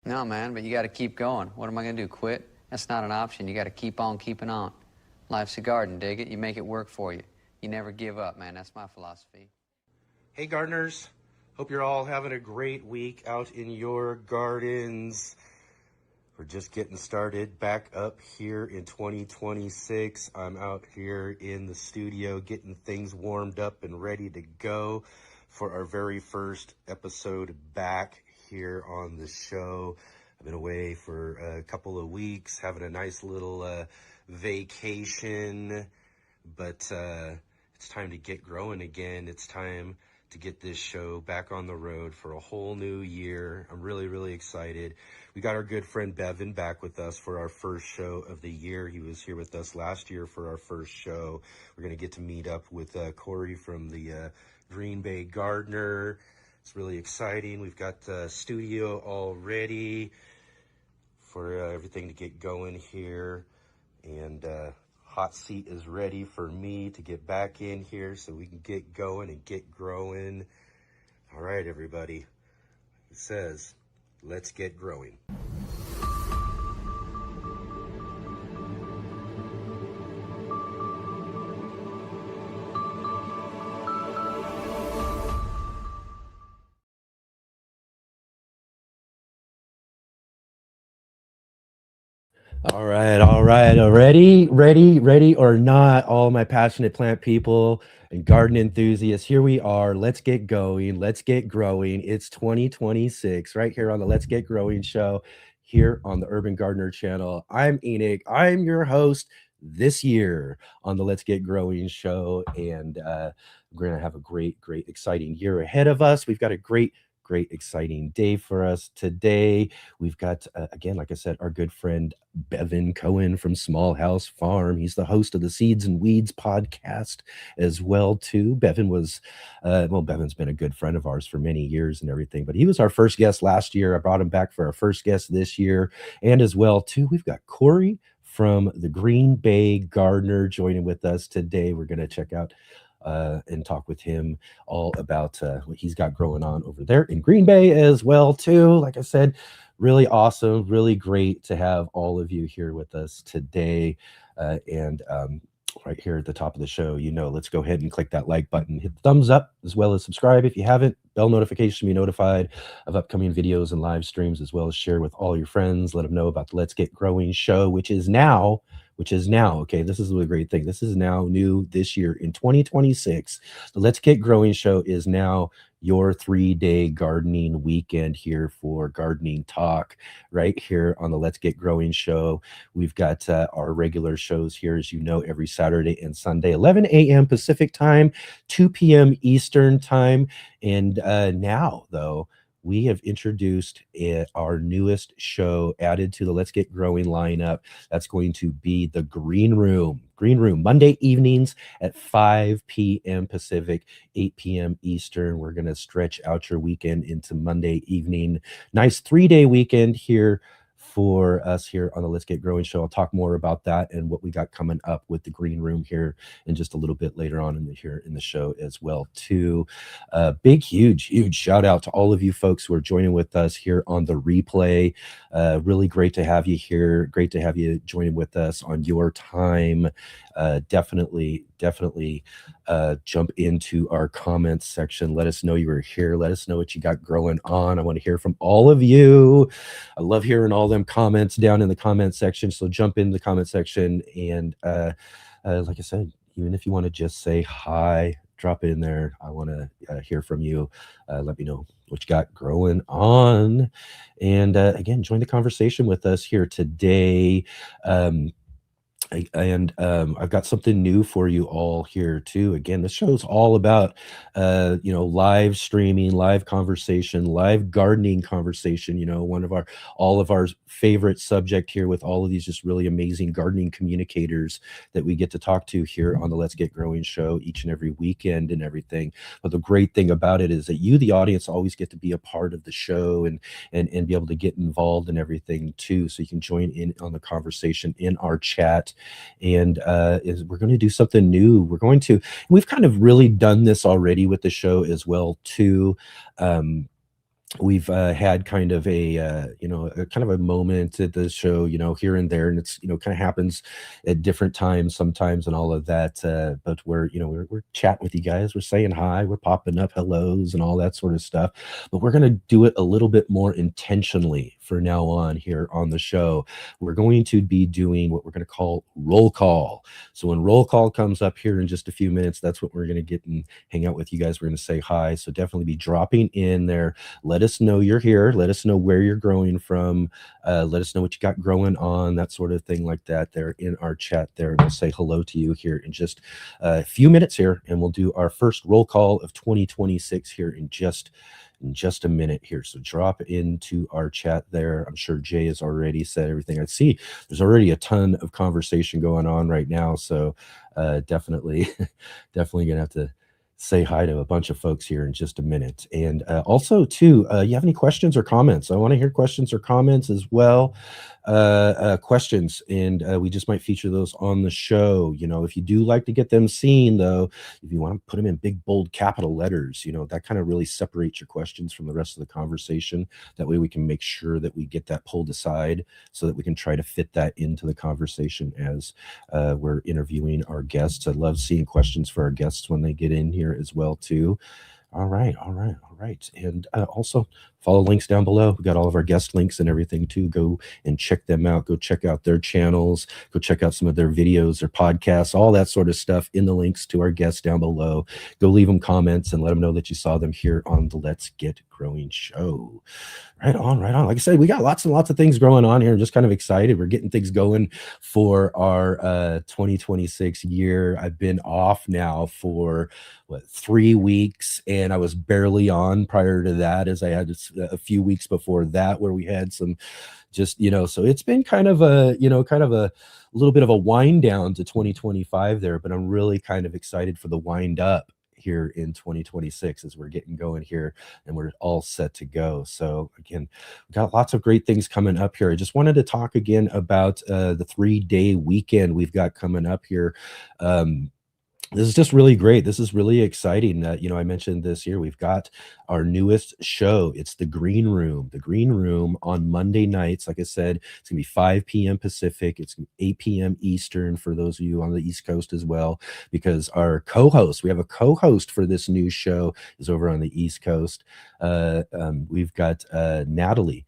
No, man, but you got to keep going. What am I going to do, quit? That's not an option. You got to keep on keeping on. Life's a garden, dig it. You make it work for you. You never give up, man. That's my philosophy. Hey, gardeners. Hope you're all having a great week out in your gardens. We're just getting started back up here in 2026. I'm out here in the studio getting things warmed up and ready to go for our very first episode back here on the show. I've been away for a couple of weeks, having a nice little vacation, but it's time to get growing again. It's time to get this show back on the road for a whole new year. I'm really, really excited. We got our good friend Bevin back with us for our first show of the year. He was here with us last year for our first show. We're going to get to meet up with Corey from the Greenbay Gardener. It's really exciting. We've got the studio all ready for everything to get going here. And hot seat is ready for me to get back in here so we can get going and get growing. All right, everybody. It says, let's get growing. All right. Ready or not, all my passionate plant people and garden enthusiasts, here we are. Let's get going. Let's get growing. It's 2026 right here on the Let's Get Growing show here on the Urban Gardener channel. I'm Enoch. I'm your host this year on the Let's Get Growing show. And we're going to have a great, exciting year ahead of us. We've got a great, exciting day for us today. We've got, again, like I said, our good friend Bevin Cohen from Small House Farm. He's the host of the Seeds and Weeds podcast as well, too. Bevin was, Bevin's been a good friend of ours for many years and everything, but he was our first guest last year. I brought him back for our first guest this year. And as well, too, we've got Corey from the Greenbay Gardener joining with us today. We're going to check out and talk with him all about what he's got growing on over there in Greenbay as well, too. Like I said, really awesome, really great to have all of you here with us today. And right here at the top of the show, let's go ahead and click that like button, hit the thumbs up, as well as subscribe if you haven't. Bell notification to be notified of upcoming videos and live streams, as well as share with all your friends. Let them know about the Let's Get Growing show, which is now, okay, this is a great thing. This is now new this year in 2026. The Let's Get Growing show is now your 3-day gardening weekend here for gardening talk right here on the Let's Get Growing show. We've got our regular shows here, as you know, every Saturday and Sunday, 11 a.m. Pacific time, 2 p.m. Eastern time. And now, though, we have introduced our newest show added to the Let's Get Growing lineup. That's going to be the Green Room. Monday evenings at 5 p.m. Pacific, 8 p.m. Eastern. We're going to stretch out your weekend into Monday evening. Nice 3-day weekend here for us here on the Let's Get Growing show. I'll talk more about that and what we got coming up with the Green Room here in just a little bit later on in the show as well, too. Big, huge shout out to all of you folks who are joining with us here on the replay. Really great to have you here. Great to have you joining with us on your time. Definitely jump into our comments section. Let us know you were here. Let us know what you got growing on. I want to hear from all of you. I love hearing all them comments down in the comment section. So jump in the comment section and like I said, even if you want to just say hi, drop it in there. I want to hear from you. Let me know what you got growing on. And again, join the conversation with us here today. I've got something new for you all here too. Again, this show's all about live streaming, live conversation, live gardening conversation. All of our favorite subject here with all of these just really amazing gardening communicators that we get to talk to here on the Let's Get Growing show each and every weekend and everything. But the great thing about it is that you, the audience, always get to be a part of the show and be able to get involved in everything too. So you can join in on the conversation in our chat. And we're going to do something new. We've kind of really done this already with the show as well too. we've had kind of a kind of a moment at the show, here and there, and it's kind of happens at different times sometimes and all of that. But we're chatting with you guys, we're saying hi, we're popping up hellos and all that sort of stuff. But we're going to do it a little bit more intentionally for now on here on the show. We're going to be doing what we're going to call roll call. So when roll call comes up here in just a few minutes, that's what we're going to get and hang out with you guys. We're going to say hi. So definitely be dropping in there. Let us know you're here. Let us know where you're growing from. Let us know what you got growing on, that sort of thing like that there in our chat there. And we'll say hello to you here in just a few minutes here. And we'll do our first roll call of 2026 here in just a minute here. So drop into our chat there. I'm sure Jay has already said everything. I see there's already a ton of conversation going on right now. So definitely gonna have to say hi to a bunch of folks here in just a minute. And also too, you have any questions or comments? I want to hear questions or comments as well. Questions, and we just might feature those on the show. If you do like to get them seen, though, if you want to put them in big bold capital letters, that kind of really separates your questions from the rest of the conversation. That way we can make sure that we get that pulled aside so that we can try to fit that into the conversation as we're interviewing our guests. I love seeing questions for our guests when they get in here as well too. All right. And also follow links down below. We got all of our guest links and everything too. Go and check them out. Go check out their channels. Go check out some of their videos, their podcasts, all that sort of stuff in the links to our guests down below. Go leave them comments and let them know that you saw them here on the Let's Get Growing show. Right on. Like I said, we got lots and lots of things going on here. I'm just kind of excited. We're getting things going for our 2026 year. I've been off now for 3 weeks, and I was barely on prior to that, as I had a few weeks before that where we had some so it's been kind of a little bit of a wind down to 2025 there, but I'm really kind of excited for the wind up here in 2026 as we're getting going here and we're all set to go. So again, we've got lots of great things coming up here. I just wanted to talk again about the 3-day weekend we've got coming up here. This is just really great. This is really exciting. I mentioned this here. We've got our newest show. It's the Green Room. The Green Room on Monday nights. Like I said, it's gonna be 5 p.m. Pacific. It's 8 p.m. Eastern for those of you on the East Coast as well, because our co-host, we have a co-host for this new show, is over on the East Coast. We've got Natalie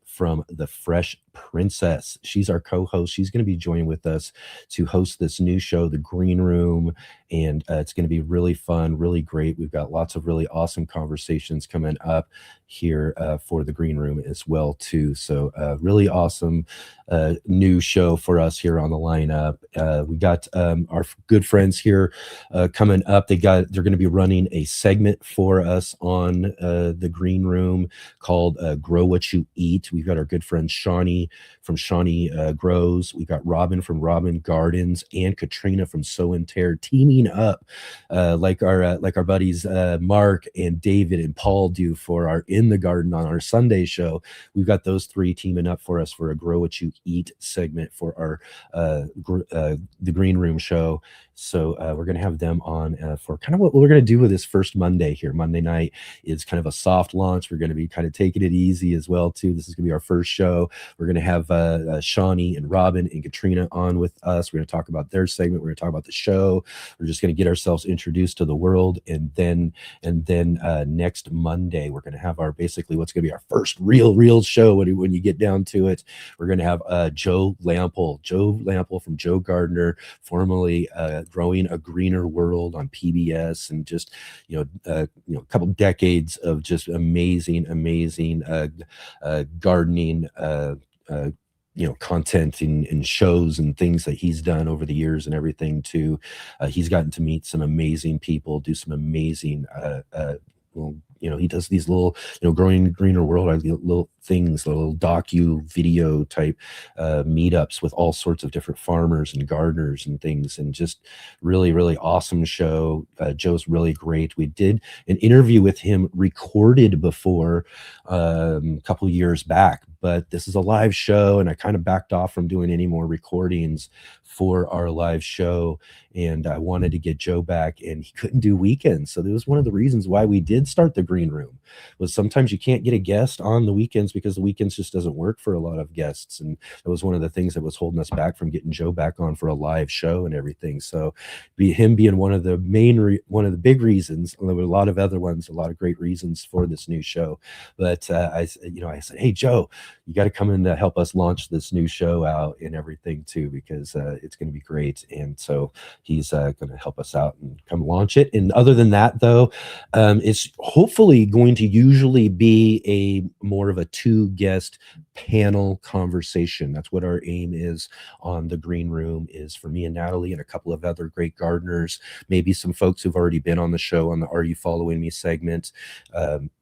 from The Fresh Princess. She's our co-host. She's going to be joining with us to host this new show, The Green Room, and it's going to be really fun, really great. We've got lots of really awesome conversations coming up here for The Green Room as well too. So really awesome new show for us here on the lineup. We got our good friends here coming up. They're going to be running a segment for us on The Green Room called Grow What You Eat. We've got our good friend Shawnee from Shawnee Grows. We've got Robin from Robin Gardens and Katrina from Sow and Tear teaming up like our buddies Mark and David and Paul do for our In the Garden on our Sunday show. We've got those three teaming up for us for a Grow What You Eat segment for our the Green Room show. So we're going to have them on for kind of what we're going to do with this first Monday here. Monday night is kind of a soft launch. We're going to be kind of taking it easy as well too. This is going to be our first show. We're going to have Shawnee and Robin and Katrina on with us. We're going to talk about their segment. We're going to talk about the show. We're just going to get ourselves introduced to the world, and then next Monday we're going to have our basically what's going to be our first real show. When you get down to it, we're going to have Joe Lample from Joe Gardner, formerly Growing a Greener World on PBS, and just a couple decades of just amazing gardening content and shows and things that he's done over the years and everything too. He's gotten to meet some amazing people, do some amazing he does these little Growing Greener World, little things, little docu video type meetups with all sorts of different farmers and gardeners and things, and just really awesome show. Joe's really great. We did an interview with him recorded before a couple years back, but this is a live show, and I kind of backed off from doing any more recordings for our live show. and I wanted to get Joe back, and he couldn't do weekends. So that was one of the reasons why we did start the green room. Was sometimes you can't get a guest on the weekends because the weekends just doesn't work for a lot of guests, and that was one of the things that was holding us back from getting Joe back on for a live show and everything. So him being one of the one of the big reasons. There were a lot of other ones, a lot of great reasons for this new show, but I said, hey Joe, you got to come in to help us launch this new show out and everything too, because it's going to be great. And so he's going to help us out and come launch it. And other than that, though, it's hopefully going to usually be a more of a 2-guest panel conversation. That's what our aim is on the green room, is for me and Natalie and a couple of other great gardeners, maybe some folks who've already been on the show on the Are You Following Me segment,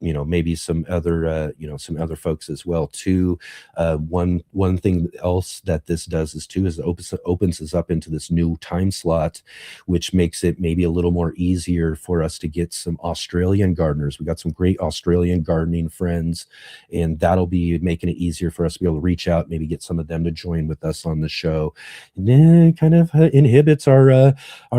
maybe some other folks as well too. One thing else that this does is it opens us up into this new time slot, which makes it maybe a little more easier for us to get some Australian gardeners. We got some great Australian gardening friends, and that'll be making it easier for us to be able to reach out, maybe get some of them to join with us on the show. And then it kind of inhibits our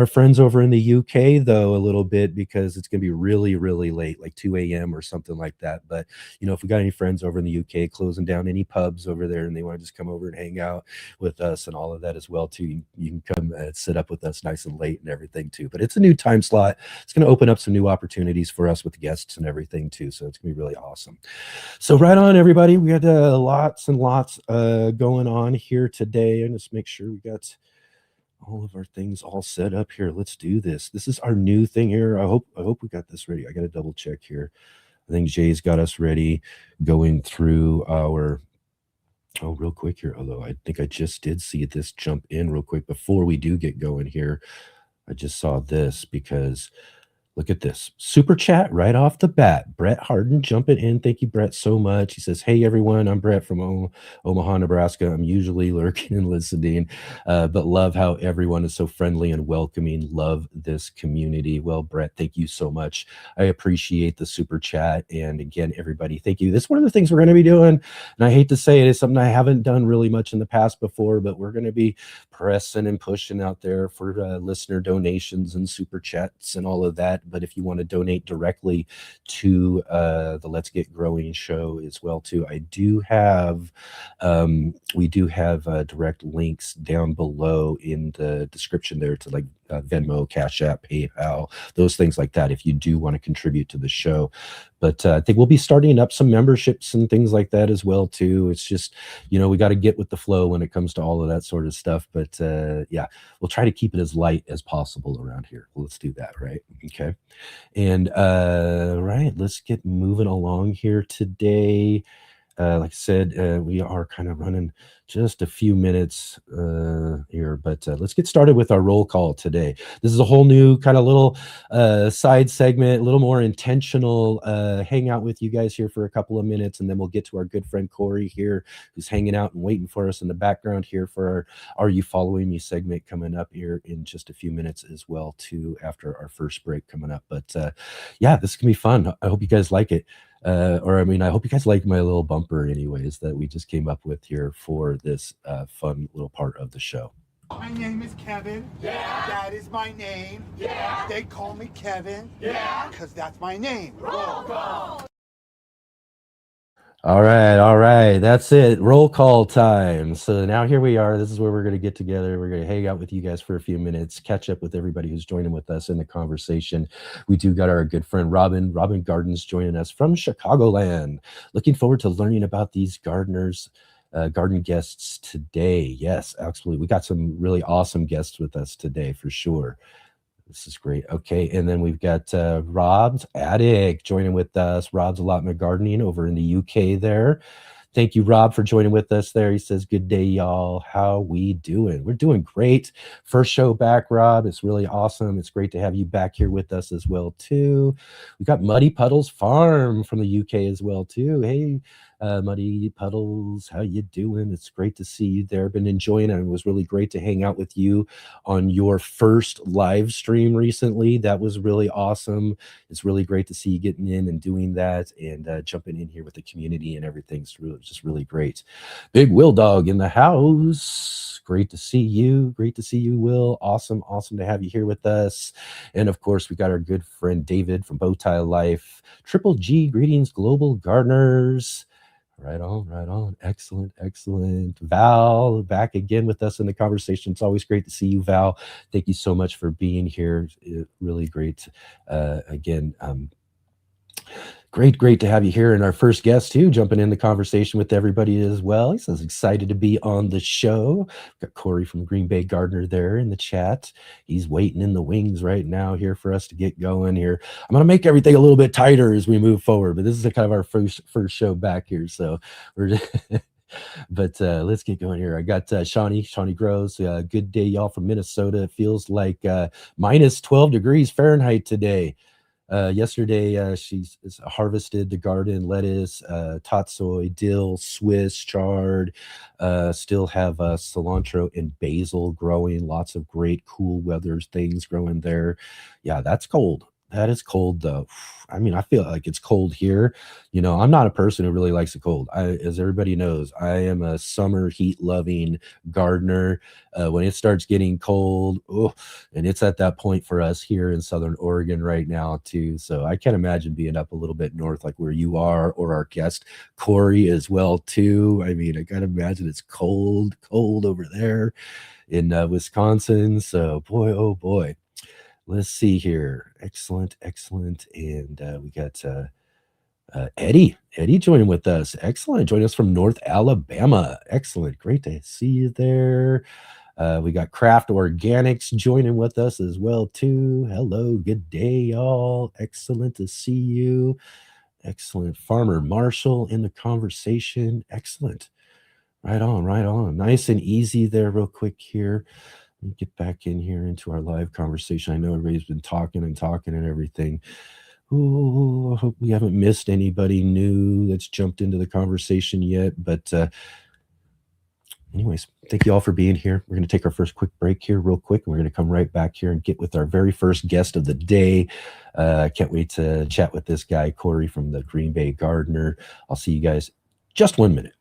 friends over in the UK though a little bit, because it's going to be really, really late, like 2 a.m. or something like that. But if we got any friends over in the UK closing down any pubs over there and they want to just come over and hang out with us and all of that as well too, you can come sit up with us nice and late and everything too. But it's a new time slot. It's going to open up some new opportunities for us with guests and everything too. So it's going to be really awesome. So right on, everybody. We got lots and lots going on here today, and just make sure we got all of our things all set up here. Let's do this. This is our new thing here. I hope we got this ready. I got to double check here. I think Jay's got us ready, going through our real quick here. Although I think I just did see this jump in real quick before we do get going here. I just saw this because look at this super chat right off the bat. Brett Harden jumping in. Thank you, Brett, so much. He says, hey, everyone, I'm Brett from Omaha, Nebraska. I'm usually lurking and listening, but love how everyone is so friendly and welcoming. Love this community. Well, Brett, thank you so much. I appreciate the super chat. And again, everybody, thank you. This is one of the things we're going to be doing. And I hate to say it, it's something I haven't done really much in the past before, but we're going to be pressing and pushing out there for listener donations and super chats and all of that. But if you want to donate directly to the Let's Get Growing show as well too, we do have direct links down below in the description there to like Venmo, Cash App, PayPal, those things like that if you do want to contribute to the show. But I think we'll be starting up some memberships and things like that as well too. It's just, we got to get with the flow when it comes to all of that sort of stuff. But yeah, we'll try to keep it as light as possible around here. Let's do that, right? Okay. And right, let's get moving along here today. Like I said, we are kind of running just a few minutes here, but let's get started with our roll call today. This is a whole new kind of little side segment, a little more intentional hang out with you guys here for a couple of minutes, and then we'll get to our good friend Corey here, who's hanging out and waiting for us in the background here for our Are You Following Me segment coming up here in just a few minutes as well too, after our first break coming up. But yeah, this can be fun. I hope you guys like it. I hope you guys like my little bumper anyways that we just came up with here for this fun little part of the show. My name is Kevin. Yeah. That is my name. Yeah. They call me Kevin. Yeah. Because that's my name. Roll call. All right. That's it. Roll call time. So now here we are. This is where we're going to get together. We're going to hang out with you guys for a few minutes, catch up with everybody who's joining with us in the conversation. We do got our good friend Robin Gardens joining us from Chicagoland. Looking forward to learning about these gardeners, garden guests today. Yes, absolutely. We got some really awesome guests with us today for sure. This is great. Okay, and then we've got Rob's Attic joining with us. Rob's Allotment Gardening over in the UK there. Thank you, Rob, for joining with us there. He says, good day, y'all. How we doing? We're doing great. First show back, Rob. It's really awesome. It's great to have you back here with us as well, too. We got Muddy Puddles Farm from the UK as well, too. Hey, Muddy Puddles, how you doing? It's great to see you there. Been enjoying it. It was really great to hang out with you on your first live stream recently. That was really awesome. It's really great to see you getting in and doing that and jumping in here with the community and everything. It's really, just really great. Big Will Dog in the house. Great to see you. Great to see you, Will. Awesome to have you here with us. And of course, we got our good friend David from Bowtie Life. Triple G, greetings, global gardeners. Right on. Excellent. Val, back again with us in the conversation. It's always great to see you, Val. Thank you so much for being here. Really great. Again, great to have you here. And our first guest too, jumping in the conversation with everybody as well. He says excited to be on the show. Got Corey from Greenbay Gardener there in the chat. He's waiting in the wings right now here for us to get going here. I'm going to make everything a little bit tighter as we move forward, but this is kind of our first show back here. So we're but let's get going here. I got Shawnee Grows. Good day, y'all, from Minnesota. It feels like minus 12 degrees Fahrenheit today. Yesterday, she's harvested the garden lettuce, tatsoi, dill, Swiss chard. Still have cilantro and basil growing. Lots of great cool weather things growing there. Yeah, that's cold. That is cold, though. I mean, I feel like it's cold here. You know, I'm not a person who really likes the cold. As everybody knows, I am a summer heat-loving gardener. When it starts getting cold, and it's at that point for us here in Southern Oregon right now, too. So I can't imagine being up a little bit north like where you are, or our guest Corey as well, too. I mean, I got to imagine it's cold over there in Wisconsin. So boy, oh boy. Let's see here. Excellent. And we got Eddie joining with us. Excellent. Joining us from North Alabama. Excellent. Great to see you there. We got Craft Organics joining with us as well, too. Hello. Good day, y'all. Excellent to see you. Excellent. Farmer Marshall in the conversation. Excellent. Right on. Nice and easy there real quick here. Let me get back in here into our live conversation. I know everybody's been talking and everything. Oh, I hope we haven't missed anybody new that's jumped into the conversation yet. But anyways, thank you all for being here. We're going to take our first quick break here real quick, and we're going to come right back here and get with our very first guest of the day. I can't wait to chat with this guy, Corey from the Greenbay Gardener. I'll see you guys just 1 minute.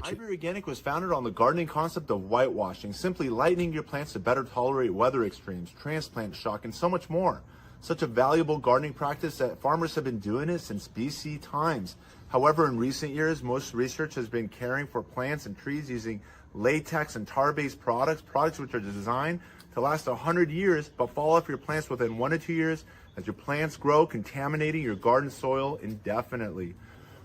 Ivory Organic was founded on the gardening concept of whitewashing, simply lightening your plants to better tolerate weather extremes, transplant shock, and so much more. Such a valuable gardening practice that farmers have been doing it since BC times. However, in recent years, most research has been caring for plants and trees using latex and tar-based products which are designed to last 100 years, but fall off your plants within 1 to 2 years as your plants grow, contaminating your garden soil indefinitely.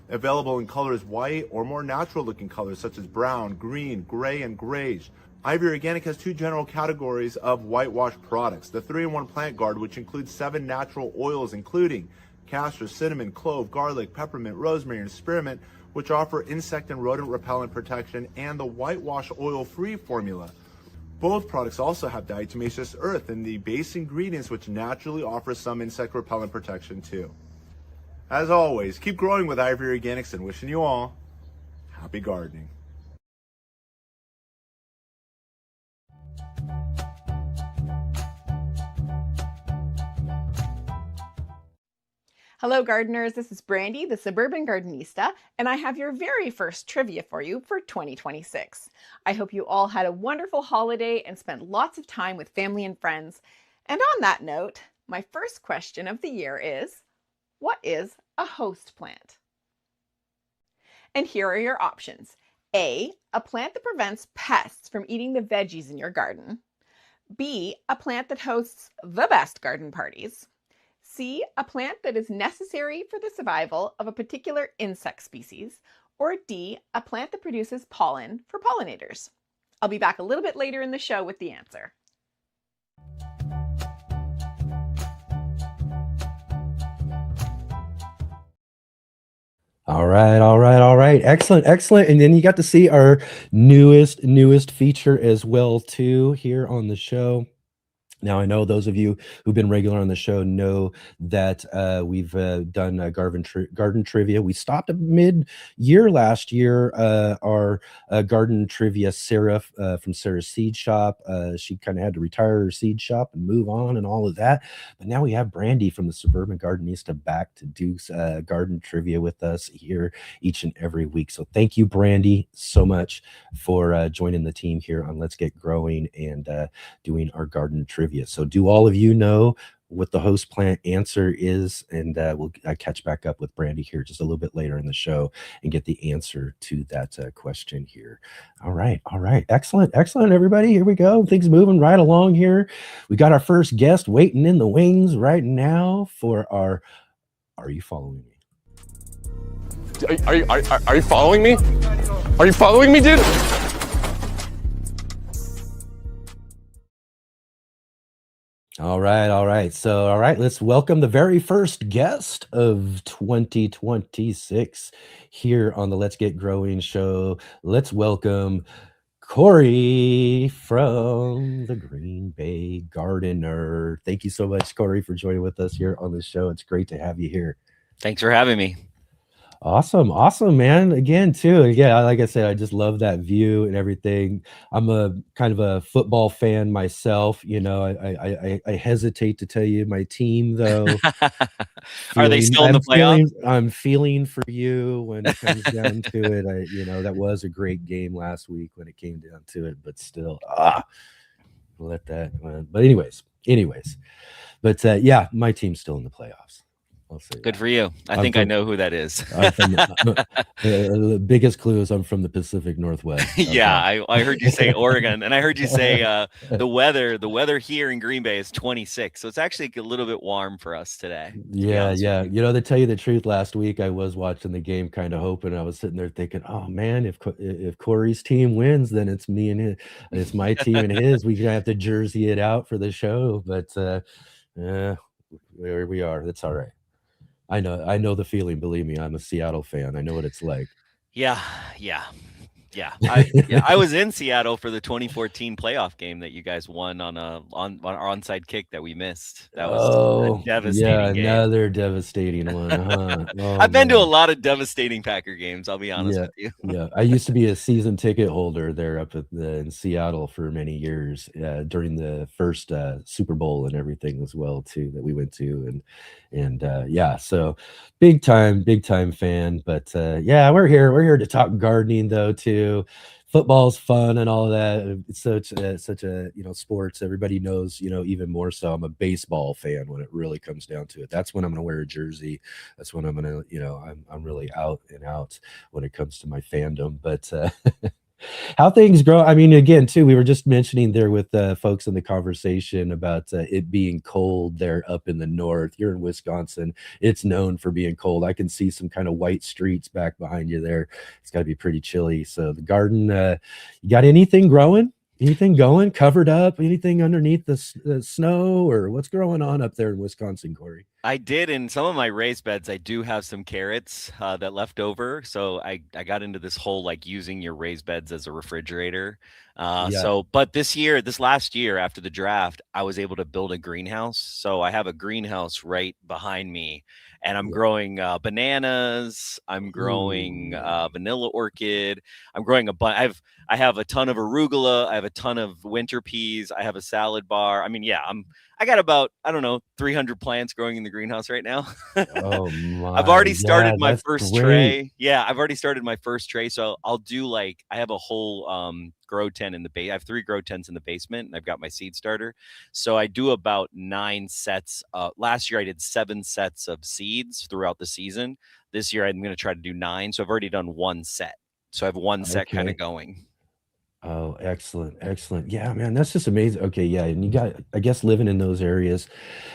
Available in colors white or more natural looking colors such as brown, green, gray, and grayish. Ivory Organic has 2 general categories of whitewash products. The 3-in-1 Plant Guard, which includes 7 natural oils including castor, cinnamon, clove, garlic, peppermint, rosemary, and spearmint, which offer insect and rodent repellent protection, and the whitewash oil-free formula. Both products also have diatomaceous earth in the base ingredients, which naturally offer some insect repellent protection too. As always, keep growing with Ivory Organics, and wishing you all happy gardening. Hello gardeners, this is Brandy, the Suburban Gardenista, and I have your very first trivia for you for 2026. I hope you all had a wonderful holiday and spent lots of time with family and friends. And on that note, my first question of the year is, what is a host plant? And here are your options. A plant that prevents pests from eating the veggies in your garden. B, a plant that hosts the best garden parties. C, a plant that is necessary for the survival of a particular insect species. Or D, a plant that produces pollen for pollinators. I'll be back a little bit later in the show with the answer. All right. Excellent. And then you got to see our newest feature as well too here on the show. Now, I know those of you who've been regular on the show know that we've done garden trivia. We stopped mid-year last year. Our garden trivia, Sarah from Sarah's Seed Shop, she kind of had to retire her seed shop and move on and all of that. But now we have Brandy from the Suburban Gardenista back to do garden trivia with us here each and every week. So thank you, Brandy, so much for joining the team here on Let's Get Growing and doing our garden trivia. So do all of you know what the host plant answer is? And we'll catch back up with Brandy here just a little bit later in the show and get the answer to that question here. All right. Excellent, everybody. Here we go. Things moving right along here. We got our first guest waiting in the wings right now for our... Are you following me? Are you following me? Are you following me, dude? All right. So, let's welcome the very first guest of 2026 here on the Let's Get Growing show. Let's welcome Corey from the Greenbay Gardener. Thank you so much, Corey, for joining with us here on the show. It's great to have you here. Thanks for having me. Awesome, man. Again, too. Yeah, like I said, I just love that view and everything. I'm a kind of a football fan myself. You know, I hesitate to tell you my team, though. Are they still in the playoffs? I'm feeling for you when it comes down to it. That was a great game last week when it came down to it, but still, let that. But anyways. But yeah, my team's still in the playoffs. Good for you. I think I know who that is. The biggest clue is I'm from the Pacific Northwest. Yeah, I heard you say Oregon, and I heard you say the weather. The weather here in Green Bay is 26, so it's actually a little bit warm for us today. Yeah. To tell you the truth, last week I was watching the game, kind of hoping. I was sitting there thinking, oh man, if Corey's team wins, then it's me and his, it's my team and his. We're gonna have to jersey it out for the show, but there we are. That's all right. I know the feeling. Believe me, I'm a Seattle fan. I know what it's like. Yeah. I was in Seattle for the 2014 playoff game that you guys won on our onside kick that we missed. That was a devastating game. Another devastating one. Huh? I've been to a lot of devastating Packer games. I'll be honest with you. Yeah, I used to be a season ticket holder there up in Seattle for many years during the first Super Bowl and everything as well too that we went to, and so big time fan. But we're here to talk gardening though too. Football's fun and all of that. It's such a sports. Everybody knows, even more so. I'm a baseball fan when it really comes down to it. That's when I'm gonna wear a jersey. That's when I'm gonna, I'm really out and out when it comes to my fandom. But how things grow. I mean, again, too, we were just mentioning there with folks in the conversation about it being cold there up in the north. You're in Wisconsin. It's known for being cold. I can see some kind of white streets back behind you there. It's got to be pretty chilly. So the garden, you got anything growing? Anything going? Covered up? Anything underneath the snow? Or what's growing on up there in Wisconsin, Corey? I did in some of my raised beds. I do have some carrots that left over. So I got into this whole like using your raised beds as a refrigerator. But this last year after the draft, I was able to build a greenhouse. So I have a greenhouse right behind me, and I'm growing bananas. I'm growing vanilla orchid. I'm growing I have a ton of arugula. I have a ton of winter peas. I have a salad bar. I mean, I got about, 300 plants growing in the greenhouse right now. Oh my! I've already started my first tray. Yeah, I've already started my first tray. So I'll do I have a whole grow tent in the base. I have 3 grow tents in the basement, and I've got my seed starter. So I do about 9 sets. Last year I did 7 sets of seeds throughout the season. This year I'm going to try to do 9. So I've already done 1 set. So I have 1 set kind of going. Oh, excellent. Yeah, man, that's just amazing. Okay, yeah, and you got, I guess, living in those areas.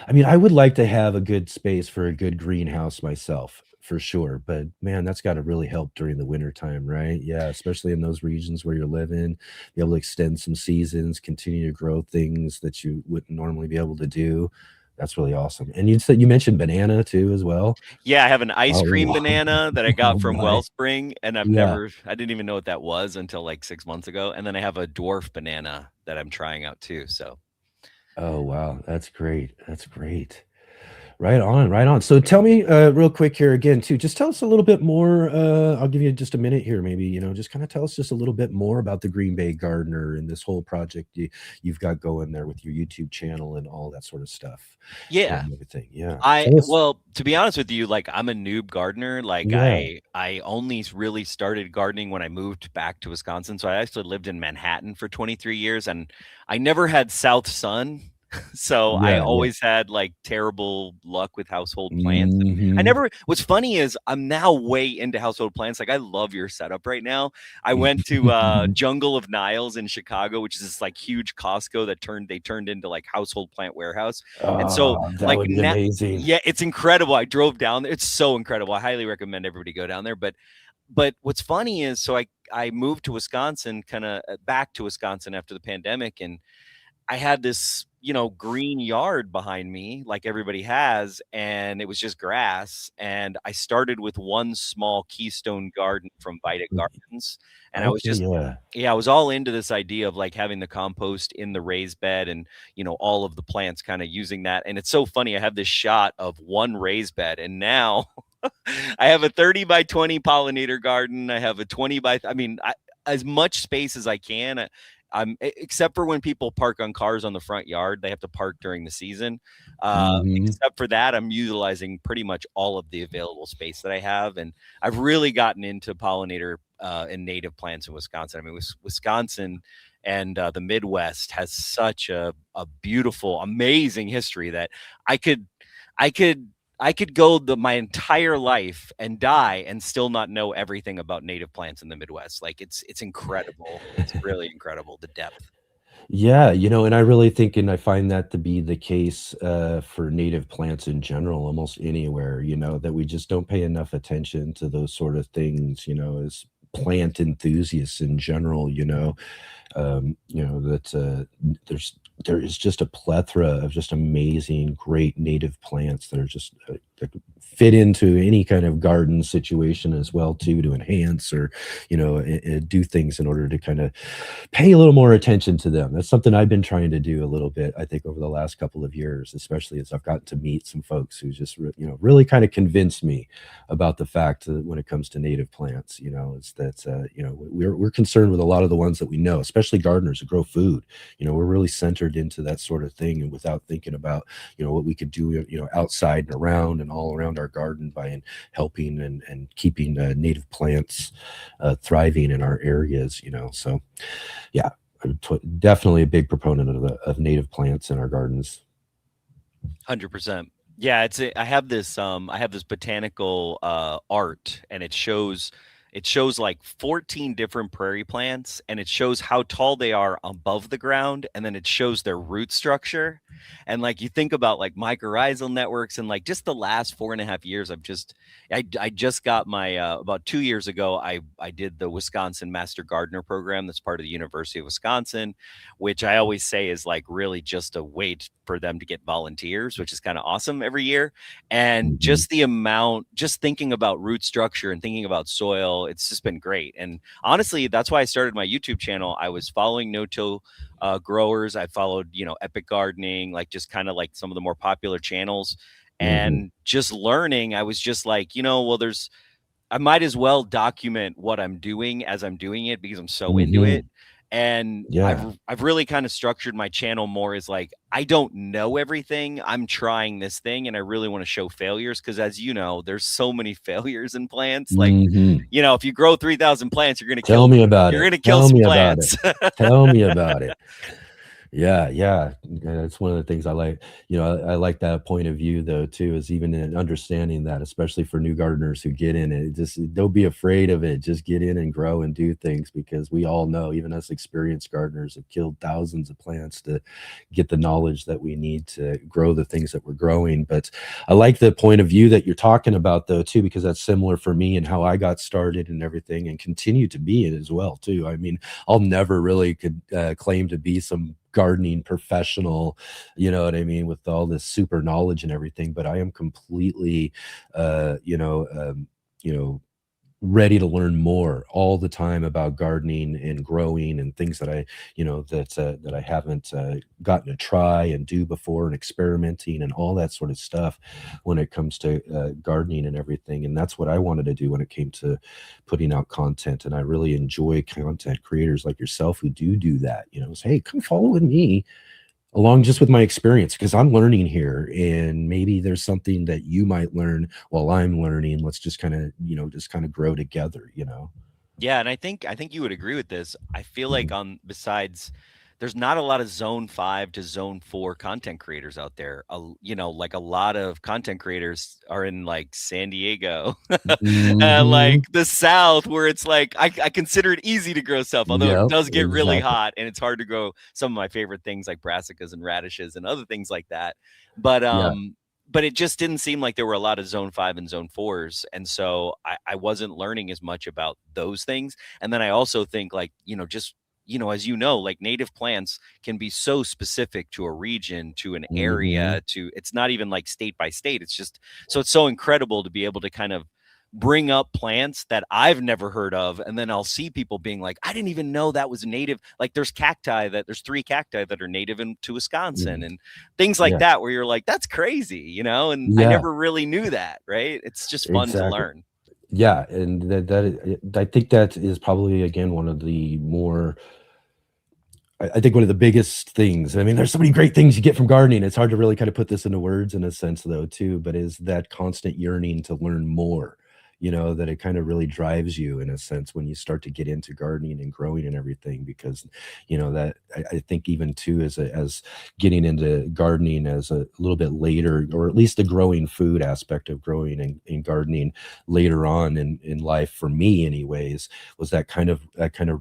I mean, I would like to have a good space for a good greenhouse myself, for sure. But man, that's got to really help during the winter time, right? Yeah, especially in those regions where you're living, be able to extend some seasons, continue to grow things that you wouldn't normally be able to do. That's really awesome. And you mentioned banana too as well. Yeah, I have an ice cream banana that I got from Wellspring, and I didn't even know what that was until like 6 months ago. And then I have a dwarf banana that I'm trying out too. So Oh, wow. That's great. That's great. Right on, right on. So tell me, real quick here again too, just tell us a little bit more, I'll give you just a minute here maybe, just kinda tell us just a little bit more about the Green Bay Gardener and this whole project you've got going there with your YouTube channel and all that sort of stuff Yeah. and everything. Yeah. I Tell us. well, to be honest with you, like I'm a noob gardener. Like Yeah. I only really started gardening when I moved back to Wisconsin. So I actually lived in Manhattan for 23 years and I never had south sun. So I Yeah, yeah. always had like terrible luck with household plants. And I Mhm. never what's funny is I'm now way into household plants. Like I love your setup right now. I went to Jungle of Niles in Chicago, which is this like huge Costco that turned into like household plant warehouse. And so Oh, that like would be now amazing. yeah, it's incredible. I drove down there. It's so incredible. I highly recommend everybody go down there. But what's funny is so I moved to Wisconsin, kind of back to Wisconsin after the pandemic, and I had this, green yard behind me like everybody has, and it was just grass. And I started with one small keystone garden from Vita Gardens. And I was Okay, just, yeah. yeah, I was all into this idea of like having the compost in the raised bed and, all of the plants kind of using that. And it's so funny. I have this shot of one raised bed, and now I have a 30 by 20 pollinator garden. I have a 20 by, as much space as I can. Except for when people park on cars on the front yard, they have to park during the season. Mhm. Except for that, I'm utilizing pretty much all of the available space that I have, and I've really gotten into pollinator and native plants in Wisconsin. I mean, Wisconsin and the Midwest has such a beautiful, amazing history that I could, I could. I could go my entire life and die and still not know everything about native plants in the Midwest. Like it's incredible. It's really incredible the depth. Yeah, and I really think and I find that to be the case, for native plants in general, almost anywhere, that we just don't pay enough attention to those sort of things, as plant enthusiasts in general, that there is just a plethora of just amazing, great native plants that are just that fit into any kind of garden situation as well too to enhance or do things in order to kind of pay a little more attention to them. That's something I've been trying to do a little bit, I think, over the last couple of years, especially as I've gotten to meet some folks who just really kind of convinced me about the fact that when it comes to native plants, is that we're concerned with a lot of the ones that we know, especially gardeners who grow food. We're really centered into that sort of thing, and without thinking about what we could do outside and around and all around our garden by helping and keeping native plants thriving in our areas. So yeah, I'm definitely a big proponent of native plants in our gardens. 100%. Yeah, I have this botanical art, and it shows like 14 different prairie plants, and it shows how tall they are above the ground, and then it shows their root structure. And like you think about like mycorrhizal networks, and like just the last 4.5 years, I just got my about 2 years ago, I did the Wisconsin Master Gardener program that's part of the University of Wisconsin, which I always say is like really just a way for them to get volunteers, which is kind of awesome every year. And Mhm. just thinking about root structure and thinking about soil, it's just been great. And honestly, that's why I started my YouTube channel. I was following no-till growers. I followed, Epic Gardening, like just kind of like some of the more popular channels, Mhm. and just learning. I was just like, well, I might as well document what I'm doing as I'm doing it because I'm so into it. Mhm. And Yeah. I've really kind of structured my channel more as like, I don't know everything. I'm trying this thing, and I really want to show failures because, as you know, there's so many failures in plants. Like, Mhm. if you grow 3,000 plants, you're gonna Tell kill me about you're it. gonna kill Tell some me about it. plants. Tell me about it. Yeah, yeah. It's one of the things I like. I like that point of view though too, is even in understanding that, especially for new gardeners who get in it, just don't be afraid of it. Just get in and grow and do things because we all know, even us experienced gardeners have killed thousands of plants to get the knowledge that we need to grow the things that we're growing. But I like the point of view that you're talking about though too, because that's similar for me and how I got started and everything and continue to be it as well too. I mean, I'll never really could claim to be some gardening professional, you know what I mean, with all this super knowledge and everything, but I am completely, you know, ready to learn more all the time about gardening and growing and things that that I haven't gotten to try and do before, and experimenting and all that sort of stuff when it comes to gardening and everything. And that's what I wanted to do when it came to putting out content. And I really enjoy content creators like yourself who do that. Say, hey, come follow with me along just with my experience, because I'm learning here, and maybe there's something that you might learn while I'm learning. Let's just kind of grow together. Yeah, and I think you would agree with this. I feel like besides, there's not a lot of zone 5 to zone 4 content creators out there. Like a lot of content creators are in like San Diego, like the South, where it's like I consider it easy to grow stuff, although it does get really hot and it's hard to grow some of my favorite things like brassicas and radishes and other things like that. But it just didn't seem like there were a lot of zone 5 and zone 4s. And so I wasn't learning as much about those things. And then I also think like, as like native plants can be so specific to a region, to an area, it's not even like state by state. It's just, so it's so incredible to be able to kind of bring up plants that I've never heard of. And then I'll see people being like, I didn't even know that was native. Like there's 3 cacti that are native to Wisconsin and things like that, where you're like, that's crazy, and I never really knew that. Right. It's just fun to learn. Yeah. And that I think that is probably, again, one of the more, I think one of the biggest things. I mean, there's so many great things you get from gardening. It's hard to really kind of put this into words in a sense, though, too, but is that constant yearning to learn more, that it kind of really drives you in a sense when you start to get into gardening and growing and everything, because, that I think even too, as getting into gardening as a little bit later, or at least the growing food aspect of growing and gardening later on in life, for me anyways, was that kind of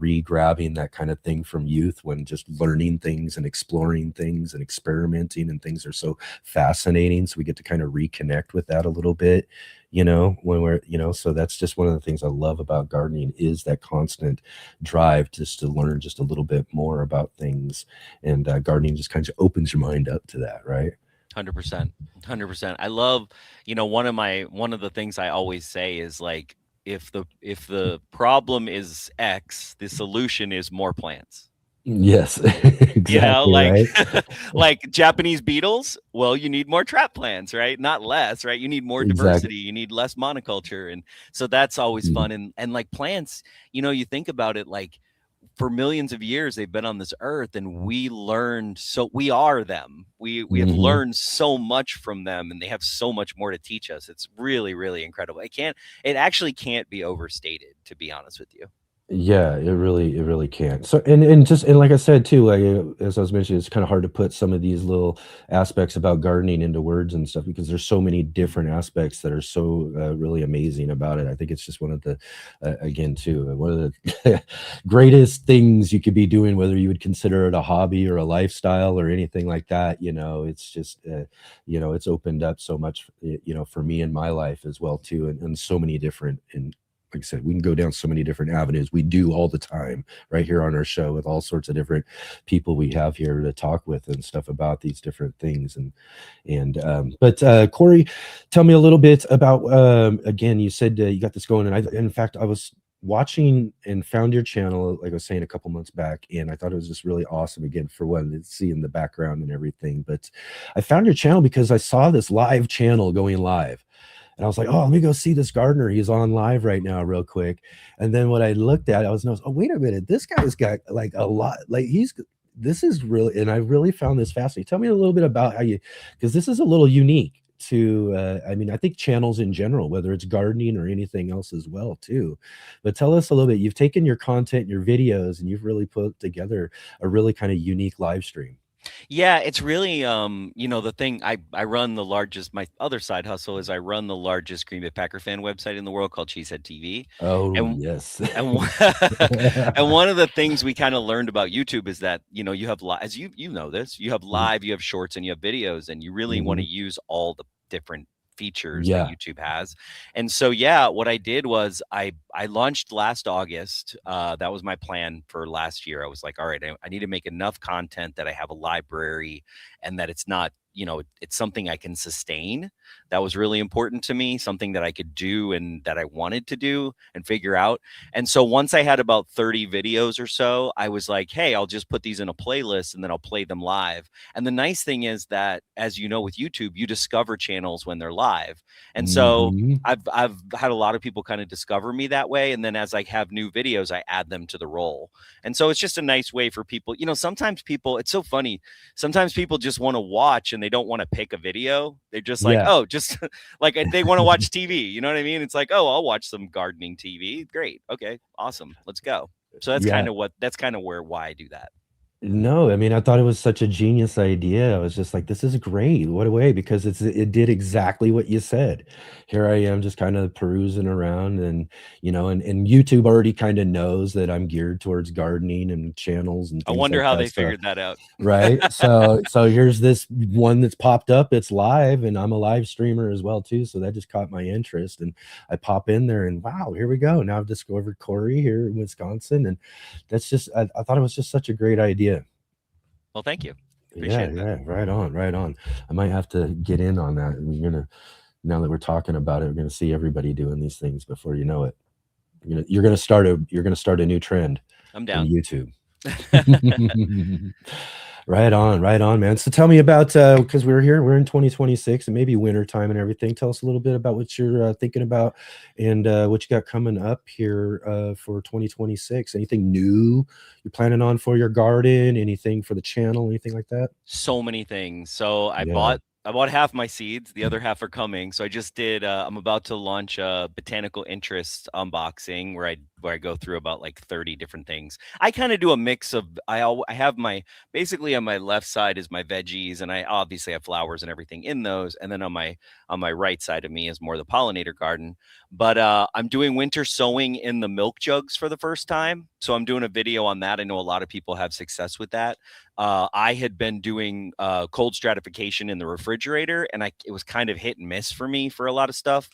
re-grabbing that kind of thing from youth, when just learning things and exploring things and experimenting, and things are so fascinating. So we get to kind of reconnect with that a little bit, when we're, so that's just one of the things I love about gardening, is that constant drive just to learn just a little bit more about things. And gardening just kind of opens your mind up to that, right? 100%. I love, one of the things I always say is like, if the problem is X, the solution is more plants. Yes, exactly. Like right? like Japanese beetles, well, you need more trap plants, right? Not less, right? You need more diversity, you need less monoculture. And so that's always fun. And like plants, you think about it, like for millions of years they've been on this earth, and we learned, so we are them. We have learned so much from them, and they have so much more to teach us. It's really, really incredible. It actually can't be overstated, to be honest with you. Yeah, it really can't. So, and like I said too, like as I was mentioning, it's kind of hard to put some of these little aspects about gardening into words and stuff, because there's so many different aspects that are so really amazing about it. I think it's just one of the again too, one of the greatest things you could be doing, whether you would consider it a hobby or a lifestyle or anything like that. It's just it's opened up so much, for me in my life as well too, and so many different, and like I said, we can go down so many different avenues. We do all the time right here on our show, with all sorts of different people we have here to talk with and stuff about these different things. But Corey, tell me a little bit about, again, you said you got this going, and in fact, I was watching and found your channel, like I was saying, a couple months back, and I thought it was just really awesome, again, for one, to see in the background and everything. But I found your channel because I saw this live channel going live. And I was like, oh, let me go see this gardener. He's on live right now real quick. And then when I looked at it, I was, oh, wait a minute. This guy's got like a lot, like this is really, and I really found this fascinating. Tell me a little bit about how because this is a little unique to, I mean, I think channels in general, whether it's gardening or anything else as well too. But tell us a little bit. You've taken your content, your videos, and you've really put together a really kind of unique live stream. Yeah, it's really, the thing, I run the largest, my other side hustle is I run the largest Greenbay Packer fan website in the world, called Cheesehead TV. Oh, and, yes. and one of the things we kind of learned about YouTube is that, you have, as you know this, you have live, you have shorts, and you have videos, and you really want to use all the different features that YouTube has. And so, what I did was I launched last August. That was my plan for last year. I was like, all right, I need to make enough content that I have a library, and that it's not, it's something I can sustain. That was really important to me, something that I could do and that I wanted to do and figure out. And so once I had about 30 videos or so, I was like, hey, I'll just put these in a playlist and then I'll play them live. And the nice thing is that, as you know, with YouTube, you discover channels when they're live. And so I've had a lot of people kind of discover me that way. And then as I have new videos, I add them to the roll. And so it's just a nice way for people. Sometimes people, it's so funny. Sometimes people just want to watch and they don't want to pick a video. They're just like, oh, just like they want to watch TV. You know what I mean? It's like, oh, I'll watch some gardening TV. Great. Okay, awesome. Let's go. So that's kind of why I do that. No, I mean, I thought it was such a genius idea. I was just like, this is great. What a way, because it did exactly what you said. Here I am just kind of perusing around, and and YouTube already kind of knows that I'm geared towards gardening and channels and I things wonder like how that they stuff. figured that out. Right. So here's this one that's popped up. It's live, and I'm a live streamer as well too. So that just caught my interest, and I pop in there, and wow, here we go. Now I've discovered Corey here in Wisconsin, and that's just I thought it was just such a great idea. Well, thank you. Appreciate that. Right on. I might have to get in on that. Now that we're talking about it, we're gonna see everybody doing these things before you know it. You're gonna start a new trend. I'm down. On YouTube. Right on, man. So tell me about, because we're in 2026 and maybe winter time and everything. Tell us a little bit about what you're thinking about and what you got coming up here for 2026. Anything new you're planning on for your garden? Anything for the channel? Anything like that? So many things. So I bought half my seeds. The other half are coming. So I just did. I'm about to launch a botanical interest unboxing where I go through about like 30 different things. I kind of do a mix of. I have basically on my left side is my veggies, and I obviously have flowers and everything in those. And then on my right side of me is more the pollinator garden. But I'm doing winter sowing in the milk jugs for the first time. So I'm doing a video on that. I know a lot of people have success with that. I had been doing cold stratification in the refrigerator, and it was kind of hit and miss for me for a lot of stuff.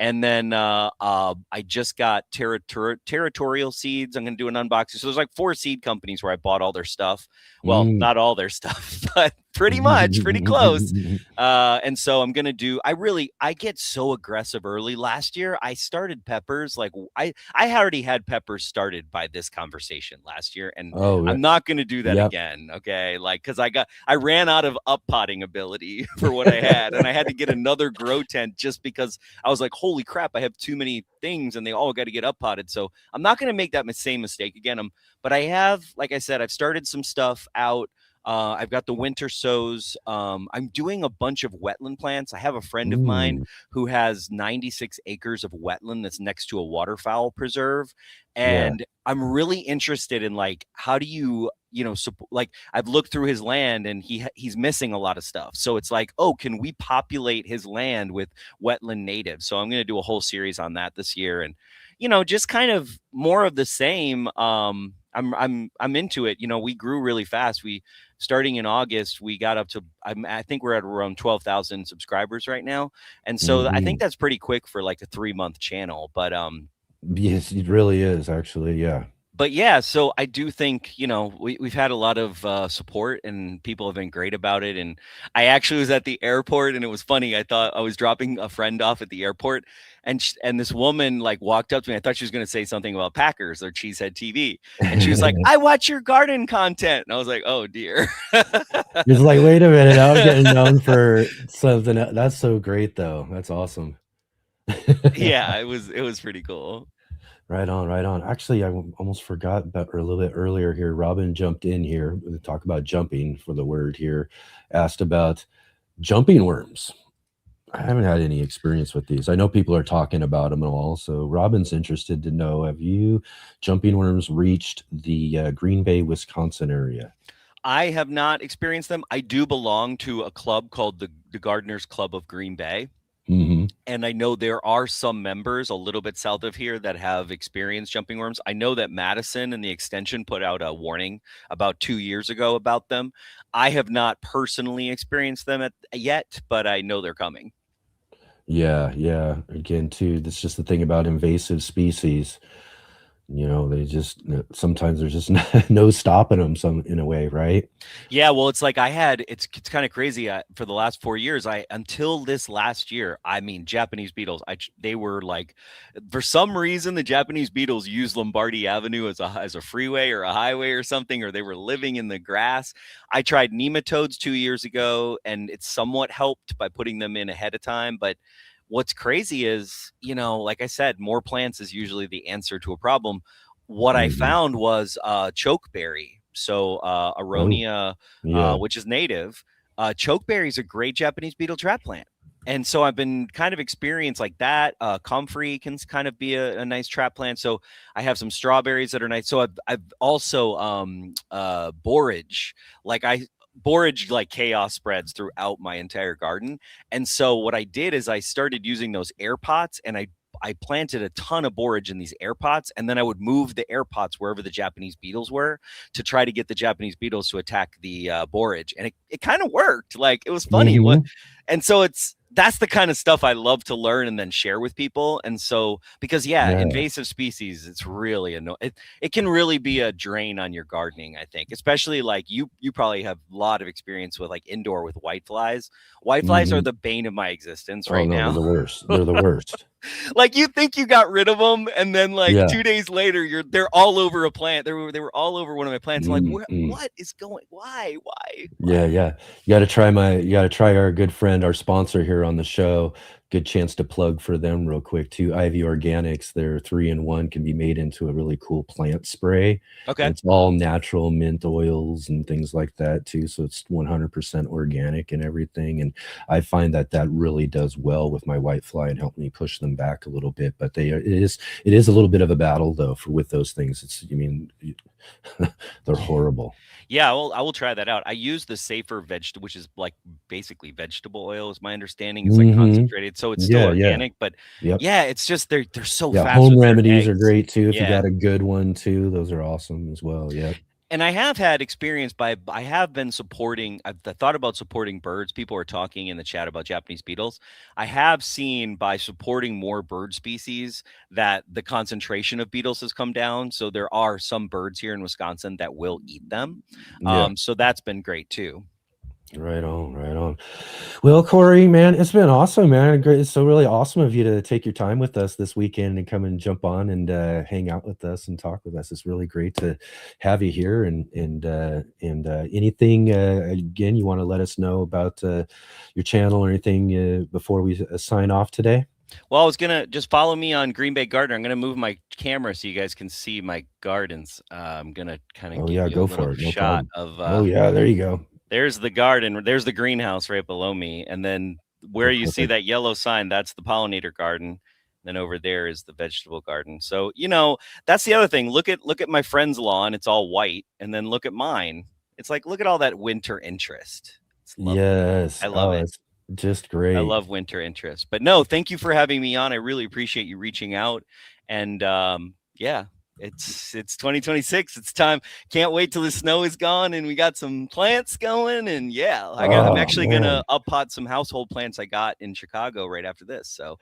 And then I just got territorial seeds. I'm going to do an unboxing. So there's like 4 seed companies where I bought all their stuff. Well, not all their stuff, but pretty much, pretty close. And so I'm going to do, I get so aggressive early. Last year, I started peppers. Like I already had peppers started by this conversation last year. And I'm not going to do that again. Okay. Like, cause I ran out of up potting ability for what I had. And I had to get another grow tent just because I was like, holy crap, I have too many things and they all got to get up potted. So I'm not going to make that same mistake again. But I have, like I said, I've started some stuff out. I've got the winter sows. I'm doing a bunch of wetland plants. I have a friend of mine who has 96 acres of wetland that's next to a waterfowl preserve. And I'm really interested in like, how do you, like I've looked through his land and he's missing a lot of stuff. So it's like, oh, can we populate his land with wetland natives? So I'm going to do a whole series on that this year. And, just kind of more of the same. I'm into it. We grew really fast. Starting in August, we got up to, I think we're at around 12,000 subscribers right now. And so I think that's pretty quick for like a 3-month channel, but, yes, it really is actually. Yeah. But yeah, so I do think, we've had a lot of support and people have been great about it. And I actually was at the airport and it was funny. I thought I was dropping a friend off at the airport and this woman like walked up to me. I thought she was going to say something about Packers or Cheesehead TV. And she was like, I watch your garden content. And I was like, oh dear. Just like, wait a minute. I'm getting known for something. That's so great though. That's awesome. Yeah, it was pretty cool. Right on. Actually, I almost forgot about a little bit earlier here. Robin jumped in here to talk about jumping for the word here. Asked about jumping worms. I haven't had any experience with these. I know people are talking about them and all. So Robin's interested to know, have you jumping worms reached the Green Bay, Wisconsin area? I have not experienced them. I do belong to a club called the Gardeners Club of Green Bay. And I know there are some members a little bit south of here that have experienced jumping worms. I know that Madison and the extension put out a warning about 2 years ago about them. I have not personally experienced them yet, but I know they're coming. Yeah. Again, too, that's just the thing about invasive species. They just sometimes there's just no stopping them in a way, right? Yeah, well, it's like it's kind of crazy. For the last 4 years, until this last year, I mean, Japanese beetles, they were like, for some reason, the Japanese beetles used Lombardy Avenue as a freeway or a highway or something, or they were living in the grass. I tried nematodes 2 years ago, and it somewhat helped by putting them in ahead of time. But what's crazy is, like I said, more plants is usually the answer to a problem. What I found was chokeberry. So Aronia, which is native. Chokeberry is a great Japanese beetle trap plant. And so I've been kind of experienced like that. Comfrey can kind of be a nice trap plant. So I have some strawberries that are nice. So I've also borage. Borage like chaos spreads throughout my entire garden. And so what I did is I started using those air pots, and I planted a ton of borage in these air pots, and then I would move the air pots wherever the Japanese beetles were to try to get the Japanese beetles to attack the borage. And it kind of worked. Like, it was funny. And so that's the kind of stuff I love to learn and then share with people. And so, because invasive species, it's really annoying. It can really be a drain on your gardening, I think, especially like you probably have a lot of experience with like indoor with whiteflies. Whiteflies are the bane of my existence now. They're the worst. They're the worst. Like, you think you got rid of them, and then 2 days later, they're all over a plant. They were all over one of my plants. I'm like, what is going? Why? Yeah. You got to try our good friend, our sponsor here on the show. Good chance to plug for them real quick too. Ivy Organics, their 3-in-1 can be made into a really cool plant spray. Okay. And it's all natural mint oils and things like that too. So it's 100% organic and everything. And I find that really does well with my whitefly and help me push them back a little bit. But it is a little bit of a battle though with those things. They're horrible. Yeah, well, I will try that out. I use the safer vegetable, which is like basically vegetable oil, is my understanding. It's like concentrated, so it's still organic. But it's just they're so fast. Home remedies are great too. If you got a good one too, those are awesome as well. Yeah. And I have had experience I have been supporting, I've thought about supporting birds. People are talking in the chat about Japanese beetles. I have seen by supporting more bird species that the concentration of beetles has come down. So there are some birds here in Wisconsin that will eat them. So that's been great too. Right on. Well, Corey, man, it's been awesome, man. Great. It's so really awesome of you to take your time with us this weekend and come and jump on and hang out with us and talk with us. It's really great to have you here. And anything again you want to let us know about your channel or anything before we sign off today? Well, I was gonna just follow me on Greenbay Gardener. I'm gonna move my camera so you guys can see my gardens. I'm gonna kind of give you a little shot of. There you go. There's the garden. There's the greenhouse right below me. And then where you see that yellow sign, that's the pollinator garden. Then over there is the vegetable garden. So, that's the other thing. Look at my friend's lawn. It's all white. And then look at mine. It's like, look at all that winter interest. Yes. I love it. It's just great. I love winter interest. But no, thank you for having me on. I really appreciate you reaching out. And it's 2026. It's time. Can't wait till the snow is gone and we got some plants going. And I'm actually gonna up-pot some household plants I got in Chicago right after this. So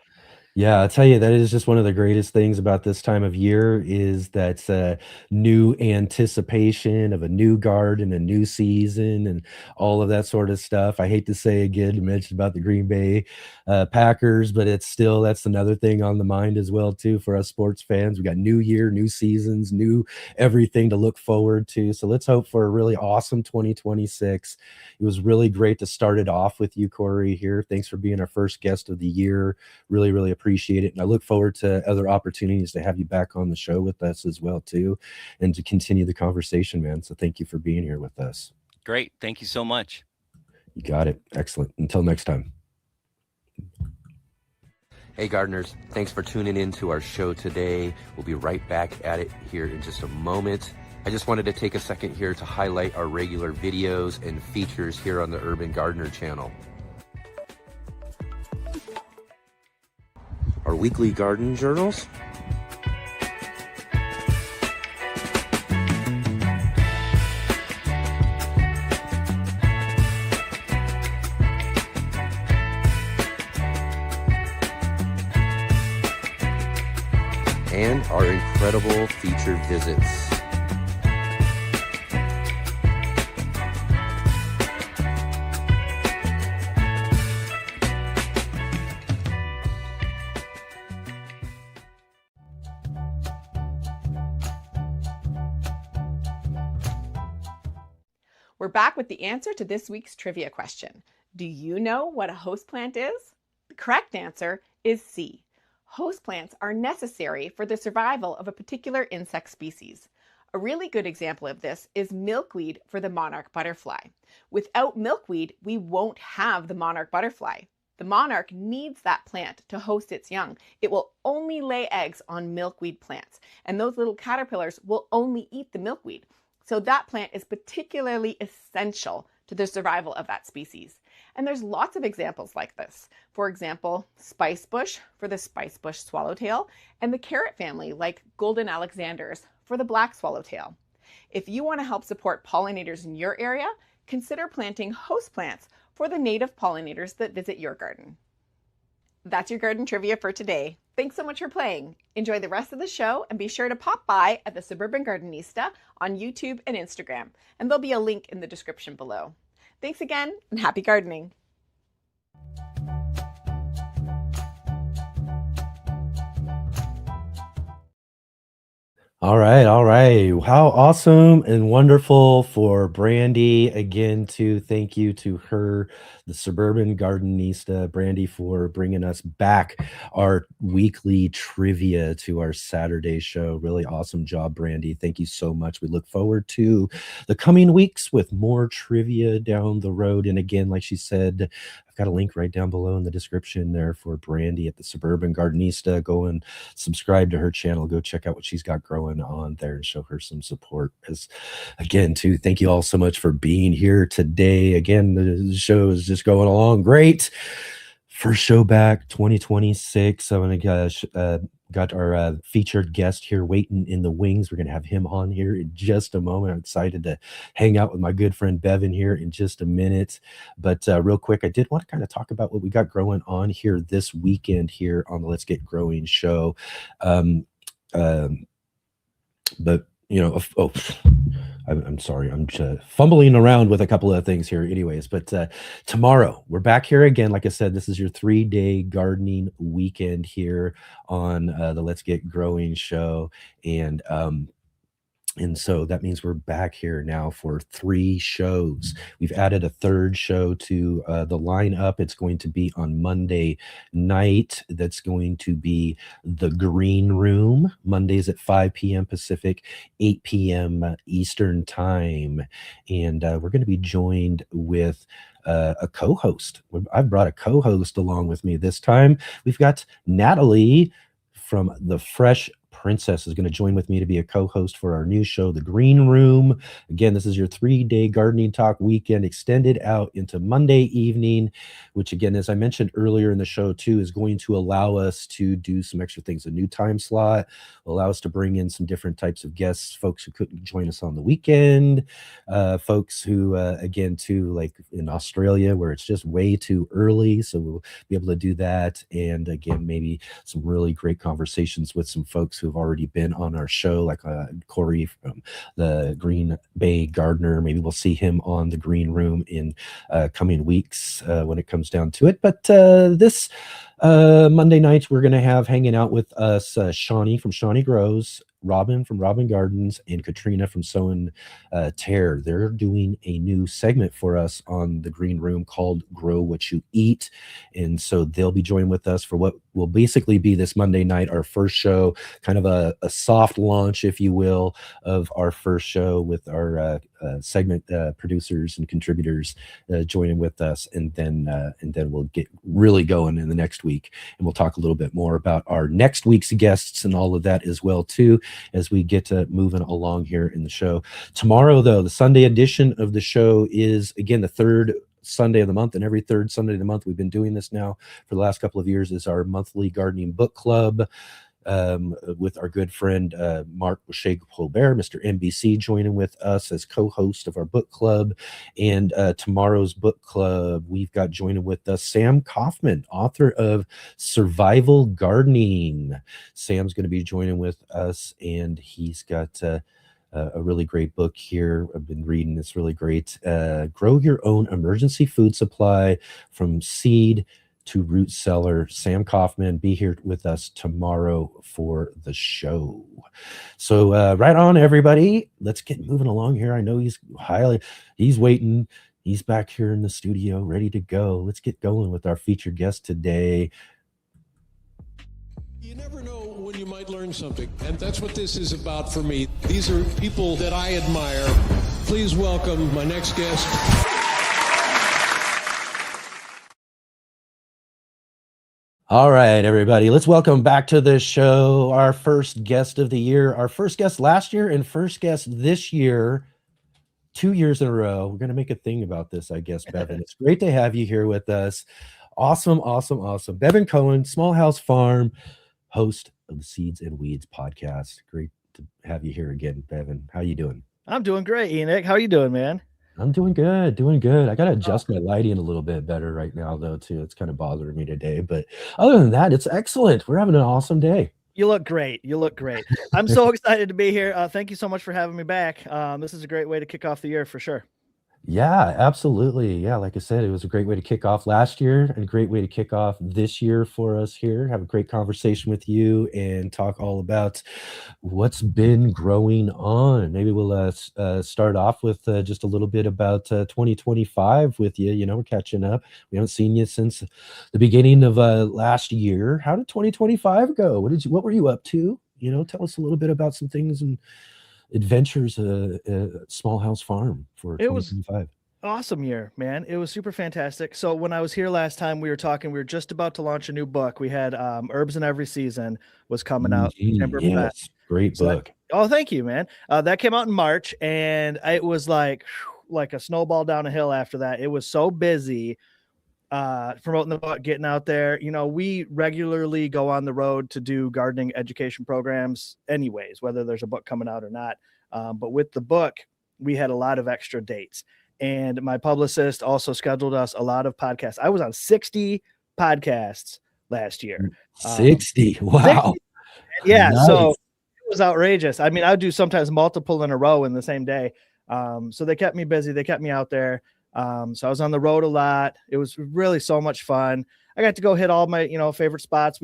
yeah, I'll tell you, that is just one of the greatest things about this time of year is that new anticipation of a new garden, a new season, and all of that sort of stuff. I hate to say again, to mention about the Green Bay Packers, but that's another thing on the mind as well too for us sports fans. We got new year, new seasons, new everything to look forward to. So let's hope for a really awesome 2026. It was really great to start it off with you, Corey, here. Thanks for being our first guest of the year. Really, really appreciate it. And I look forward to other opportunities to have you back on the show with us as well too, and to continue the conversation, man. So thank you for being here with us. Great. Thank you so much. You got it. Excellent. Until next time. Hey gardeners, thanks for tuning in to our show today. We'll be right back at it here in just a moment. I just wanted to take a second here to highlight our regular videos and features here on the Urban Gardener channel. Our weekly garden journals, and our incredible featured visits. We're back with the answer to this week's trivia question. Do you know what a host plant is? The correct answer is C. Host plants are necessary for the survival of a particular insect species. A really good example of this is milkweed for the monarch butterfly. Without milkweed, we won't have the monarch butterfly. The monarch needs that plant to host its young. It will only lay eggs on milkweed plants, and those little caterpillars will only eat the milkweed. So that plant is particularly essential to the survival of that species. And there's lots of examples like this. For example, spice bush for the spice bush swallowtail, and the carrot family like golden alexanders for the black swallowtail. If you want to help support pollinators in your area, consider planting host plants for the native pollinators that visit your garden. That's your garden trivia for today. Thanks so much for playing. Enjoy the rest of the show and be sure to pop by at the Suburban Gardenista on YouTube and Instagram, and there'll be a link in the description below. Thanks again and happy gardening. All right. How awesome and wonderful for Brandy. Again, to thank you to her, the Suburban Gardenista, Brandy, for bringing us back our weekly trivia to our Saturday show. Really awesome job, Brandy. Thank you so much. We look forward to the coming weeks with more trivia down the road. And again, like she said, got a link right down below in the description there for Brandy at the Suburban Gardenista. Go and subscribe to her channel. Go check out what she's got growing on there and show her some support. As again, too, thank you all so much for being here today. Again, the show is just going along great. First show back, 2026. Oh my gosh, got our featured guest here waiting in the wings. We're going to have him on here in just a moment. I'm excited to hang out with my good friend Bevin here in just a minute. But real quick, I did want to kind of talk about what we got growing on here this weekend here on the Let's Get Growing show. But you know, I'm sorry, I'm just fumbling around with a couple of things here anyways. But tomorrow we're back here again. Like I said, this is your 3-day gardening weekend here on the Let's Get Growing show. And so that means we're back here now for 3 shows. We've added a 3rd show to the lineup. It's going to be on Monday night. That's going to be the Green Room, Mondays at 5 p.m. Pacific, 8 p.m. Eastern Time. And we're going to be joined with a co-host. I've brought a co-host along with me this time. We've got Natalie from the Fresh Princess is going to join with me to be a co-host for our new show, The Green Room. Again, this is your 3-day gardening talk weekend extended out into Monday evening, which again, as I mentioned earlier in the show too, is going to allow us to do some extra things. A new time slot will allow us to bring in some different types of guests, folks who couldn't join us on the weekend, folks who, again, too, like in Australia where it's just way too early. So we'll be able to do that. And again, maybe some really great conversations with some folks who've already been on our show, like Corey from the Greenbay Gardener. Maybe we'll see him on the Green Room in coming weeks when it comes down to it. But this Monday night, we're going to have hanging out with us Shawnee from Shawnee Grows, Robin from Robin Gardens, and Katrina from Sow and Tear. They're doing a new segment for us on the Green Room called Grow What You Eat. And so they'll be joining with us for what will basically be this Monday night, our first show, kind of a soft launch, if you will, of our first show with our segment producers and contributors joining with us. And then we'll get really going in the next week. And we'll talk a little bit more about our next week's guests and all of that as well, too, as we get moving along here in the show. Tomorrow, though, the Sunday edition of the show is, again, the 3rd Sunday of the month, and every 3rd Sunday of the month, we've been doing this now for the last couple of years, is our monthly gardening book club. with our good friend Mark Boucher-Colbert, Mr. NBC, joining with us as co-host of our book club. And tomorrow's book club, we've got joining with us Sam Kaufman, author of Survival Gardening. Sam's going to be joining with us, and he's got a really great book here. I've been reading. It's really great. Grow Your Own Emergency Food Supply from Seed to Root Cellar. Sam Kaufman, be here with us tomorrow for the show. So right on, everybody. Let's get moving along here. I know he's waiting. He's back here in the studio, ready to go. Let's get going with our featured guest today. You never know when you might learn something, and that's what this is about for me. These are people that I admire. Please welcome my next guest. All right, everybody, let's welcome back to the show our first guest of the year, our first guest last year and first guest this year, 2 years in a row. We're going to make a thing about this, I guess, Bevin. It's great to have you here with us. Awesome. Bevin Cohen, Small House Farm, host of the Seeds and Weeds podcast. Great to have you here again, Bevin. How you doing? I'm doing great, Enoch. How you doing, man? I'm doing good. I got to adjust my lighting a little bit better right now, though, too. It's kind of bothering me today. But other than that, it's excellent. We're having an awesome day. You look great. I'm so excited to be here. Thank you so much for having me back. This is a great way to kick off the year for sure. Yeah, absolutely. Yeah, like I said, it was a great way to kick off last year and a great way to kick off this year for us here. Have a great conversation with you and talk all about what's been growing on. Maybe we'll start off with just a little bit about 2025 with you. You know, we're catching up. We haven't seen you since the beginning of last year. How did 2025 go? What were you up to? You know, tell us a little bit about some things and adventures Small House Farm for 2025. Awesome year, man. It was super fantastic. So when I was here last time, we were just about to launch a new book. We had Herbs in Every Season was coming out. Yes, great book. Thank you, man. That came out in March, and it was like a snowball down a hill after that. It was so busy promoting the book, getting out there. You know, we regularly go on the road to do gardening education programs anyways, whether there's a book coming out or not. But with the book, we had a lot of extra dates, and my publicist also scheduled us a lot of podcasts. I was on 60 podcasts last year. 60. Wow. 60. Yeah. Nice. So it was outrageous. I mean, I would do sometimes multiple in a row in the same day. So they kept me busy. They kept me out there. So I was on the road a lot. It was really so much fun. I got to go hit all my, favorite spots.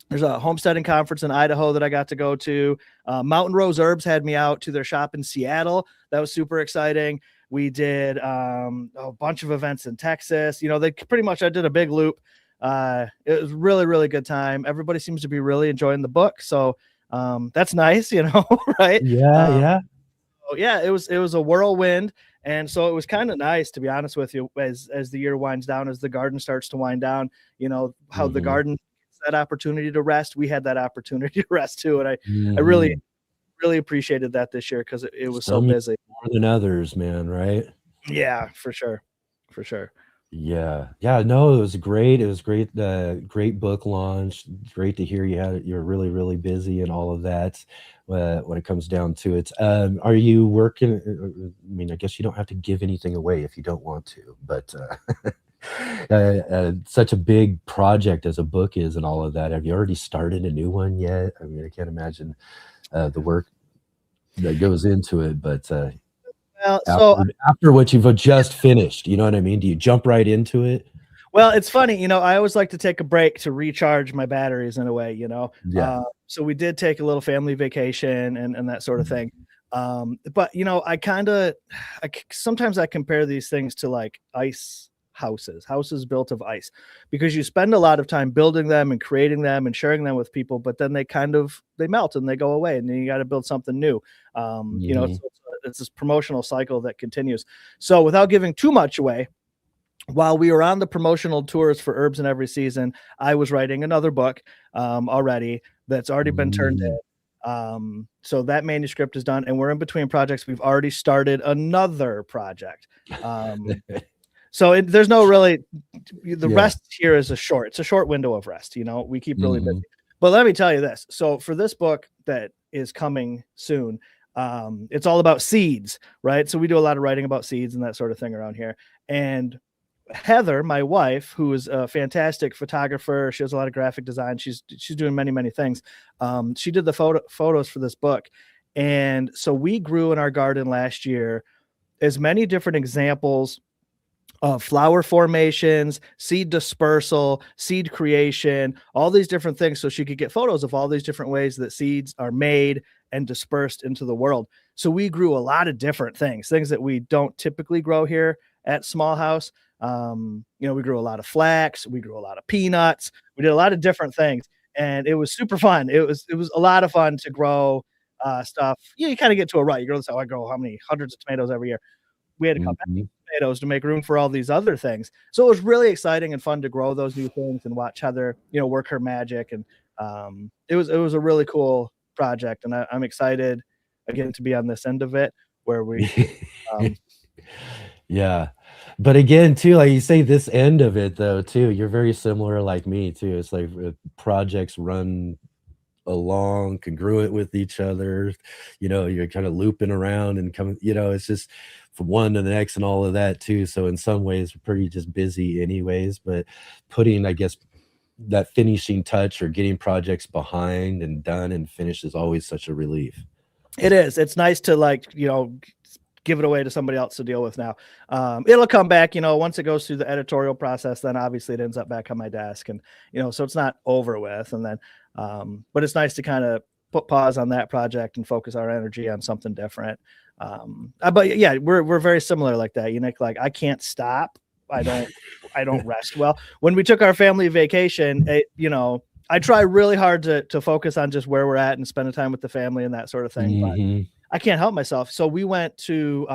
There's a homesteading conference in Idaho that I got to go to. Mountain Rose Herbs had me out to their shop in Seattle. That was super exciting. We did a bunch of events in Texas. I did a big loop. It was really, really good time. Everybody seems to be really enjoying the book. So that's nice, right? Yeah. Yeah, it was a whirlwind. And so it was kind of nice, to be honest with you, as the year winds down, as the garden starts to wind down, how the garden gets that opportunity to rest. We had that opportunity to rest too. And I really, really appreciated that this year because it was so busy. More than others, man, right? Yeah, for sure. Yeah. No, it was great. It was great. Great book launch. Great to hear you're really, really busy and all of that. When it comes down to it, are you working? I mean, I guess you don't have to give anything away if you don't want to, but such a big project as a book is and all of that. Have you already started a new one yet? I mean, I can't imagine the work that goes into it, but after what you've just finished, you know what I mean? Do you jump right into it? Well, it's funny, I always like to take a break to recharge my batteries in a way, Yeah. So we did take a little family vacation and that sort of thing. But sometimes I compare these things to like ice houses built of ice, because you spend a lot of time building them and creating them and sharing them with people, but then they melt and they go away, and then you got to build something new. It's this promotional cycle that continues. So without giving too much away, while we were on the promotional tours for Herbs in Every Season, I was writing another book already that's already been turned in. So that manuscript is done, and we're in between projects. We've already started another project. So there's no really, rest here is it's a short window of rest. We keep really busy. But let me tell you this. So for this book that is coming soon, it's all about seeds, right? So we do a lot of writing about seeds and that sort of thing around here. And Heather, my wife, who is a fantastic photographer, she does a lot of graphic design. She's doing many, many things. She did the photos for this book. And so we grew in our garden last year as many different examples of flower formations, seed dispersal, seed creation, all these different things. So she could get photos of all these different ways that seeds are made and dispersed into the world. So we grew a lot of different things that we don't typically grow here at Small House. We grew a lot of flax, we grew a lot of peanuts, we did a lot of different things, and it was super fun. It was a lot of fun to grow stuff. You kind of get to a rut. You grow this, I grow how many hundreds of tomatoes every year. We had to cut back tomatoes to make room for all these other things. So it was really exciting and fun to grow those new things and watch Heather, work her magic. And it was a really cool project. And I'm excited again to be on this end of it where we yeah. But again, too, like you say, this end of it though, too, you're very similar like me too. It's like projects run along congruent with each other, you're kind of looping around and coming, it's just from one to the next and all of that too. So in some ways we're pretty just busy anyways, but putting, I guess, that finishing touch or getting projects behind and done and finished is always such a relief. It is. It's nice to give it away to somebody else to deal with now. It'll come back, once it goes through the editorial process, then obviously it ends up back on my desk and, so it's not over with. And then, but it's nice to kind of put pause on that project and focus our energy on something different. But yeah, we're very similar like that. Like I can't stop. I don't rest well. When we took our family vacation, I try really hard to focus on just where we're at and spending time with the family and that sort of thing. But I can't help myself. So we went to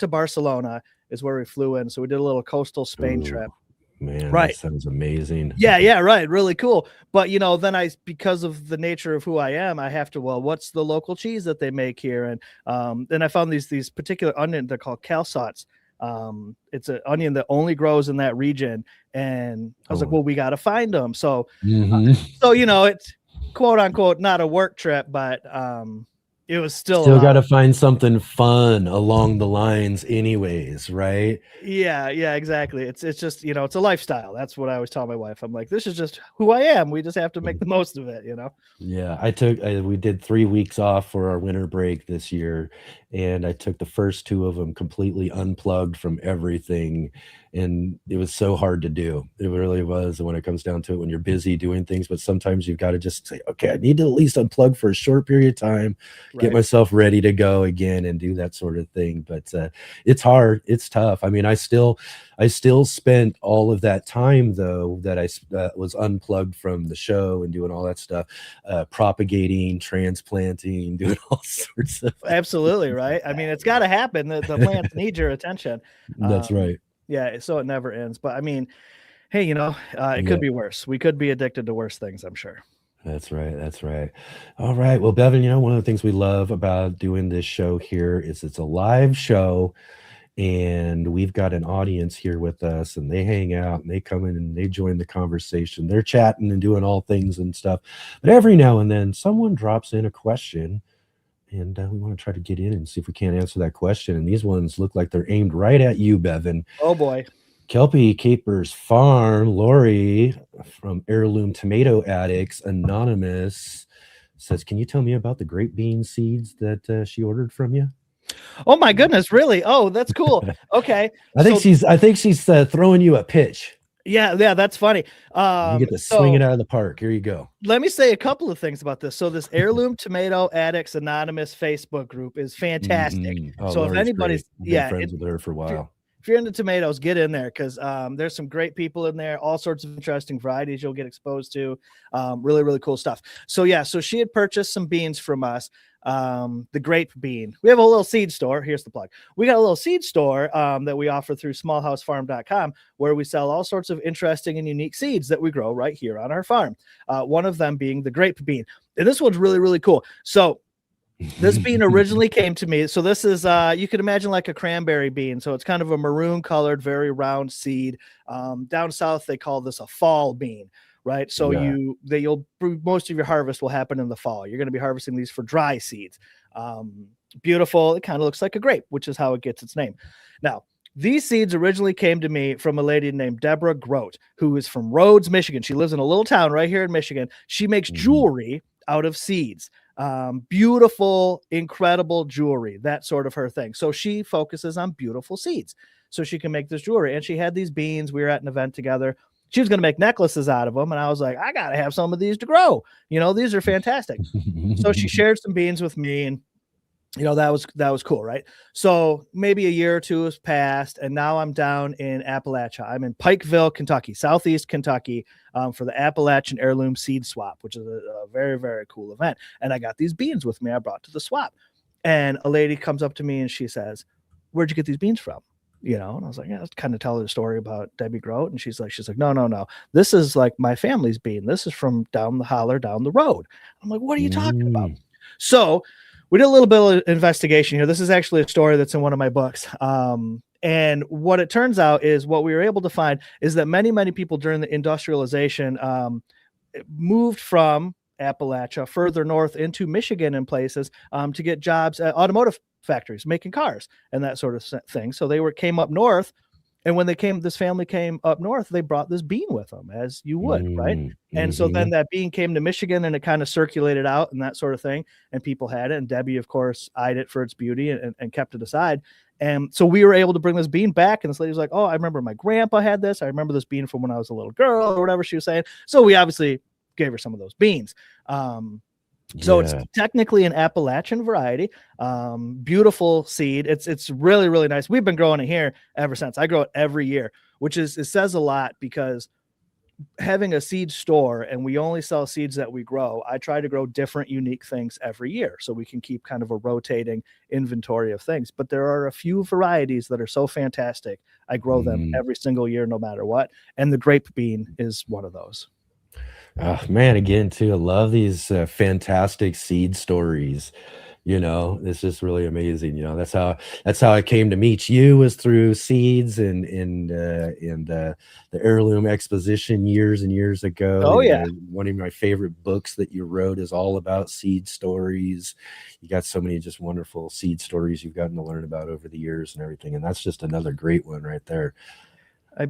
Barcelona is where we flew in. So we did a little coastal Spain trip. Man, right. That sounds amazing. Yeah, right. Really cool. But then because of the nature of who I am, I have to, what's the local cheese that they make here? And then I found these particular onions, they're called calçots. It's an onion that only grows in that region. And I was like, we got to find them. So, it's quote unquote, not a work trip, but, it was still got to find something fun along the lines anyways, right? Yeah, exactly. It's just, it's a lifestyle. That's what I always tell my wife. I'm like, this is just who I am. We just have to make the most of it, Yeah, we did 3 weeks off for our winter break this year, and I took the first 2 of them completely unplugged from everything, and it was so hard to do. It really was. And when it comes down to it, when you're busy doing things, but sometimes you've got to just say, okay, I need to at least unplug for a short period of time, get myself ready to go again and do that sort of thing. But it's hard. It's tough. I mean, I still spent all of that time though that I was unplugged from the show and doing all that stuff, propagating, transplanting, doing all sorts of. Absolutely. Right. I mean, it's got to happen. The plants need your attention. That's right. Yeah. So it never ends. But I mean, hey, it could be worse. We could be addicted to worse things, I'm sure. That's right. All right. Well, Bevin, one of the things we love about doing this show here is it's a live show, and we've got an audience here with us, and they hang out and they come in and they join the conversation. They're chatting and doing all things and stuff. But every now and then someone drops in a question, and we want to try to get in and see if we can't answer that question. And these ones look like they're aimed right at you, Bevin. Oh boy. Kelpie Capers Farm, Lori from Heirloom Tomato Addicts Anonymous says, can you tell me about the grape bean seeds that she ordered from you? Oh my goodness, really? Oh, that's cool. Okay. I think she's throwing you a pitch. Yeah, that's funny. You get to swing it out of the park. Here you go. Let me say a couple of things about this. So this Heirloom Tomato Addicts Anonymous Facebook group is fantastic. Oh, so Lori's if anybody's been friends with her for a while. If you're into tomatoes, get in there because there's some great people in there, all sorts of interesting varieties you'll get exposed to. Really, really cool stuff. So she had purchased some beans from us. The grape bean. We have a little seed store. Here's the plug. We got a little seed store that we offer through smallhousefarm.com where we sell all sorts of interesting and unique seeds that we grow right here on our farm. One of them being the grape bean. And this one's really, really cool. So this bean originally came to me. So this is, you could imagine like a cranberry bean. So it's kind of a maroon colored, very round seed. Down south, they call this a fall bean. right? So most of your harvest will happen in the fall. You're going to be harvesting these for dry seeds. Beautiful. It kind of looks like a grape, which is how it gets its name. Now, these seeds originally came to me from a lady named Deborah Grote, who is from Rhodes, Michigan. She lives in a little town right here in Michigan. She makes jewelry out of seeds. Beautiful, incredible jewelry, that sort of her thing. So she focuses on beautiful seeds so she can make this jewelry. And she had these beans. We were at an event together. She was going to make necklaces out of them. And I was like, I got to have some of these to grow. These are fantastic. So she shared some beans with me, and that was cool, right? So maybe a year or two has passed, and now I'm down in Appalachia. I'm in Pikeville, Kentucky, southeast Kentucky, for the Appalachian Heirloom Seed Swap, which is a very, very cool event. And I got these beans with me I brought to the swap. And a lady comes up to me and she says, "Where'd you get these beans from?" And I was like, yeah, let's kind of tell her the story about Debbie Grote. And she's like, no. This is like my family's bean. This is from down the holler, down the road. I'm like, what are you talking about? So we did a little bit of investigation here. This is actually a story that's in one of my books. And what it turns out is what we were able to find is that many, many people during the industrialization moved from Appalachia further north into Michigan and places to get jobs at automotive factories making cars and that sort of thing. So they came up north. And when this family came up north, they brought this bean with them, as you would, right? And so then that bean came to Michigan, and it kind of circulated out and that sort of thing, and people had it. And Debbie, of course, eyed it for its beauty and kept it aside. And so we were able to bring this bean back, and this lady was like, "Oh, I remember my grandpa had this. I remember this bean from when I was a little girl," or whatever she was saying. So we obviously gave her some of those beans. So it's technically an Appalachian variety. Beautiful seed. It's really, really nice. We've been growing it here ever since. I grow it every year, it says a lot, because having a seed store and we only sell seeds that we grow, I try to grow different, unique things every year so we can keep kind of a rotating inventory of things. But there are a few varieties that are so fantastic. I grow them every single year, no matter what. And the grape bean is one of those. Oh man, again too, I love these fantastic seed stories. It's just really amazing. That's how I came to meet you, was through seeds and the Heirloom Exposition years and years ago. Oh yeah, one of my favorite books that you wrote is all about seed stories. You got so many just wonderful seed stories you've gotten to learn about over the years and everything, and that's just another great one right there.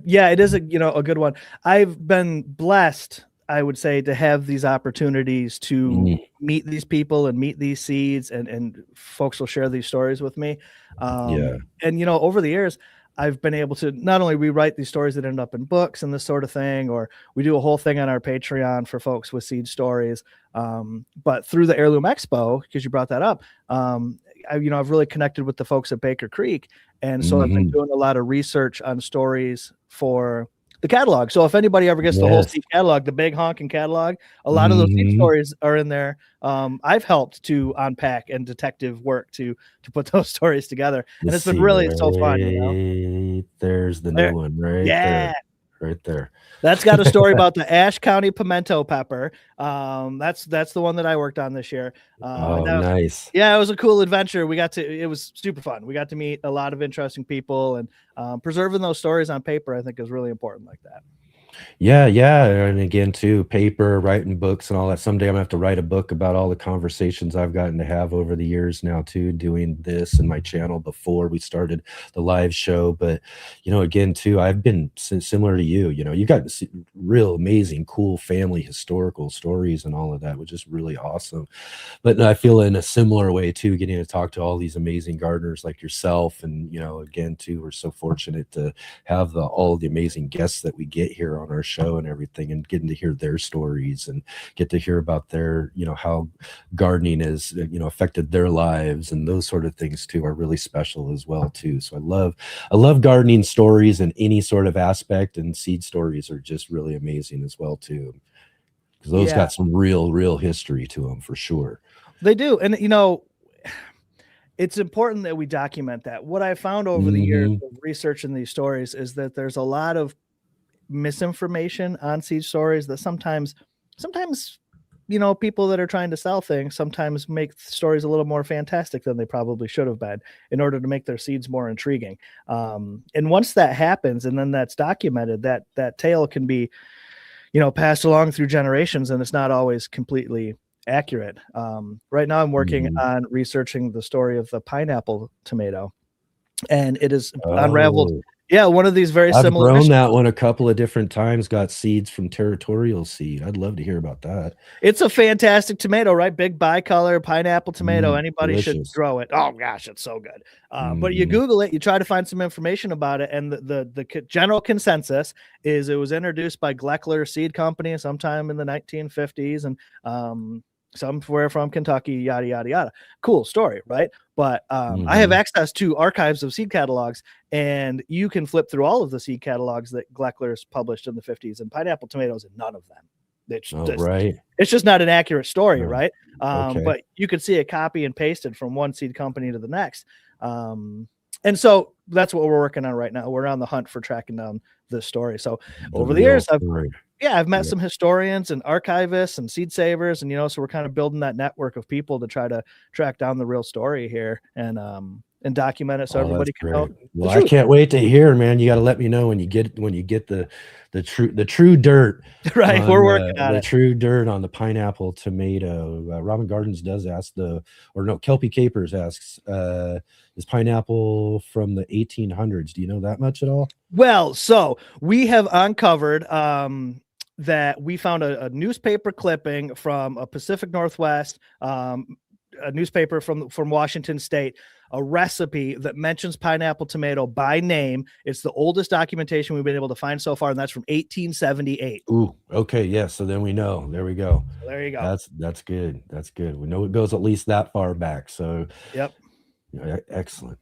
Yeah, it is a good one. I've been blessed, I would say, to have these opportunities to meet these people and meet these seeds, and folks will share these stories with me. And, over the years, I've been able to not only rewrite these stories that end up in books and this sort of thing, or we do a whole thing on our Patreon for folks with seed stories. But through the Heirloom Expo, because you brought that up, I've really connected with the folks at Baker Creek. And so I've been doing a lot of research on stories for the catalog. So if anybody ever gets the whole seed catalog, the big honking catalog, a lot of those seed stories are in there. I've helped to unpack and detective work to put those stories together. And it's been really so fun. There's the new one, right? Yeah. Right there. That's got a story about the Ashe County pimento pepper. That's the one that I worked on this year. Nice. Yeah, it was a cool adventure. It was super fun. We got to meet a lot of interesting people, and preserving those stories on paper, I think, is really important like that. Yeah. And again, too, paper, writing books and all that. Someday I'm gonna have to write a book about all the conversations I've gotten to have over the years now, too, doing this and my channel before we started the live show. But, again, too, I've been similar to you. You got real amazing, cool family historical stories and all of that, which is really awesome. But I feel in a similar way, too, getting to talk to all these amazing gardeners like yourself. And, again, too, we're so fortunate to have all the amazing guests that we get here on our show and everything, and getting to hear their stories and get to hear about their, how gardening has, affected their lives, and those sort of things too are really special as well too. So I love gardening stories in any sort of aspect, and seed stories are just really amazing as well too, because those got some real history to them for sure. They do. And it's important that we document that. What I found over the years of researching these stories is that there's a lot of misinformation on seed stories that sometimes people that are trying to sell things sometimes make stories a little more fantastic than they probably should have been in order to make their seeds more intriguing. And once that happens and then that's documented, that tale can be passed along through generations, and it's not always completely accurate. Right now I'm working on researching the story of the pineapple tomato, and it is unraveled. Oh, Yeah, one of these very I've similar grown issues. that one a couple of different times, got seeds from Territorial Seed. I'd love to hear about that. It's a fantastic tomato, right? Big bicolor pineapple tomato. Anybody should delicious. grow it. Oh gosh, it's so good. But you Google it, you try to find some information about it, and the general consensus is it was introduced by Gleckler Seed Company sometime in the 1950s, and somewhere from Kentucky, yada yada yada. Cool story, right? But I have access to archives of seed catalogs, and you can flip through all of the seed catalogs that Gleckler's published in the 50s, and pineapple tomatoes in none of them. It's just not an accurate story, right? But you could see it copy and pasted from one seed company to the next. And so that's what we're working on right now. We're on the hunt for tracking down this story. So over the years, I've met some historians and archivists and seed savers, and so we're kind of building that network of people to try to track down the real story here and document it so everybody can know. Well, I can't wait to hear, man. You got to let me know when you get the true dirt. Right, we're working on the true dirt on the pineapple tomato. Robin Gardens does ask Kelpie Capers asks, is pineapple from the 1800s? Do you know that much at all? Well, so we have uncovered that we found a newspaper clipping from a Pacific Northwest, a newspaper from Washington State, a recipe that mentions pineapple tomato by name. It's the oldest documentation we've been able to find so far, and that's from 1878. Ooh, okay, yeah. So then we know. There we go. There you go. That's good. That's good. We know it goes at least that far back. So yep. Excellent.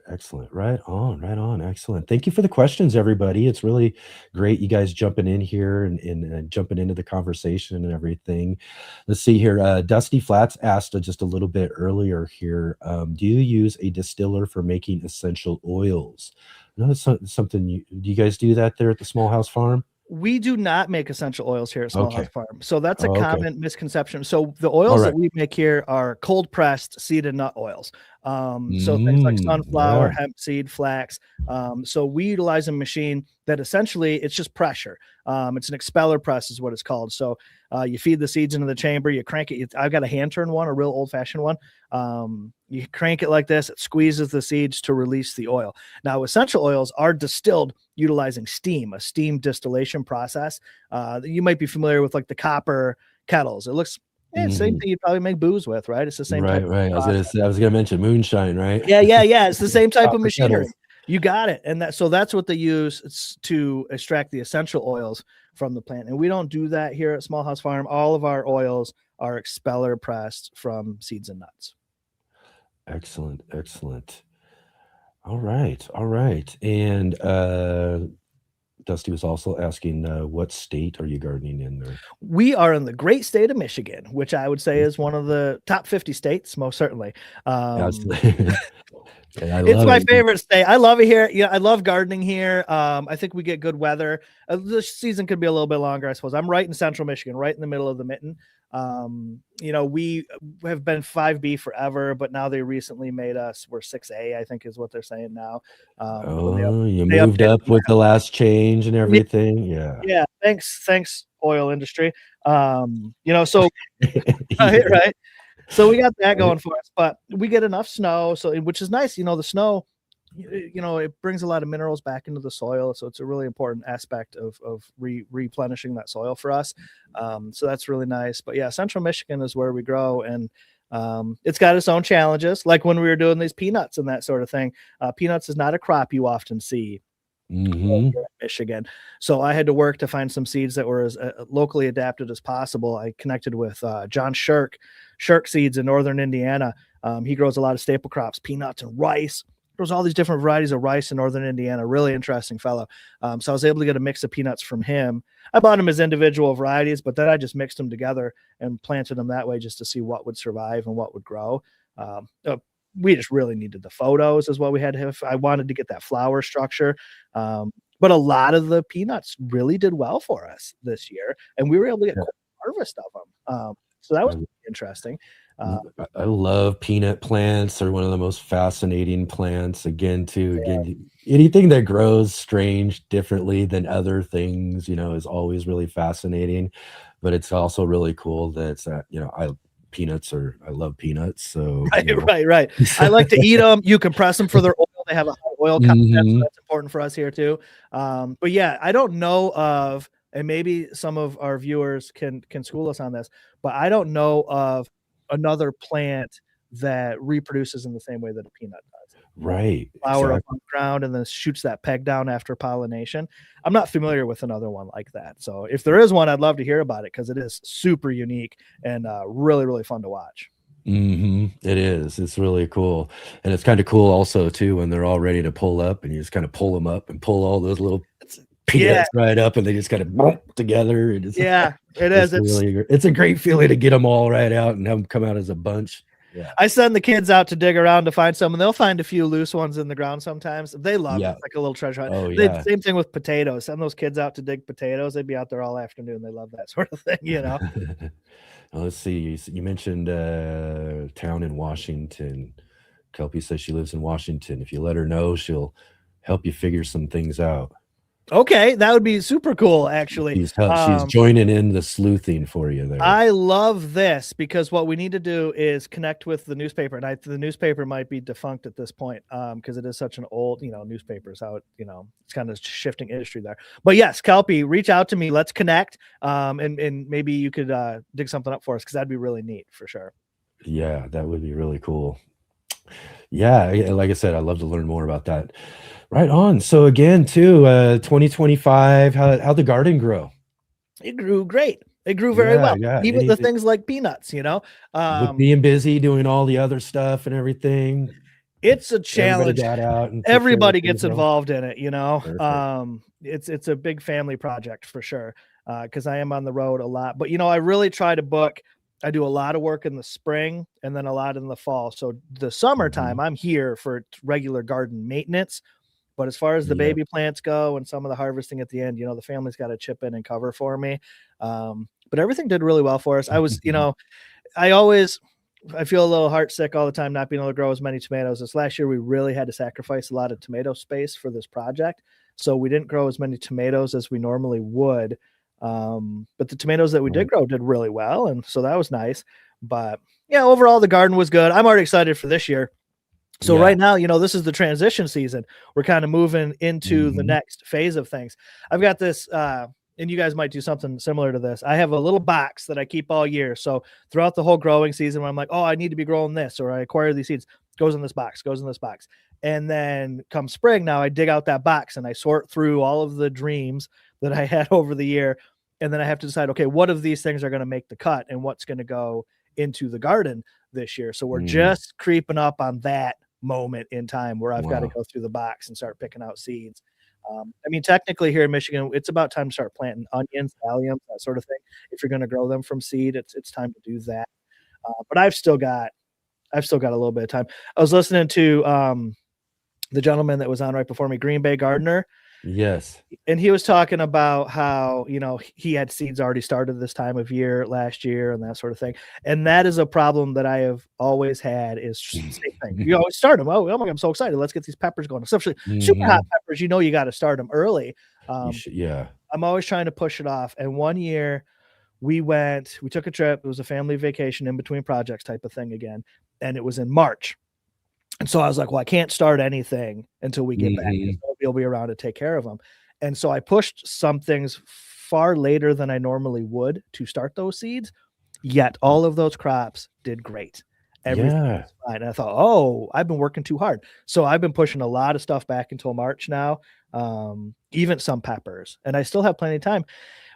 Right on. Excellent. Thank you for the questions, everybody. It's really great you guys jumping in here and jumping into the conversation and everything. Let's see here. Dusty Flats asked just a little bit earlier here. Do you use a distiller for making essential oils? I know that's something do you guys do that there at the Small House Farm? We do not make essential oils here at Small House Farm. So that's a common misconception. So the oils that we make here are cold pressed seed and nut oils. So things like sunflower, hemp seed, flax. So we utilize a machine that essentially it's just pressure. It's an expeller press is what it's called. So you feed the seeds into the chamber, you crank it. I've got a hand turn one, a real old fashioned one. You crank it like this, it squeezes the seeds to release the oil. Now, essential oils are distilled utilizing steam, a steam distillation process. You might be familiar with like the copper kettles. It looks same thing you'd probably make booze with, right? It's the same type. Right. I was gonna mention moonshine, right? Yeah. It's the same type of machinery. Kettles. You got it. And that's what they use to extract the essential oils from the plant. And we don't do that here at Small House Farm. All of our oils are expeller pressed from seeds and nuts. Excellent. All right. And Dusty was also asking, what state are you gardening in there? We are in the great state of Michigan, which I would say is one of the top 50 states, most certainly. It's my favorite state. I love it here. Yeah, I love gardening here. I think we get good weather. The season could be a little bit longer, I suppose. I'm right in central Michigan, right in the middle of the mitten. We have been 5B forever, but now they recently made us, we're 6A, I think is what they're saying now. You moved up with the last change and everything. Yeah. Thanks oil industry. So right. So we got that going for us, but we get enough snow, which is nice. The snow, it brings a lot of minerals back into the soil. So it's a really important aspect of replenishing that soil for us. So that's really nice. But yeah, Central Michigan is where we grow, and it's got its own challenges. Like when we were doing these peanuts and that sort of thing. Peanuts is not a crop you often see. In Michigan. So I had to work to find some seeds that were as locally adapted as possible. I connected with John Shirk Seeds in northern Indiana. He grows a lot of staple crops, peanuts and rice. Grows all these different varieties of rice in northern Indiana. Really interesting fellow. So I was able to get a mix of peanuts from him. I bought them as individual varieties, but then I just mixed them together and planted them that way just to see what would survive and what would grow. We just really needed the photos is what we had to have. I wanted to get that flower structure. But a lot of the peanuts really did well for us this year, and we were able to get quite a harvest of them. So that was interesting. I love peanut plants. They're one of the most fascinating plants. Again, anything that grows strange, differently than other things, is always really fascinating. But it's also really cool that I love peanuts. So Right. I like to eat them. You can press them for their oil. They have a high oil content, so that's important for us here too. But yeah, I don't know of, and maybe some of our viewers can school us on this, but I don't know of another plant that reproduces in the same way that a peanut does. Right. Flower up on the ground and then shoots that peg down after pollination. I'm not familiar with another one like that. So if there is one, I'd love to hear about it because it is super unique and really, really fun to watch. It is. It's really cool. And it's kind of cool also too when they're all ready to pull up and you just kind of pull them up and pull all those little peanuts right up and they just kind of bump together. And it is. It's a great feeling to get them all right out and have them come out as a bunch. Yeah. I send the kids out to dig around to find some, and they'll find a few loose ones in the ground sometimes. They love it. It's like a little treasure hunt. Oh, yeah. Same thing with potatoes. Send those kids out to dig potatoes. They'd be out there all afternoon. They love that sort of thing, Well, let's see. You mentioned town in Washington. Kelpie says she lives in Washington. If you let her know, she'll help you figure some things out. Okay, that would be super cool, actually. She's joining in the sleuthing for you there. I love this because what we need to do is connect with the newspaper, and the newspaper might be defunct at this point because it is such an old, newspaper is how it, it's kind of shifting industry there. But yes, Kelpie, reach out to me. Let's connect, and maybe you could dig something up for us because that'd be really neat for sure. Yeah, that would be really cool. Yeah, like I said, I'd love to learn more about that. Right on. So again, too, 2025, how'd the garden grow? It grew great. It grew very well. Yeah. Even the things like peanuts, with being busy doing all the other stuff and everything. It's a challenge. Everybody gets involved in it, It's a big family project for sure. Because I am on the road a lot. But I really try to book. I do a lot of work in the spring and then a lot in the fall. So the summertime, I'm here for regular garden maintenance. But as far as the baby plants go and some of the harvesting at the end, the family's got to chip in and cover for me. But everything did really well for us. I was, I feel a little heartsick all the time not being able to grow as many tomatoes. This last year, we really had to sacrifice a lot of tomato space for this project. So we didn't grow as many tomatoes as we normally would. But the tomatoes that we did grow did really well. And so that was nice. But yeah, overall, the garden was good. I'm already excited for this year. So right now, this is the transition season. We're kind of moving into the next phase of things. I've got this, and you guys might do something similar to this. I have a little box that I keep all year. So throughout the whole growing season, when I'm like, oh, I need to be growing this, or I acquire these seeds, goes in this box. And then come spring, now I dig out that box and I sort through all of the dreams that I had over the year. And then I have to decide, okay, what of these things are going to make the cut and what's going to go into the garden this year. So we're just creeping up on that moment in time where I've got to go through the box and start picking out seeds. Technically here in Michigan, it's about time to start planting onions, alliums, that sort of thing. If you're going to grow them from seed, it's time to do that. But I've still got a little bit of time. I was listening to the gentleman that was on right before me, Greenbay gardener. Yes. And he was talking about how, he had seeds already started this time of year last year and that sort of thing. And that is a problem that I have always had is same thing. You always start them. Oh my God, I'm so excited. Let's get these peppers going. Especially super hot peppers, you got to start them early. I'm always trying to push it off. And one year we took a trip. It was a family vacation in between projects type of thing again. And it was in March. And so I was like, well, I can't start anything until we get back. We'll be around to take care of them. And so I pushed some things far later than I normally would to start those seeds. Yet all of those crops did great. Everything was fine. And I thought, oh, I've been working too hard. So I've been pushing a lot of stuff back until March now, even some peppers. And I still have plenty of time.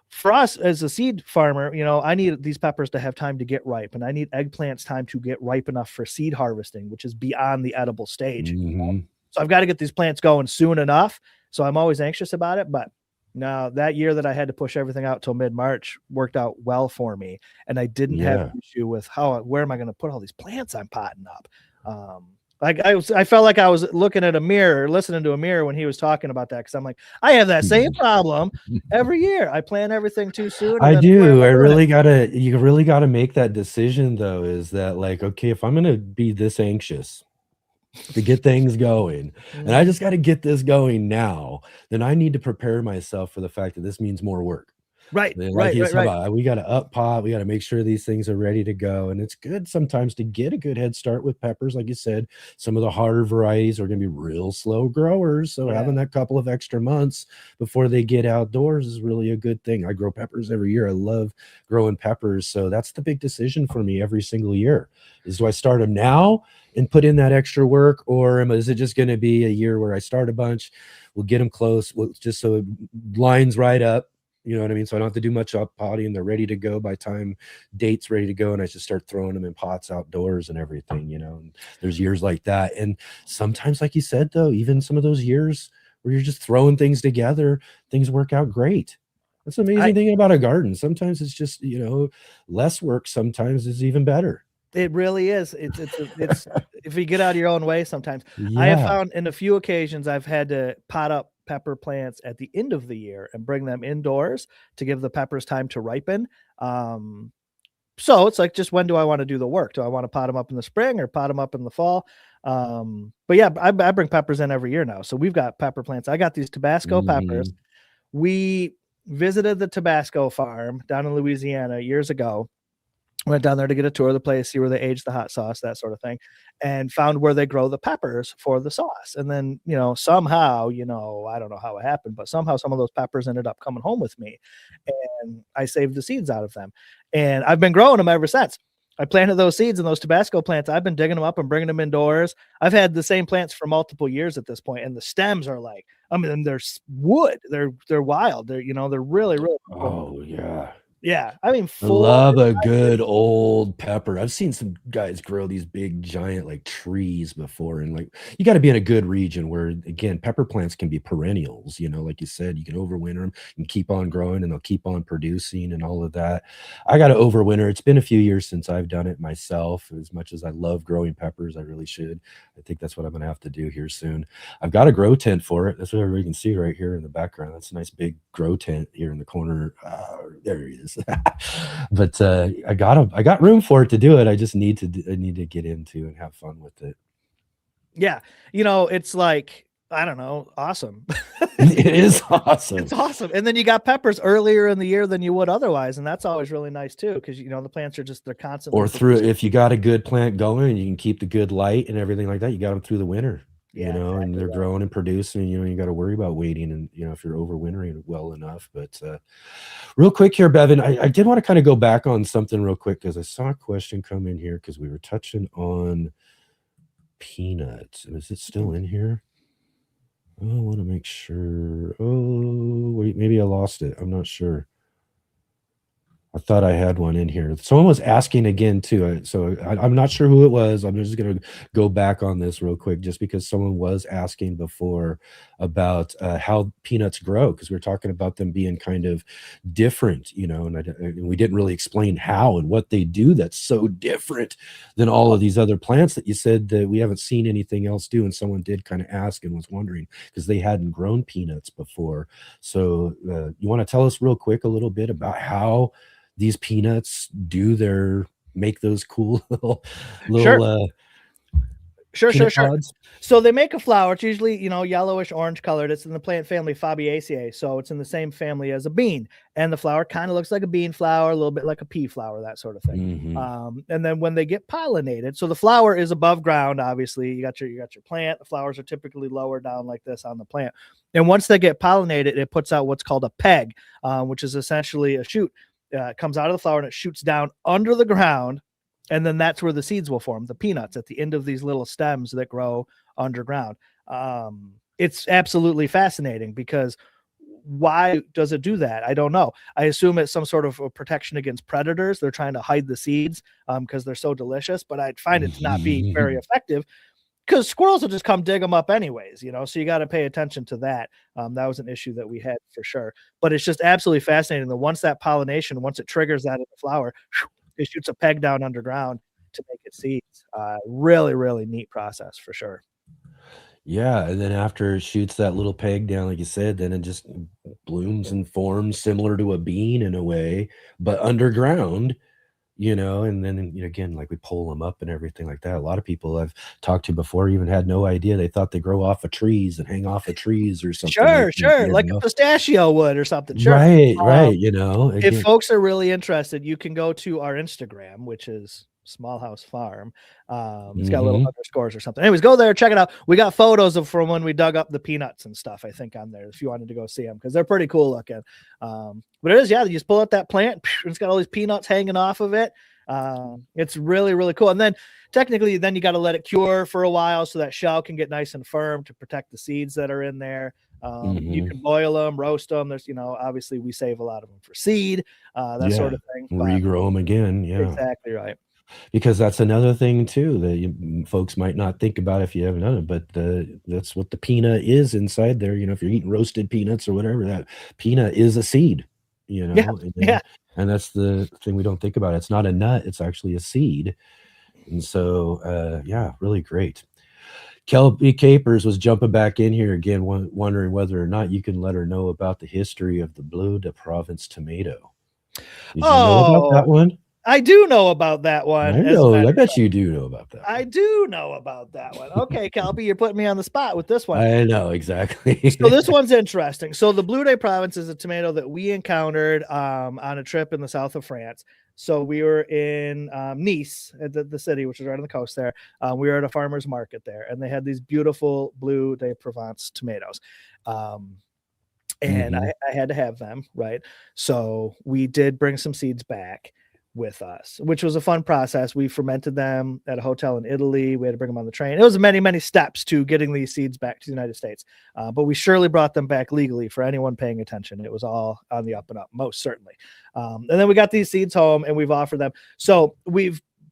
For us as a seed farmer, I need these peppers to have time to get ripe, and I need eggplants time to get ripe enough for seed harvesting, which is beyond the edible stage. So I've got to get these plants going soon enough. So I'm always anxious about it. But now that year that I had to push everything out till mid-March worked out well for me. And I didn't have an issue with where am I going to put all these plants I'm potting up? Like I felt like I was looking at a mirror, listening to a mirror when he was talking about that. Cause I'm like, I have that same problem every year. I plan everything too soon. And I then where am do. I doing it? You really gotta make that decision though, is that like, okay, if I'm gonna be this anxious to get things going, and I just got to get this going now, then I need to prepare myself for the fact that this means more work. Right, Like right, he's right, talking right. about, we got to up pot, we got to make sure these things are ready to go. And it's good sometimes to get a good head start with peppers. Like you said, some of the harder varieties are going to be real slow growers. So having that couple of extra months before they get outdoors is really a good thing. I grow peppers every year. I love growing peppers. So that's the big decision for me every single year is, do I start them now and put in that extra work, or is it just going to be a year where I start a bunch, we'll get them close, just so it lines right up. You know what I mean? So I don't have to do much up potting, and they're ready to go by time date's ready to go. And I just start throwing them in pots outdoors and everything, you know, and there's years like that. And sometimes, like you said, though, even some of those years where you're just throwing things together, things work out great. That's the amazing thing about a garden. Sometimes it's just, you know, less work sometimes is even better. It really is. It's if you get out of your own way sometimes. I have Yeah. found in a few occasions I've had to pot up pepper plants at the end of the year and bring them indoors to give the peppers time to ripen. So it's like, just when do I want to do the work? Do I want to pot them up in the spring or pot them up in the fall? But yeah, I bring peppers in every year now. So we've got pepper plants. I got these Tabasco peppers. We visited the Tabasco farm down in Louisiana years ago. Went down there to get a tour of the place, see where they age the hot sauce, that sort of thing, and found where they grow the peppers for the sauce. And then, you know, somehow, you know, I don't know how it happened, but somehow some of those peppers ended up coming home with me, and I saved the seeds out of them. And I've been growing them ever since. I planted those seeds in those Tabasco plants. I've been digging them up and bringing them indoors. I've had the same plants for multiple years at this point, and the stems are like, I mean, they're wood. They're wild. They're, you know, they're really, really cool. Oh yeah. Yeah, I mean, I love a good old pepper. I've seen some guys grow these big giant like trees before, and like, you got to be in a good region where, again, pepper plants can be perennials, you know, like you said, you can overwinter them and keep on growing, and they'll keep on producing and all of that. I got to overwinter. It's been a few years since I've done it myself. As much as I love growing peppers, I really should. I think that's what I'm gonna have to do here soon. I've got a grow tent for it. That's what everybody can see right here in the background. That's a nice big grow tent here in the corner. There he is. But I got room for it to do it. I just need to get into and have fun with it. Yeah, you know, it's like, I don't know, awesome. It is awesome. It's awesome. And then you got peppers earlier in the year than you would otherwise, and that's always really nice too, because, you know, the plants are just, they're constantly. Or through, if you got a good plant going, you can keep the good light and everything like that. You got them through the winter. Yeah, you know, exactly, and they're growing and producing, you know, you got to worry about waiting, and, you know, if you're overwintering well enough. But real quick here, Bevin, I did want to kind of go back on something real quick, because I saw a question come in here, because we were touching on peanuts. Is it still in here? Oh, I want to make sure. Oh, wait, maybe I lost it. I'm not sure. I thought I had one in here. Someone was asking again too. So I'm not sure who it was. I'm just going to go back on this real quick, just because someone was asking before about how peanuts grow, because we were talking about them being kind of different, you know, and we didn't really explain how and what they do that's so different than all of these other plants that you said that we haven't seen anything else do. And someone did kind of ask and was wondering, because they hadn't grown peanuts before. So you want to tell us real quick a little bit about how these peanuts make those cool little Sure. pods? So they make a flower. It's usually, you know, yellowish orange colored. It's in the plant family Fabaceae, so it's in the same family as a bean, and the flower kind of looks like a bean flower, a little bit like a pea flower, that sort of thing. And then when they get pollinated, so the flower is above ground, obviously. You got your plant. The flowers are typically lower down like this on the plant, and once they get pollinated, it puts out what's called a peg, which is essentially a shoot. It comes out of the flower and it shoots down under the ground, and then that's where the seeds will form, the peanuts, at the end of these little stems that grow underground. It's absolutely fascinating, because why does it do that? I don't know. I assume it's some sort of a protection against predators. They're trying to hide the seeds because they're so delicious, but I'd find it to not be very effective, because squirrels will just come dig them up anyways, you know, so you got to pay attention to that. That was an issue that we had for sure, but it's just absolutely fascinating that once that pollination, once it triggers that in the flower, it shoots a peg down underground, to make it seeds. Really, really neat process for sure. Yeah, and then after it shoots that little peg down, like you said, then it just blooms and forms similar to a bean in a way, but underground, and then, again, like we pull them up and everything like that. A lot of people I've talked to before even had no idea. They thought they grow off of trees and hang off of trees or something. Sure. Like a pistachio would or something. Sure. Right. If folks are really interested, you can go to our Instagram, which is Small House Farm. It's got little underscores or something. Anyways, go there, check it out. We got photos from when we dug up the peanuts and stuff, I think, on there if you wanted to go see them, because they're pretty cool looking. But it is, you just pull out that plant, it's got all these peanuts hanging off of it. It's really, really cool. And then technically, then you got to let it cure for a while so that shell can get nice and firm to protect the seeds that are in there. You can boil them, roast them. There's, obviously we save a lot of them for seed, sort of thing. Regrow them again. Yeah, exactly right. Because that's another thing too that folks might not think about if you haven't done it, but that's what the peanut is inside there. If you're eating roasted peanuts or whatever, that peanut is a seed. And that's the thing we don't think about. It's not a nut; it's actually a seed. And so, really great. Kelby Capers was jumping back in here again, wondering whether or not you can let her know about the history of the Bleu de Provence tomato. Did you know about that one? I do know about that one. I know. I bet you do know about that. I do know about that one. Okay, Kelby, you're putting me on the spot with this one. I know, exactly. So this one's interesting. So the Bleu de Provence is a tomato that we encountered on a trip in the south of France. So we were in Nice, at the city, which is right on the coast there. We were at a farmer's market there, and they had these beautiful Bleu de Provence tomatoes. And I had to have them, right? So we did bring some seeds back with us, which was a fun process. We fermented them at a hotel in Italy. We had to bring them on the train. It was many, many steps to getting these seeds back to the United States. But we surely brought them back legally for anyone paying attention. It was all on the up and up, most certainly. And then we got these seeds home and we've offered them. So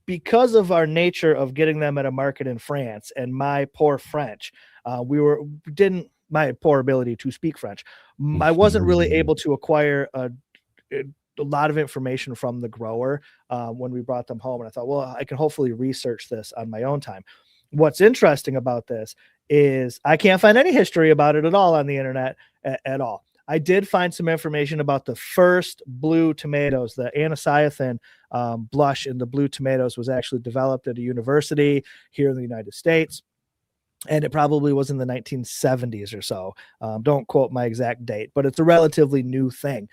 because of our nature of getting them at a market in France and my poor French, my poor ability to speak French, I wasn't really able to acquire a lot of information from the grower when we brought them home. And I thought, well, I can hopefully research this on my own time. What's interesting about this is I can't find any history about it at all on the internet at all. I did find some information about the first blue tomatoes. The anisocyathin blush in the blue tomatoes was actually developed at a university here in the United States. And it probably was in the 1970s or so. Don't quote my exact date, but it's a relatively new thing,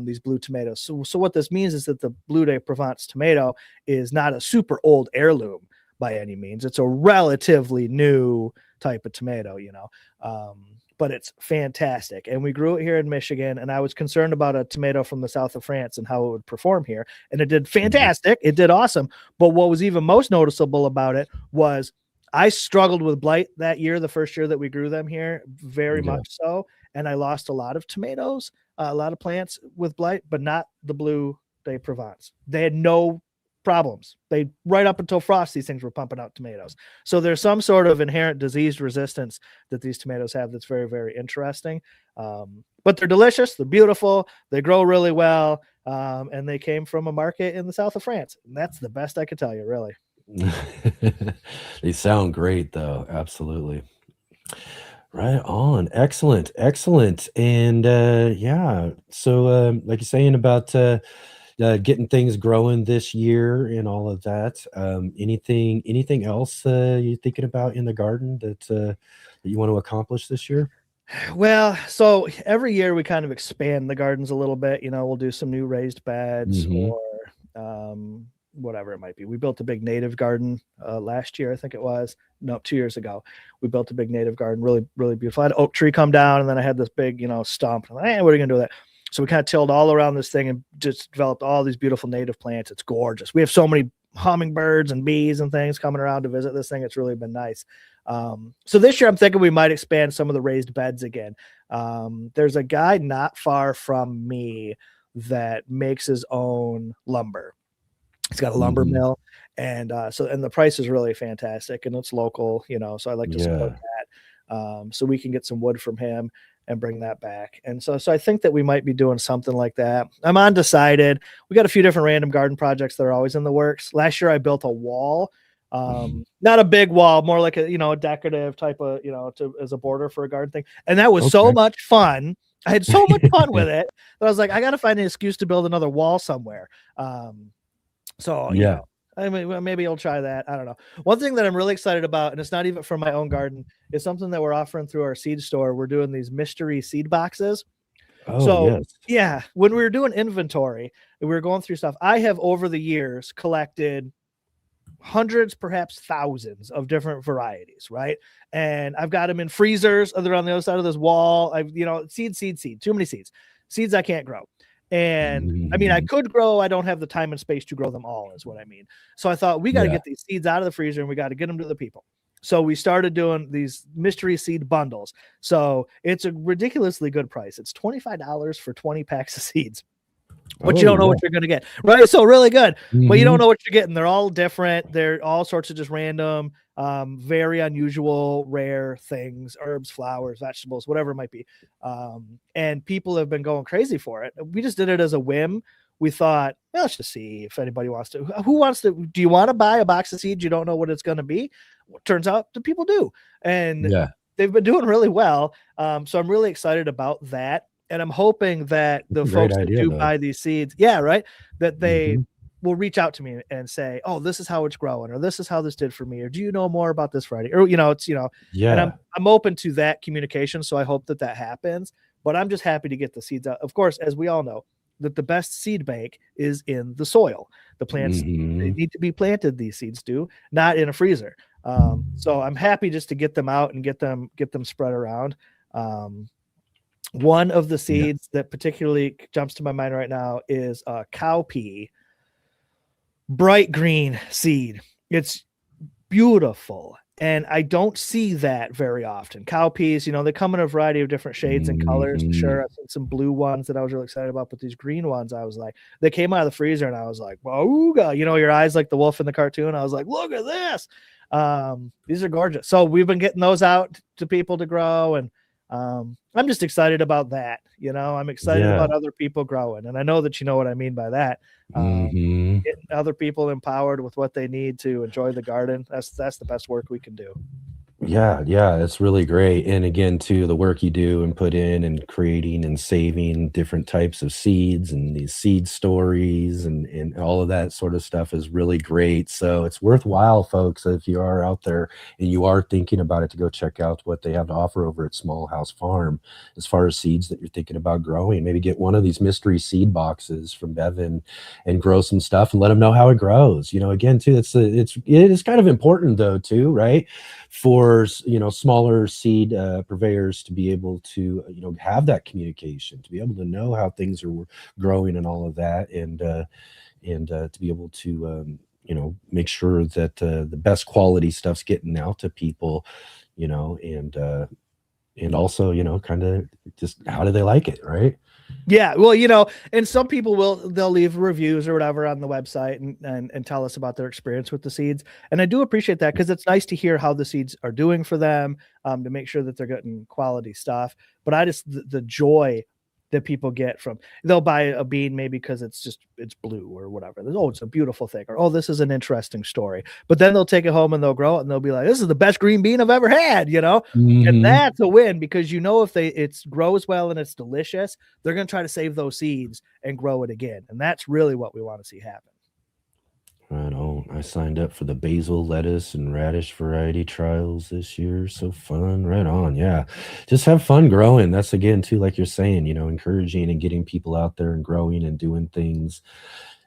these blue tomatoes. So what this means is that the Bleu de Provence tomato is not a super old heirloom by any means. It's a relatively new type of tomato, but it's fantastic. And we grew it here in Michigan, and I was concerned about a tomato from the south of France and how it would perform here. And it did fantastic. It did awesome. But what was even most noticeable about it was I struggled with blight that year, the first year that we grew them here, very much so. And I lost a lot of tomatoes, a lot of plants with blight, but not the Bleu de Provence. They had no problems. Right up until frost, these things were pumping out tomatoes. So there's some sort of inherent disease resistance that these tomatoes have that's very, very interesting. But they're delicious. They're beautiful. They grow really well. And they came from a market in the south of France. And that's the best I could tell you, really. They sound great though. Absolutely. Right on. Excellent. And so like you're saying about getting things growing this year and all of that, anything else you're thinking about in the garden that you want to accomplish this year? Well, so every year we kind of expand the gardens a little bit. We'll do some new raised beds or whatever it might be. We built a big native garden last year, I think it was. No, 2 years ago. We built a big native garden, really, really beautiful. I had an oak tree come down, and then I had this big, stump. I'm like, what are you gonna do with that? So we kind of tilled all around this thing and just developed all these beautiful native plants. It's gorgeous. We have so many hummingbirds and bees and things coming around to visit this thing. It's really been nice. So this year I'm thinking we might expand some of the raised beds again. There's a guy not far from me that makes his own lumber. He's got a lumber mill, and the price is really fantastic, and it's local, so I like to support that. so we can get some wood from him and bring that back. And so I think that we might be doing something like that. I'm undecided. We got a few different random garden projects that are always in the works. Last year I built a wall, not a big wall, more like a decorative type of, as a border for a garden thing. And that was so much fun. I had so much fun with it that I was like, I got to find an excuse to build another wall somewhere. I mean, maybe I'll try that. I don't know. One thing that I'm really excited about, and it's not even for my own garden, is something that we're offering through our seed store. We're doing these mystery seed boxes. Yeah, when we were doing inventory, we were going through stuff. I have over the years collected hundreds, perhaps thousands of different varieties, right? And I've got them in freezers. They're on the other side of this wall. Seed, too many seeds I can't grow. And I mean, I could grow. I don't have the time and space to grow them all, is what I mean. So I thought we got to get these seeds out of the freezer and we got to get them to the people. So we started doing these mystery seed bundles. So it's a ridiculously good price. It's $25 for 20 packs of seeds. But you don't know what you're going to get, right? So really good, but you don't know what you're getting. They're all different. They're all sorts of just random, very unusual, rare things, herbs, flowers, vegetables, whatever it might be. And people have been going crazy for it. We just did it as a whim. We thought, well, let's just see if anybody wants to. Who wants to? Do you want to buy a box of seeds? You don't know what it's going to be. Well, turns out the people do, and they've been doing really well. So I'm really excited about that. And I'm hoping that the folks that do buy these seeds, that they will reach out to me and say, oh, this is how it's growing, or this is how this did for me, or do you know more about this variety? Or, and I'm open to that communication. So I hope that happens, but I'm just happy to get the seeds out. Of course, as we all know, that the best seed bank is in the soil. The plants, they need to be planted, these seeds do, not in a freezer. So I'm happy just to get them out and get them spread around. One of the seeds that particularly jumps to my mind right now is a cowpea, bright green seed. It's beautiful. And I don't see that very often. Cowpeas, they come in a variety of different shades and colors. Sure, I've seen some blue ones that I was really excited about, but these green ones, I was like, they came out of the freezer and I was like, whoa, your eyes like the wolf in the cartoon. I was like, look at this. These are gorgeous. So we've been getting those out to people to grow, and I'm just excited about that. I'm excited about other people growing. And I know that you know what I mean by that. Getting other people empowered with what they need to enjoy the garden. That's the best work we can do. Yeah, it's really great. And again, too, the work you do and put in and creating and saving different types of seeds and these seed stories and all of that sort of stuff is really great. So it's worthwhile, folks, if you are out there and you are thinking about it, to go check out what they have to offer over at Small House Farm as far as seeds that you're thinking about growing. Maybe get one of these mystery seed boxes from Bevin and grow some stuff and let them know how it grows. Again, too, it is kind of important, though, too, right? For smaller seed purveyors to be able to have that communication, to be able to know how things are growing and all of that, and to be able to make sure that the best quality stuff's getting out to people, and also kind of just how do they like it, right? Yeah, well, and some people they'll leave reviews or whatever on the website and tell us about their experience with the seeds. And I do appreciate that, because it's nice to hear how the seeds are doing for them, to make sure that they're getting quality stuff. But the joy that people get from, they'll buy a bean maybe because it's blue or whatever. Oh, it's a beautiful thing, or, oh, this is an interesting story. But then they'll take it home and they'll grow it and they'll be like, this is the best green bean I've ever had, And that's a win, because if it grows well and it's delicious, they're going to try to save those seeds and grow it again. And that's really what we want to see happen. Right on. I signed up for the basil, lettuce, and radish variety trials this year. So fun. Right on. Yeah. Just have fun growing. That's, again, too, like you're saying, encouraging and getting people out there and growing and doing things.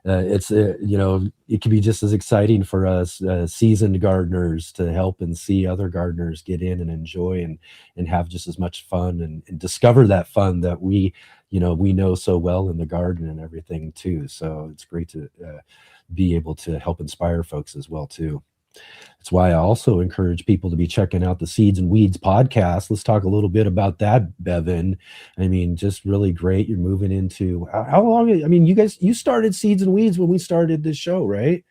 It can be just as exciting for us seasoned gardeners to help and see other gardeners get in and enjoy and have just as much fun and discover that fun that we know so well in the garden and everything, too. So it's great to be able to help inspire folks as well, too. That's why I also encourage people to be checking out the Seeds and Weeds podcast. Let's talk a little bit about that, Bevin. I mean, just really great. You're moving into how long? I mean, you started Seeds and Weeds when we started this show, right?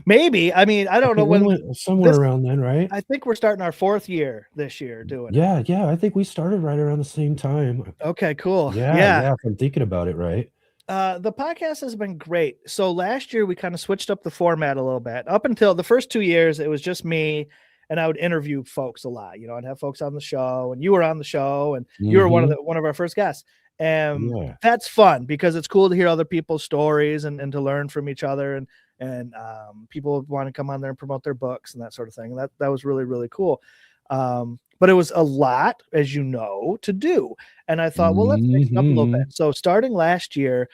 Maybe. I mean, I don't know when somewhere around then, right? I think we're starting our 4th year this year doing it. Yeah. I think we started right around the same time. Okay, cool. Yeah. If I'm thinking about it, right? The podcast has been great. So last year we kind of switched up the format a little bit. Up until the first 2 years, it was just me, and I would interview folks a lot. You know, I'd have folks on the show, and you were on the show, and you were one of our first guests. And that's fun because it's cool to hear other people's stories and to learn from each other, and people want to come on there and promote their books and that sort of thing. And that was really, really cool. But it was a lot, as you know, to do. And I thought, well, let's mix it up a little bit. So starting last year,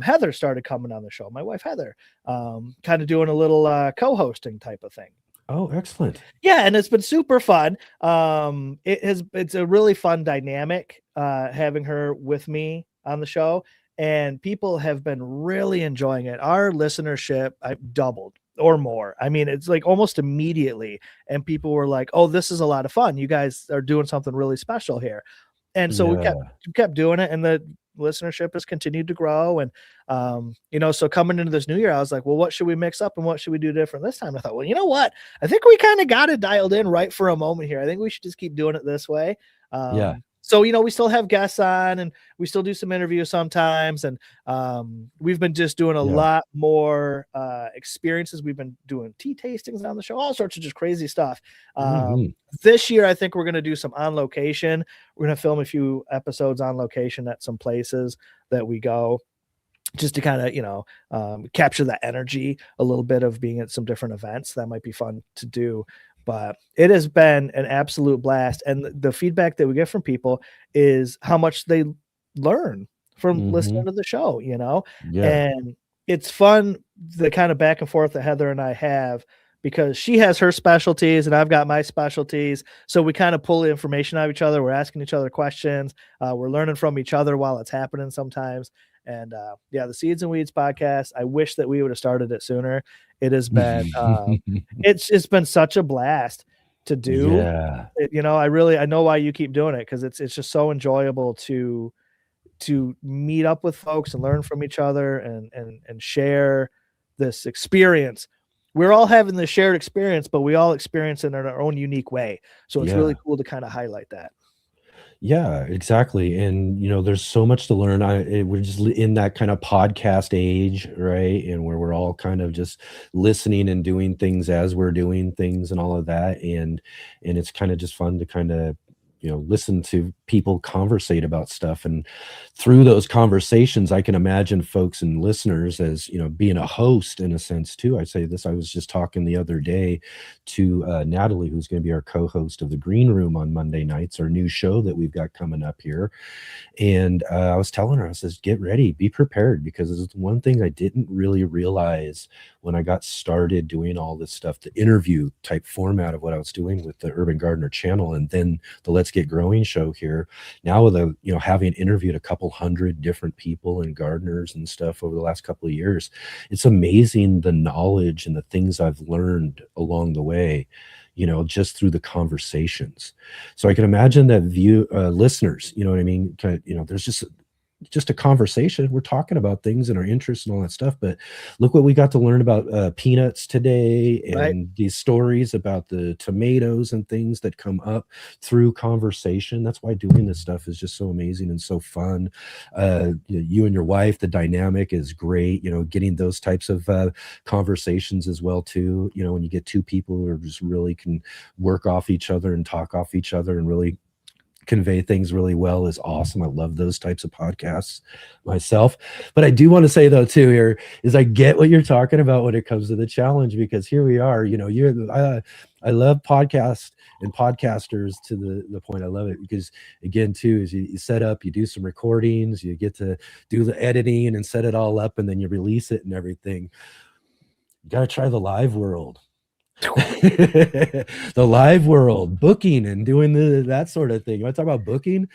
Heather started coming on the show, my wife, Heather, kind of doing a little co-hosting type of thing. Oh, excellent. Yeah. And it's been super fun. It's a really fun dynamic having her with me on the show, and people have been really enjoying it. Our listenership doubled or more. I mean, it's like almost immediately. And people were like, oh, this is a lot of fun. You guys are doing something really special here. And so we kept doing it, and the listenership has continued to grow. And, so coming into this new year, I was like, well, what should we mix up and what should we do different this time? I thought, well, you know what? I think we kind of got it dialed in right for a moment here. I think we should just keep doing it this way. So, we still have guests on, and we still do some interviews sometimes. And we've been just doing a lot more experiences. We've been doing tea tastings on the show, all sorts of just crazy stuff. This year, I think we're going to do some on location. We're going to film a few episodes on location at some places that we go, just to kind of, capture that energy a little bit of being at some different events. That might be fun to do. But it has been an absolute blast. And the feedback that we get from people is how much they learn from listening to the show, and it's fun, the kind of back and forth that Heather and I have, because she has her specialties and I've got my specialties. So we kind of pull the information out of each other. We're asking each other questions. We're learning from each other while it's happening sometimes. And the Seeds and Weeds podcast, I wish that we would have started it sooner. It has been, it's been such a blast to do. Yeah. I know why you keep doing it, because it's just so enjoyable to meet up with folks and learn from each other and share this experience. We're all having this shared experience, but we all experience it in our own unique way. So it's really cool to kind of highlight that. Yeah, exactly. And there's so much to learn. We're just in that kind of podcast age, right? And where we're all kind of just listening and doing things as we're doing things and all of that. And it's kind of just fun to kind of listen to people conversate about stuff. And through those conversations, I can imagine folks and listeners as, being a host in a sense too. I say this, I was just talking the other day to Natalie, who's going to be our co-host of the Green Room on Monday nights, our new show that we've got coming up here. And I was telling her, I says, get ready, be prepared, because it's one thing I didn't really realize when I got started doing all this stuff, the interview type format of what I was doing with the Urban Gardener channel, and then the Let's Get Growing show here. Now with having interviewed a couple hundred different people and gardeners and stuff over the last couple of years, it's amazing the knowledge and the things I've learned along the way, just through the conversations. So I can imagine that listeners, you know what I mean? There's just a conversation. We're talking about things and our interests and all that stuff. But look what we got to learn about peanuts today, and these stories about the tomatoes and things that come up through conversation. That's why doing this stuff is just so amazing and so fun. You and your wife, the dynamic is great. Getting those types of conversations as well too. When you get two people who are just really can work off each other and talk off each other and really convey things really well is awesome. I love those types of podcasts myself. But I do want to say though too here is I get what you're talking about when it comes to the challenge, because here we are, I love podcasts and podcasters to the point I love it, because again too is you set up, you do some recordings, you get to do the editing and set it all up, and then you release it and everything. You got to try the live world. The live world, booking and doing that sort of thing. I talk about booking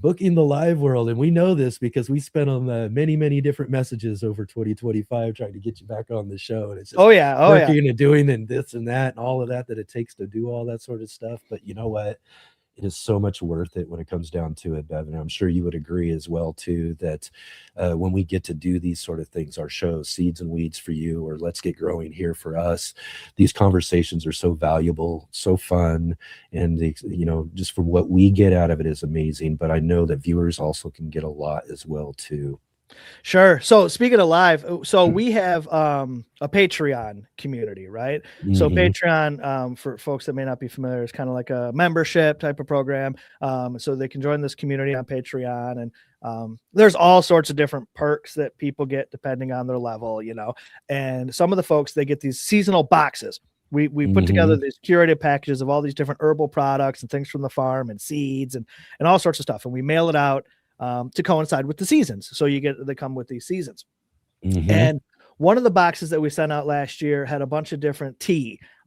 the live world, and we know this because we spent on many different messages over 2025 trying to get you back on the show, and it's just working and doing and this and that and all of that it takes to do all that sort of stuff. But you know what? It is so much worth it when it comes down to it, Bevin. I'm sure you would agree as well too that when we get to do these sort of things, our shows, Seeds and Weeds for you, or Let's Get Growing here for us, these conversations are so valuable, so fun, and just from what we get out of it is amazing. But I know that viewers also can get a lot as well too. Sure. So speaking of live, so we have a Patreon community, right? So Patreon, for folks that may not be familiar, is kind of like a membership type of program. So they can join this community on Patreon, and there's all sorts of different perks that people get depending on their level, and some of the folks, they get these seasonal boxes. We put together these curated packages of all these different herbal products and things from the farm and seeds and all sorts of stuff. And we mail it out to coincide with the seasons. So they come with these seasons. And one of the boxes that we sent out last year had a bunch of different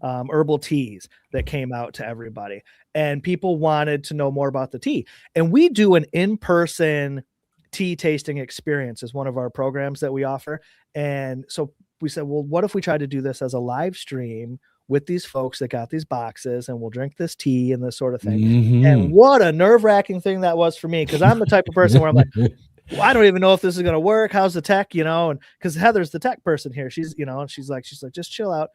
herbal teas that came out to everybody. And people wanted to know more about the tea. And we do an in-person tea tasting experience as one of our programs that we offer. And so we said, well, what if we try to do this as a live stream with these folks that got these boxes, and we'll drink this tea and this sort of thing. And what a nerve-wracking thing that was for me, because I'm the type of person where I'm like, well, I don't even know if this is going to work. How's the tech, and because Heather's the tech person here. She's, and she's like, just chill out.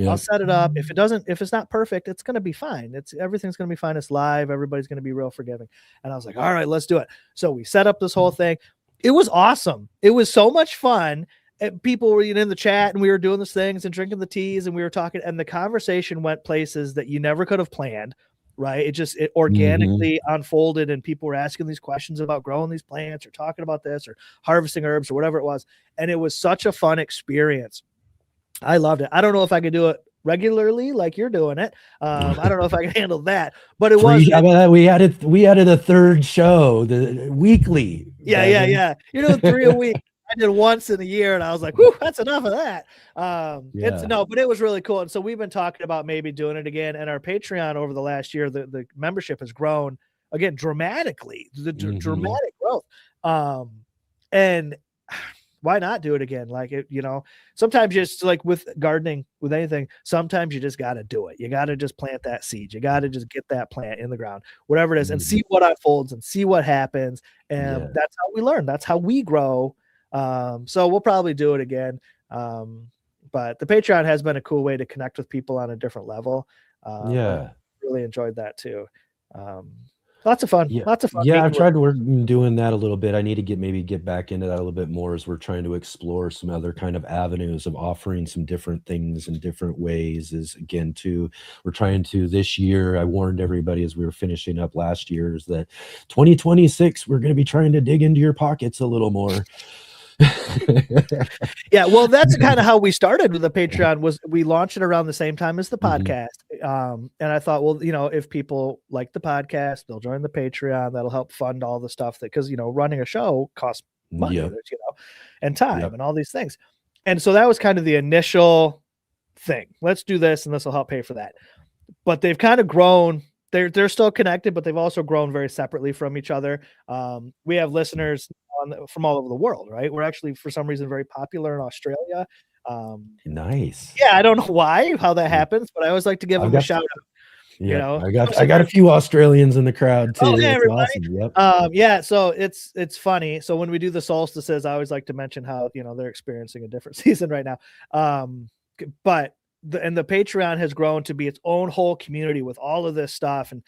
I'll set it up. If it's not perfect, it's going to be fine. Everything's going to be fine. It's live. Everybody's going to be real forgiving. And I was like, all right, let's do it. So we set up this whole thing. It was awesome. It was so much fun. And people were in the chat, and we were doing these things and drinking the teas, and we were talking, and the conversation went places that you never could have planned, right? It organically unfolded, and people were asking these questions about growing these plants or talking about this or harvesting herbs or whatever it was. And it was such a fun experience. I loved it. I don't know if I could do it regularly like you're doing it. I don't know if I can handle that, but it was. We added a third show, the weekly. Yeah. You're doing 3 a week. I did once in a year, and I was like, whew, that's enough of that. But it was really cool. And so we've been talking about maybe doing it again. And our Patreon over the last year, the membership has grown again dramatically, dramatic growth. And why not do it again? Like, sometimes just like with gardening, with anything, sometimes you just got to do it. You got to just plant that seed. You got to just get that plant in the ground, whatever it is, and see what unfolds and see what happens. And that's how we learn. That's how we grow. So we'll probably do it again. But the Patreon has been a cool way to connect with people on a different level. Really enjoyed that too. Lots of fun. Lots of fun. Yeah, I've tried doing that a little bit. I need to get back into that a little bit more as we're trying to explore some other kind of avenues of offering some different things in different ways. We're trying to this year, I warned everybody as we were finishing up last year, is that 2026, we're going to be trying to dig into your pockets a little more. Yeah, well, that's kind of how we started with the Patreon. Was we launched it around the same time as the podcast, and I thought, well, if people like the podcast, they'll join the Patreon. That'll help fund all the stuff because running a show costs money, and time and all these things. And so that was kind of the initial thing. Let's do this, and this will help pay for that. But they've kind of grown. They're still connected, but they've also grown very separately from each other. We have listeners from all over the world, right? We're actually, for some reason, very popular in Australia. Nice. Yeah, I don't know how that happens, but I always like to give them a shout out. Yeah, I got a few Australians in the crowd too. Oh, hey, everybody. Awesome. Yep. So it's funny. So when we do the solstices, I always like to mention how they're experiencing a different season right now. But the Patreon has grown to be its own whole community with all of this stuff, and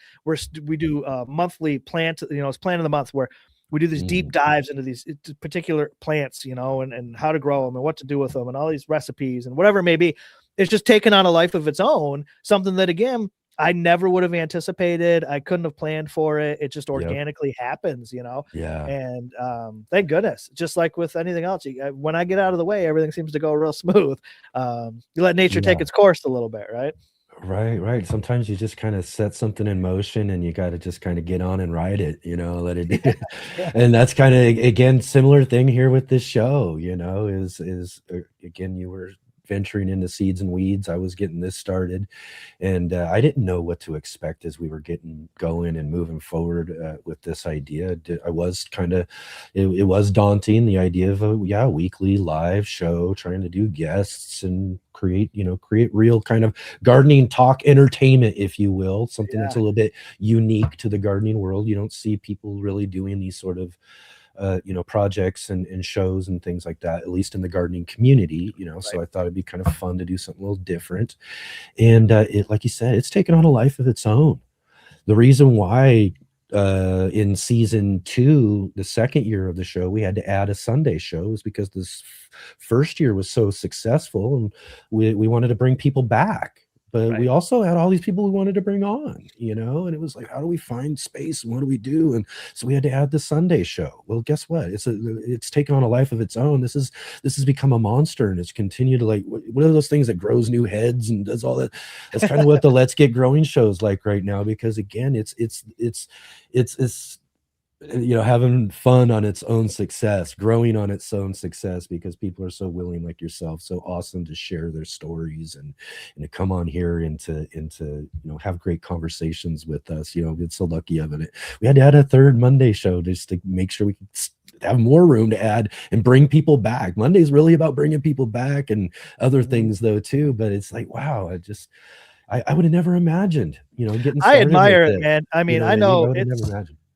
we do monthly plant. It's plant of the month where we do these deep dives into these particular plants, and how to grow them and what to do with them and all these recipes and whatever it may be. It's just taken on a life of its own, something that, again, I never would have anticipated. I couldn't have planned for it. It just organically happens, Yeah. And thank goodness, just like with anything else, when I get out of the way, everything seems to go real smooth. You let nature take its course a little bit, right? Right. Sometimes you just kind of set something in motion and you got to just kind of get on and ride it, let it do. And that's kind of, again, similar thing here with this show, is again, you were venturing into seeds and weeds. I was getting this started, and I didn't know what to expect as we were getting going and moving forward with this idea. I was kind of, it was daunting, the idea of a weekly live show, trying to do guests and create real kind of gardening talk entertainment, if you will, something that's a little bit unique to the gardening world. You don't see people really doing these sort of projects and shows and things like that, at least in the gardening community, so I thought it'd be kind of fun to do something a little different. And it, like you said, it's taken on a life of its own. The reason why in season 2, the second year of the show, we had to add a Sunday show is because this first year was so successful, and we wanted to bring people back. But we also had all these people we wanted to bring on, and it was like, how do we find space and what do we do? And so we had to add the Sunday show. Well, guess what? It's taken on a life of its own. This has become a monster, and it's continued to, like, what are those things that grows new heads and does all that? That's kind of what the Let's Get Growing show's like right now, because again, it's having fun on its own success, growing on its own success, because people are so willing, like yourself, so awesome to share their stories and to come on here and to have great conversations with us. Get so lucky of it. We had to add a third Monday show just to make sure we could have more room to add and bring people back. Monday's really about bringing people back and other things though too, but it's like, wow, I would have never imagined, getting started. I admire it, man. I mean, I know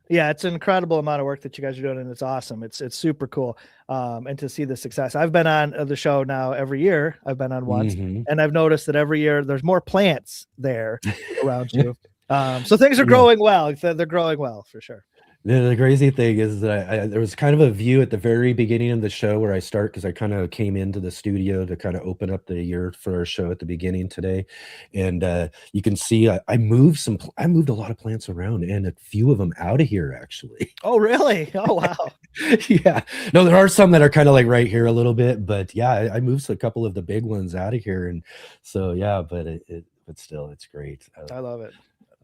it's an incredible amount of work that you guys are doing, and it's awesome. It's super cool. And to see the success. I've been on the show now every year. I've been on once, and I've noticed that every year there's more plants there around you. So things are growing well. They're growing well for sure. The crazy thing is that there was kind of a view at the very beginning of the show where I start, because I kind of came into the studio to kind of open up the year for our show at the beginning today, and you can see I moved a lot of plants around, and a few of them out of here actually. Oh, really? Oh, wow. Yeah. No, there are some that are kind of like right here a little bit, but yeah, I moved a couple of the big ones out of here, and so yeah, but but still, it's great. I love it.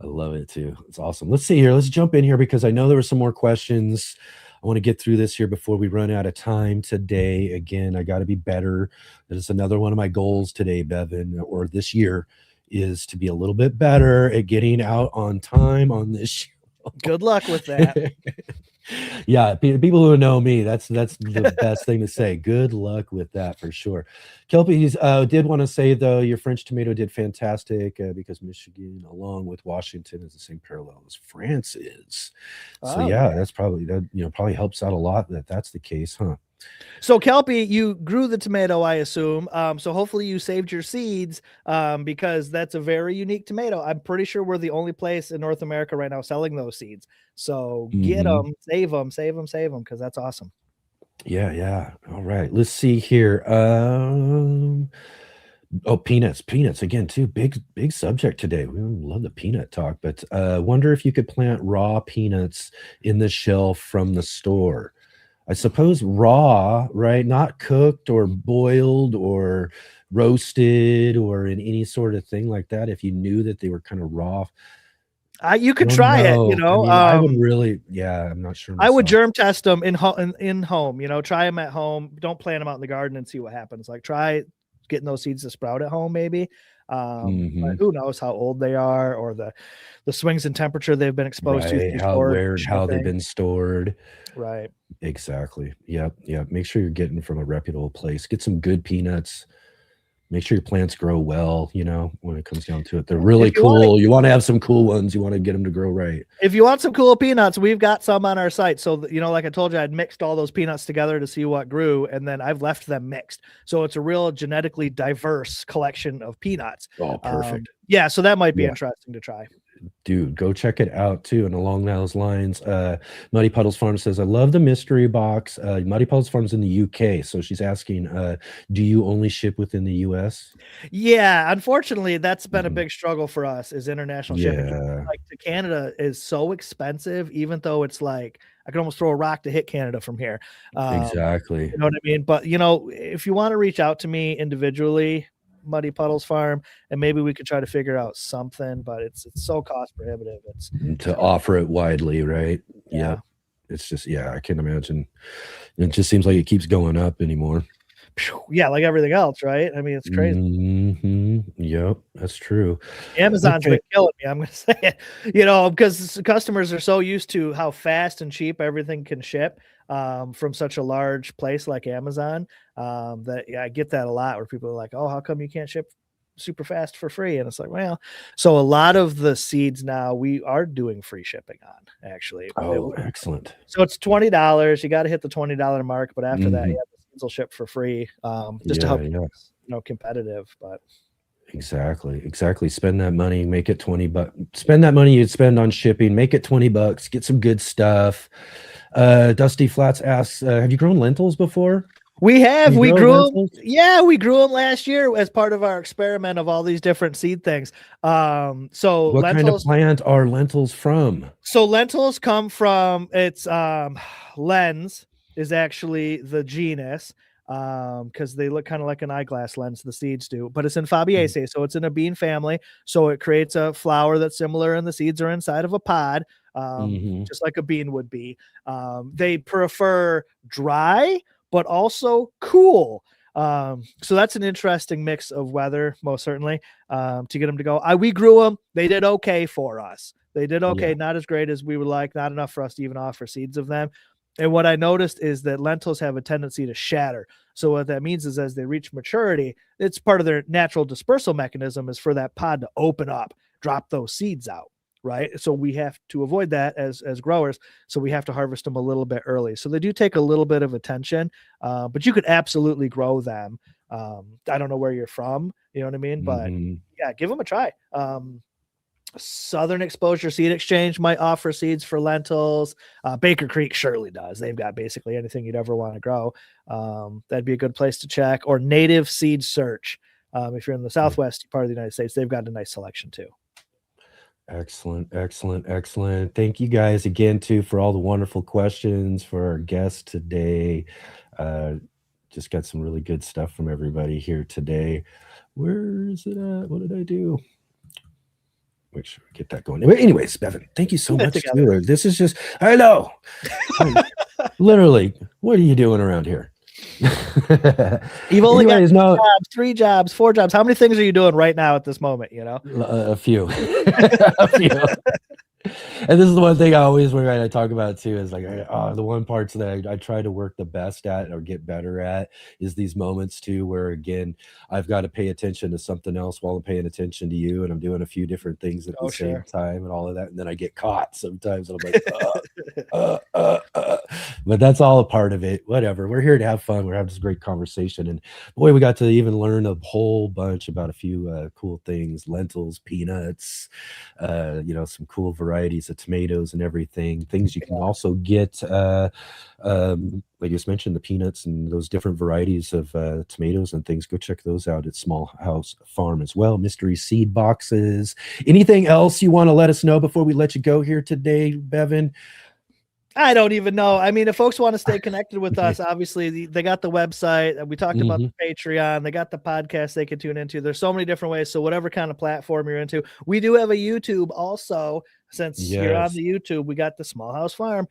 I love it too. It's awesome. Let's see here. Let's jump in here because I know there were some more questions. I want to get through this here before we run out of time today. Again, I got to be better. That is another one of my goals today, Bevin, or this year, is to be a little bit better at getting out on time on this show. Good luck with that. Yeah, people who know me, that's the best thing to say. Good luck with that for sure. Kelpie did want to say though, your French tomato did fantastic because Michigan, along with Washington, is the same parallel as France is. So yeah, that's probably probably helps out a lot that's the case, huh? So Kelpie, you grew the tomato, I assume. So hopefully you saved your seeds because that's a very unique tomato. I'm pretty sure we're the only place in North America right now selling those seeds. So get them, save them, because that's awesome. Yeah. All right. Let's see here. Peanuts again too. Big subject today. We love the peanut talk, but wonder if you could plant raw peanuts in the shell from the store. I suppose raw, right? Not cooked or boiled or roasted or in any sort of thing like that. If you knew that they were kind of raw, you could try it. I would really, I'm not sure. I would germ test them in home. Try them at home. Don't plant them out in the garden and see what happens. Like try getting those seeds to sprout at home, maybe. But who knows how old they are or the swings in temperature they've been exposed to. How they've been stored. Right. Exactly. Yep. Make sure you're getting from a reputable place. Get some good peanuts. Make sure your plants grow well, when it comes down to it. They're really cool. You want to have some cool ones. You want to get them to grow right. If you want some cool peanuts, we've got some on our site. So, like I told you, I'd mixed all those peanuts together to see what grew, and then I've left them mixed. So it's a real genetically diverse collection of peanuts. Oh, perfect. So that might be interesting to try. Dude, go check it out too. And along those lines, Muddy Puddles Farm says, I love the mystery box. Muddy Puddles Farm's in the UK. So she's asking, do you only ship within the US? Yeah, unfortunately, that's been a big struggle for us is international shipping. Like to Canada is so expensive, even though it's like I can almost throw a rock to hit Canada from here. Exactly. You know what I mean? But if you want to reach out to me individually, Muddy Puddles Farm, and maybe we could try to figure out something, but it's so cost prohibitive. It's to offer it widely, right? Yeah. It's just I can't imagine. It just seems like it keeps going up anymore. yeah, like everything else, right? I mean, it's crazy. Yep, that's true. Amazon's Okay. been killing me. I'm going to say it, because customers are so used to how fast and cheap everything can ship from such a large place like Amazon that I get that a lot where people are like, oh, how come you can't ship super fast for free? And it's like, well, so a lot of the seeds now we are doing free shipping on, actually. Oh, excellent. So it's $20. You got to hit the $20 mark, but after that, Mhm. yeah, the seeds will ship for free just to help Yeah. competitive. But Exactly. Spend that money, make it $20. Spend that money you'd spend on shipping, make it $20, get some good stuff. Dusty Flats asks, have you grown lentils before? we have, You we grow grew them. lentils? Yeah, we grew them last year as part of our experiment of all these different seed things. So What kind of lentils, plant are lentils from? so lentils come from lens is actually the genus because they look kind of like an eyeglass lens, the seeds do, but it's in Fabiaceae, so it's in a bean family, so it creates a flower that's similar, and the seeds are inside of a pod, just like a bean would be. They prefer dry but also cool. So that's an interesting mix of weather, most certainly, to get them to go. We grew them. They did okay for us. They did okay, not as great as we would like, not enough for us to even offer seeds of them. And what I noticed is that lentils have a tendency to shatter. So what that means is as they reach maturity, it's part of their natural dispersal mechanism is for that pod to open up, drop those seeds out. Right. So we have to avoid that as growers. So we have to harvest them a little bit early. So they do take a little bit of attention, but you could absolutely grow them. I don't know where you're from, you know what I mean? But yeah, give them a try. Southern Exposure Seed Exchange might offer seeds for lentils. Baker Creek surely does. They've got basically anything you'd ever want to grow. That'd be a good place to check. Or Native Seed Search. If you're in the Southwest part of the United States, they've got a nice selection too. Excellent. Thank you guys again too for all the wonderful questions for our guest today. Just got some really good stuff from everybody here today. Where is it at? What did I do? Make sure we get that going. Anyways, Bevin, thank you so much. Too. This is just, I know. Literally, what are you doing around here? You've only got 2 jobs, 3 jobs, 4 jobs. How many things are you doing right now at this moment? A few. A few. And this is the one thing I always when I talk about too is like the one parts that I try to work the best at or get better at is these moments too where again I've got to pay attention to something else while I'm paying attention to you and I'm doing a few different things at the same time and all of that and then I get caught sometimes and I'm like but that's all a part of it. Whatever, we're here to have fun. We're having this great conversation and boy, we got to even learn a whole bunch about a few cool things: lentils, peanuts, some cool varieties of tomatoes and everything. Things you can also get, like you just mentioned, the peanuts and those different varieties of tomatoes and things. Go check those out at Small House Farm as well. Mystery seed boxes. Anything else you want to let us know before we let you go here today, Bevin? I don't even know. I mean, if folks want to stay connected with us, obviously they got the website. We talked about the Patreon. They got the podcast they can tune into. There's so many different ways. So whatever kind of platform you're into, we do have a YouTube also. Since you're on the YouTube, we got the Small House Farm.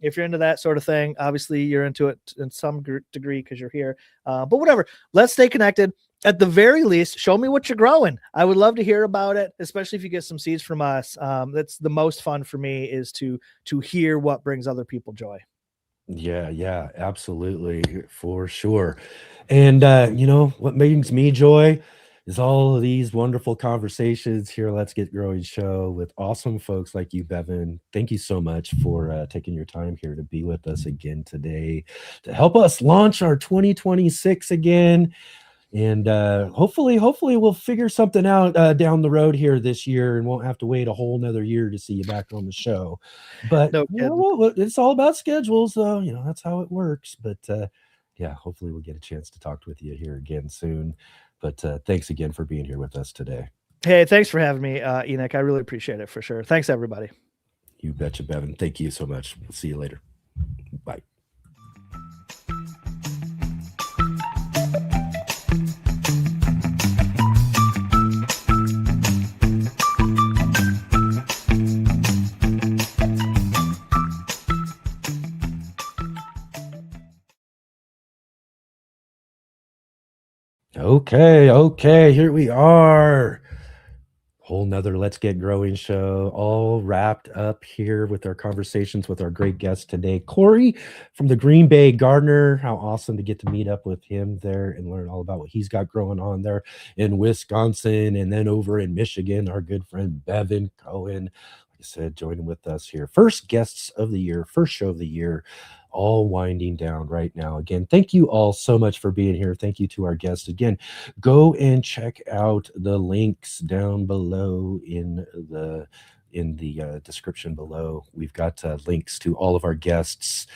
If you're into that sort of thing, obviously you're into it in some degree because you're here. But whatever, let's stay connected. At the very least, show me what you're growing. I would love to hear about it, especially if you get some seeds from us. That's the most fun for me is to hear what brings other people joy. Yeah, absolutely, for sure. And what brings me joy is all of these wonderful conversations here. Let's Get Growing show with awesome folks like you, Bevin. Thank you so much for taking your time here to be with us again today to help us launch our 2026 again. And hopefully we'll figure something out down the road here this year and won't have to wait a whole nother year to see you back on the show. But it's all about schedules, though. That's how it works. But hopefully we'll get a chance to talk with you here again soon. But thanks again for being here with us today. Hey, thanks for having me, Enoch. I really appreciate it for sure. Thanks, everybody. You betcha, Bevin. Thank you so much. We'll see you later. Bye. Okay, here we are. Whole nother Let's Get Growing show, all wrapped up here with our conversations with our great guest today, Corey from the Greenbay Gardener. How awesome to get to meet up with him there and learn all about what he's got growing on there in Wisconsin, and then over in Michigan, our good friend Bevin Cohen, like I said, joining with us here. First guests of the year, first show of the year, all winding down right now. Again, thank you all so much for being here. Thank you to our guests. Again, go and check out the links down below in the description below. We've got links to all of our guests,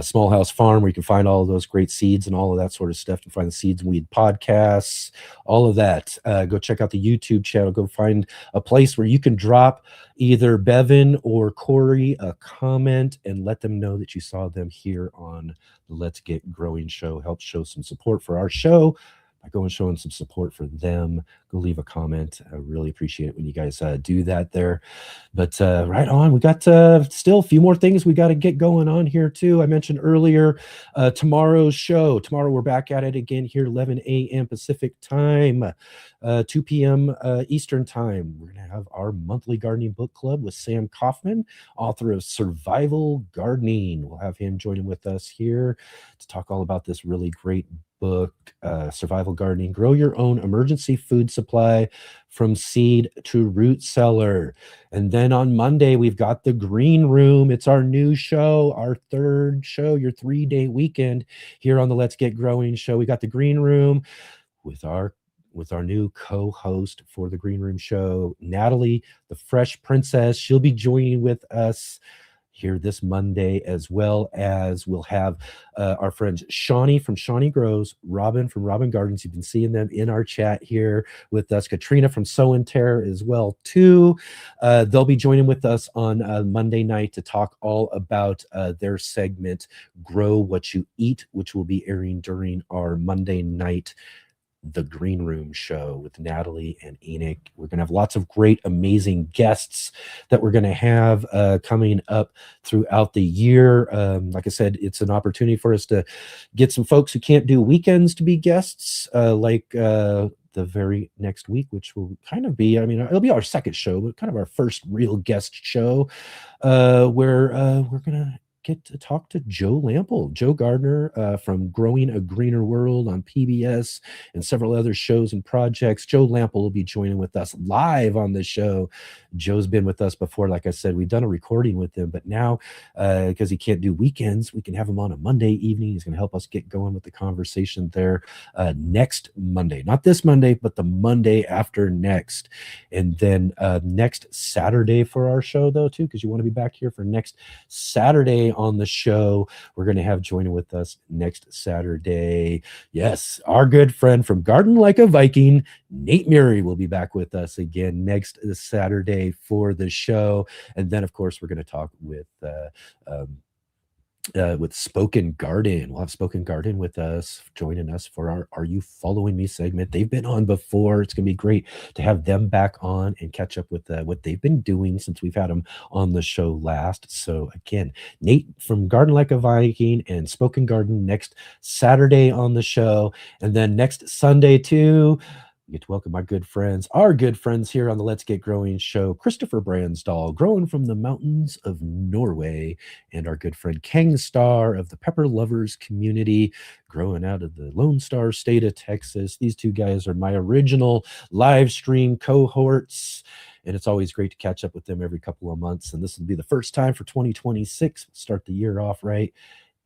Small House Farm, where you can find all of those great seeds and all of that sort of stuff. You can find the Seeds and Weed podcasts, all of that. Go check out the YouTube channel. Go find a place where you can drop either Bevin or Corey a comment and let them know that you saw them here on the Let's Get Growing show. Help show some support for our show by going showing some support for them. Go leave a comment. I really appreciate it when you guys do that there. But right on, we got still a few more things we got to get going on here too. I mentioned earlier tomorrow's show. Tomorrow we're back at it again here, 11 a.m. Pacific time, 2 p.m. Eastern time. We're going to have our monthly gardening book club with Sam Kaufman, author of Survival Gardening. We'll have him joining with us here to talk all about this really great book, Survival Gardening, Grow Your Own Emergency Food Supply from Seed to Root Cellar. And then on Monday, we've got the Green Room. It's our new show, our third show, your 3-day weekend here on the Let's Get Growing show. We got the Green Room with our new co-host for the Green Room show, Natalie, the Fresh Princess. She'll be joining with us here this Monday, as well as we'll have our friends Shawnee from Shawnee Grows, Robin from Robin Gardens. You've been seeing them in our chat here with us. Katrina from Sow and Tear as well too. They'll be joining with us on Monday night to talk all about their segment, Grow What You Eat, which will be airing during our Monday night The Green Room show with Natalie and Enoch. We're going to have lots of great, amazing guests that we're going to have coming up throughout the year. Like I said, it's an opportunity for us to get some folks who can't do weekends to be guests, like the very next week, which will kind of be, it'll be our second show, but kind of our first real guest show, where we're going to get to talk to Joe Lample, Joe Gardner from Growing a Greener World on PBS and several other shows and projects. Joe Lample will be joining with us live on the show. Joe's been with us before. Like I said, we've done a recording with him, but now because he can't do weekends, we can have him on a Monday evening. He's going to help us get going with the conversation there next Monday, not this Monday, but the Monday after next. And then next Saturday for our show though, too, because you want to be back here for next Saturday on the show. We're going to have joining with us next Saturday. Yes, our good friend from Garden Like a Viking, Nate Murray, will be back with us again next Saturday for the show. And then, of course, we're going to talk with Spoken Garden. We'll have Spoken Garden with us, joining us for our Are You Following Me segment. They've been on before. It's going to be great to have them back on and catch up with what they've been doing since we've had them on the show last. So again, Nate from Garden Like a Viking and Spoken Garden next Saturday on the show. And then next Sunday too, we get to welcome our good friends here on the Let's Get Growing show, Christopher Bransdahl, growing from the mountains of Norway, and our good friend Kang Star of the Pepper Lovers community, growing out of the Lone Star State of Texas. These two guys are my original live stream cohorts, and it's always great to catch up with them every couple of months. And this will be the first time for 2026. Start the year off right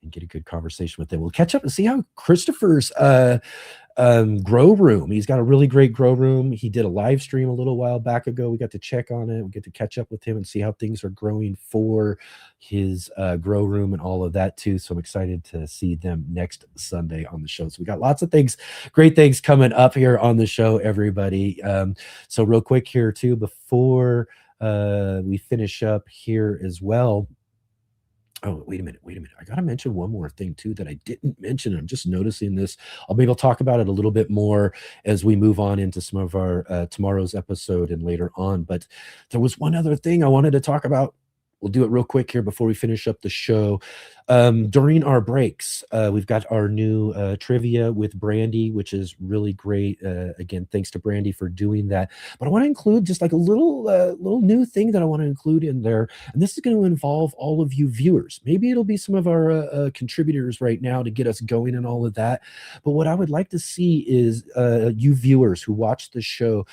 and get a good conversation with them. We'll catch up and see how Christopher's grow room. He's got a really great grow room. He did a live stream a little while back ago. We got to check on it. We get to catch up with him and see how things are growing for his grow room and all of that too. So I'm excited to see them next Sunday on the show. So we got lots of things, great things coming up here on the show, everybody. So real quick here too, before we finish up here as well. Oh, wait a minute. I got to mention one more thing too that I didn't mention. I'm just noticing this. Maybe I'll talk about it a little bit more as we move on into some of our tomorrow's episode and later on. But there was one other thing I wanted to talk about. We'll do it real quick here before we finish up the show. During our breaks, we've got our new trivia with Brandy, which is really great. Again, thanks to Brandy for doing that. But I want to include just like a little new thing that I want to include in there, and this is going to involve all of you viewers. Maybe it'll be some of our contributors right now to get us going and all of that. But what I would like to see is you viewers who watch the show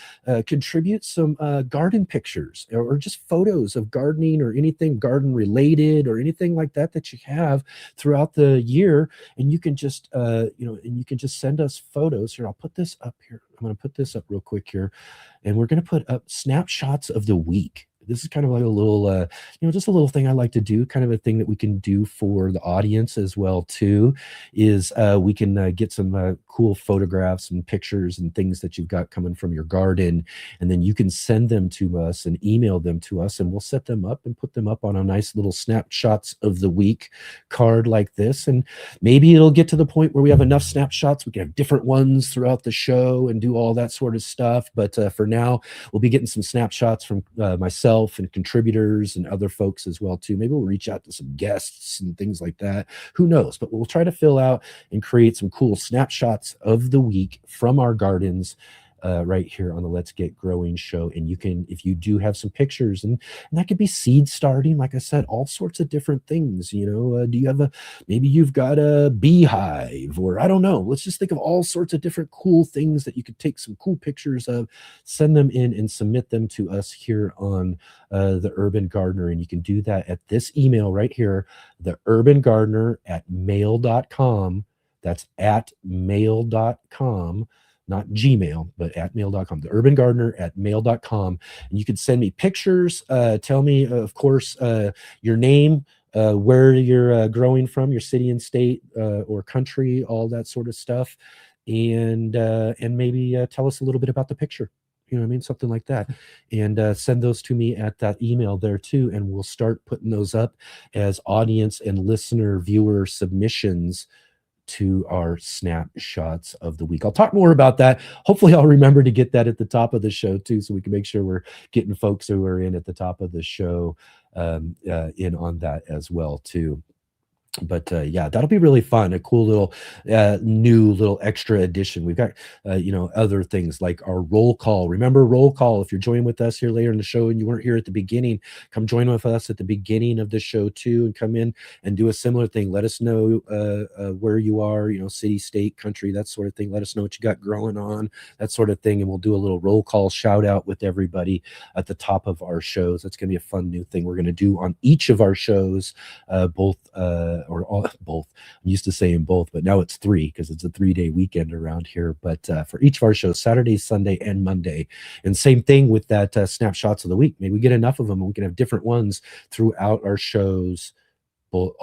contribute some garden pictures or just photos of gardening or anything garden related or anything like that that you have throughout the year, and you can just and you can just send us photos. Here, I'll put this up here. I'm going to put this up real quick here, and we're going to put up snapshots of the week. This is kind of like a little just a little thing I like to do, kind of a thing that we can do for the audience as well too, is we can get some cool photographs and pictures and things that you've got coming from your garden, and then you can send them to us and email them to us, and we'll set them up and put them up on a nice little snapshots of the week card like this. And maybe it'll get to the point where we have enough snapshots, we can have different ones throughout the show and do all that sort of stuff. But for now, we'll be getting some snapshots from myself and contributors and other folks as well too. Maybe we'll reach out to some guests and things like that. Who knows? But we'll try to fill out and create some cool snapshots of the week from our gardens right here on the Let's Get Growing show. And you can, if you do have some pictures, and that could be seed starting, like I said, all sorts of different things. Do you have maybe you've got a beehive, or I don't know, let's just think of all sorts of different cool things that you could take some cool pictures of, send them in and submit them to us here on the Urban Gardener. And you can do that at this email right here, theurbangardener@mail.com. That's at mail.com. Not Gmail, but at mail.com, the Urban Gardener @mail.com. And you can send me pictures. Tell me, of course, your name, where you're growing from, your city and state or country, all that sort of stuff. And maybe tell us a little bit about the picture. You know what I mean? Something like that. And send those to me at that email there too. And we'll start putting those up as audience and listener viewer submissions to our snapshots of the week. I'll talk more about that. Hopefully I'll remember to get that at the top of the show too, so we can make sure we're getting folks who are in at the top of the show in on that as well too. But yeah, that'll be really fun. A cool little new little extra edition. We've got other things like our roll call. Remember roll call. If you're joining with us here later in the show and you weren't here at the beginning, come join with us at the beginning of the show too, and come in and do a similar thing. Let us know where you are, city, state, country, that sort of thing. Let us know what you got growing on, that sort of thing, and we'll do a little roll call shout out with everybody at the top of our shows. That's going to be a fun new thing we're going to do on each of our shows, both I'm used to saying both, but now it's 3 because it's a 3-day weekend around here. But for each of our shows, Saturday, Sunday, and Monday. And same thing with that snapshots of the week. Maybe we get enough of them and we can have different ones throughout our shows, both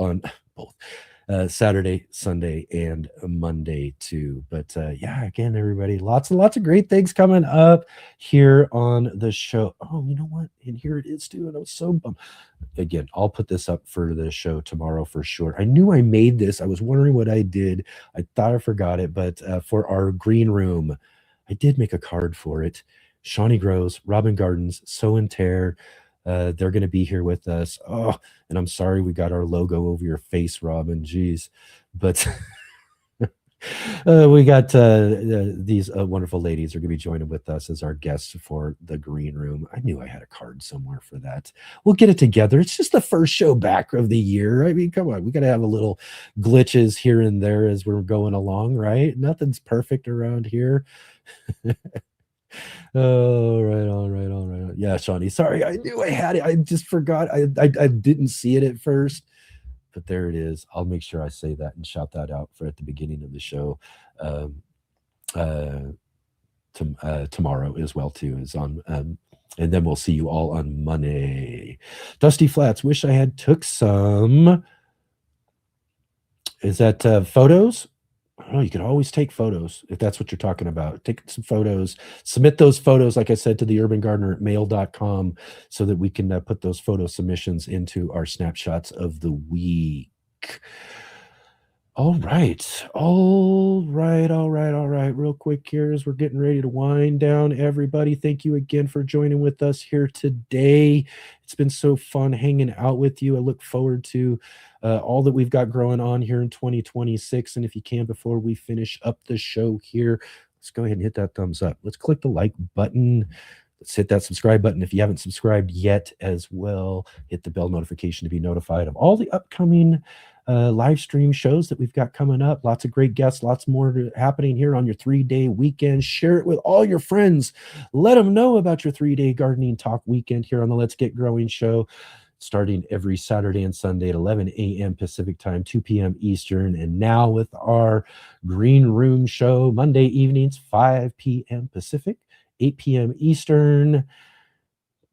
Saturday, Sunday, and Monday too. But yeah, again, everybody, lots and lots of great things coming up here on the show. Oh, you know what? And here it is too. And I was so bummed. Again, I'll put this up for the show tomorrow for sure. I knew I made this. I was wondering what I did. I thought I forgot it, but for our green room, I did make a card for it. Shawnee Grows, Robin Gardens, Sow and Tear. They're going to be here with us. Oh, and I'm sorry we got our logo over your face, Robin. Jeez. But we got these wonderful ladies are going to be joining with us as our guests for the green room. I knew I had a card somewhere for that. We'll get it together. It's just the first show back of the year. I mean, come on. We got to have a little glitches here and there as we're going along, right? Nothing's perfect around here. Oh, right on. Yeah, Shawnee. Sorry, I knew I had it. I just forgot. I didn't see it at first, but there it is. I'll make sure I say that and shout that out for at the beginning of the show. Tomorrow as well too is on. And then we'll see you all on Monday. Dusty Flats. Wish I had took some. Is that photos? I don't know, you can always take photos if that's what you're talking about. Take some photos, submit those photos, like I said, to the Urban Gardener at mail.com so that we can put those photo submissions into our snapshots of the week. All right. Real quick here as we're getting ready to wind down, everybody. Thank you again for joining with us here today. It's been so fun hanging out with you. I look forward to all that we've got growing on here in 2026. And if you can, before we finish up the show here, let's go ahead and hit that thumbs up. Let's click the like button. Let's hit that subscribe button if you haven't subscribed yet as well. Hit the bell notification to be notified of all the upcoming live stream shows that we've got coming up. Lots of great guests, lots more happening here on your 3-day weekend. Share it with all your friends. Let them know about your 3-day gardening talk weekend here on the Let's Get Growing show, starting every Saturday and Sunday at 11 a.m. Pacific time, 2 p.m. Eastern. And now with our Green Room show, Monday evenings, 5 p.m. Pacific, 8 p.m. Eastern.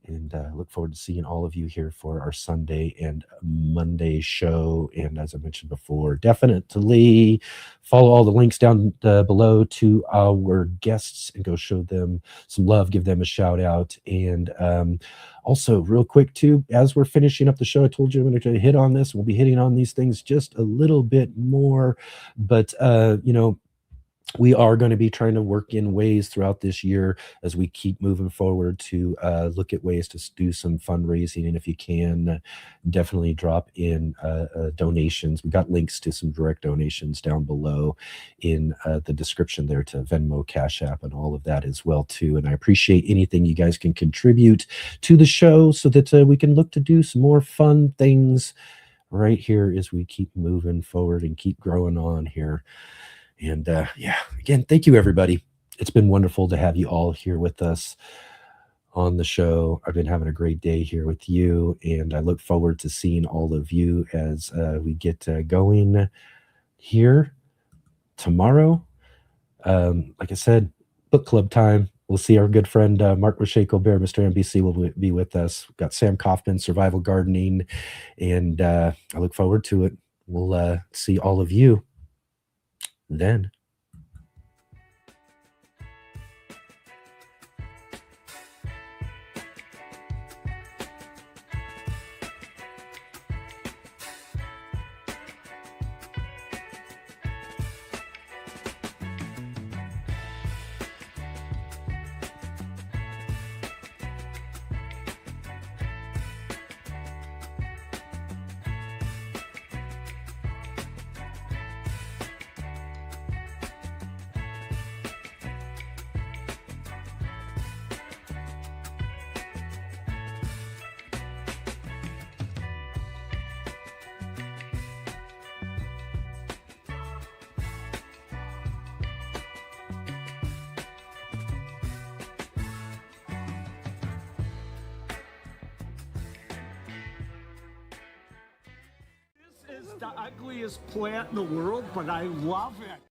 And look forward to seeing all of you here for our Sunday and Monday show. And as I mentioned before, definitely follow all the links down below to our guests and go show them some love, give them a shout out. And also, real quick, too, as we're finishing up the show, I told you I'm going to hit on this. We'll be hitting on these things just a little bit more. But, we are going to be trying to work in ways throughout this year as we keep moving forward to look at ways to do some fundraising. And if you can, definitely drop in donations. We got links to some direct donations down below in the description there to Venmo, Cash App, and all of that as well too. And I appreciate anything you guys can contribute to the show so that we can look to do some more fun things right here as we keep moving forward and keep growing on here. And again, thank you, everybody. It's been wonderful to have you all here with us on the show. I've been having a great day here with you, and I look forward to seeing all of you as we get going here tomorrow. Like I said, book club time. We'll see our good friend Mark Rasheko Bear, Mr. NBC, will be with us. We've got Sam Kaufman, Survival Gardening, and I look forward to it. We'll see all of you then. The ugliest plant in the world, but I love it.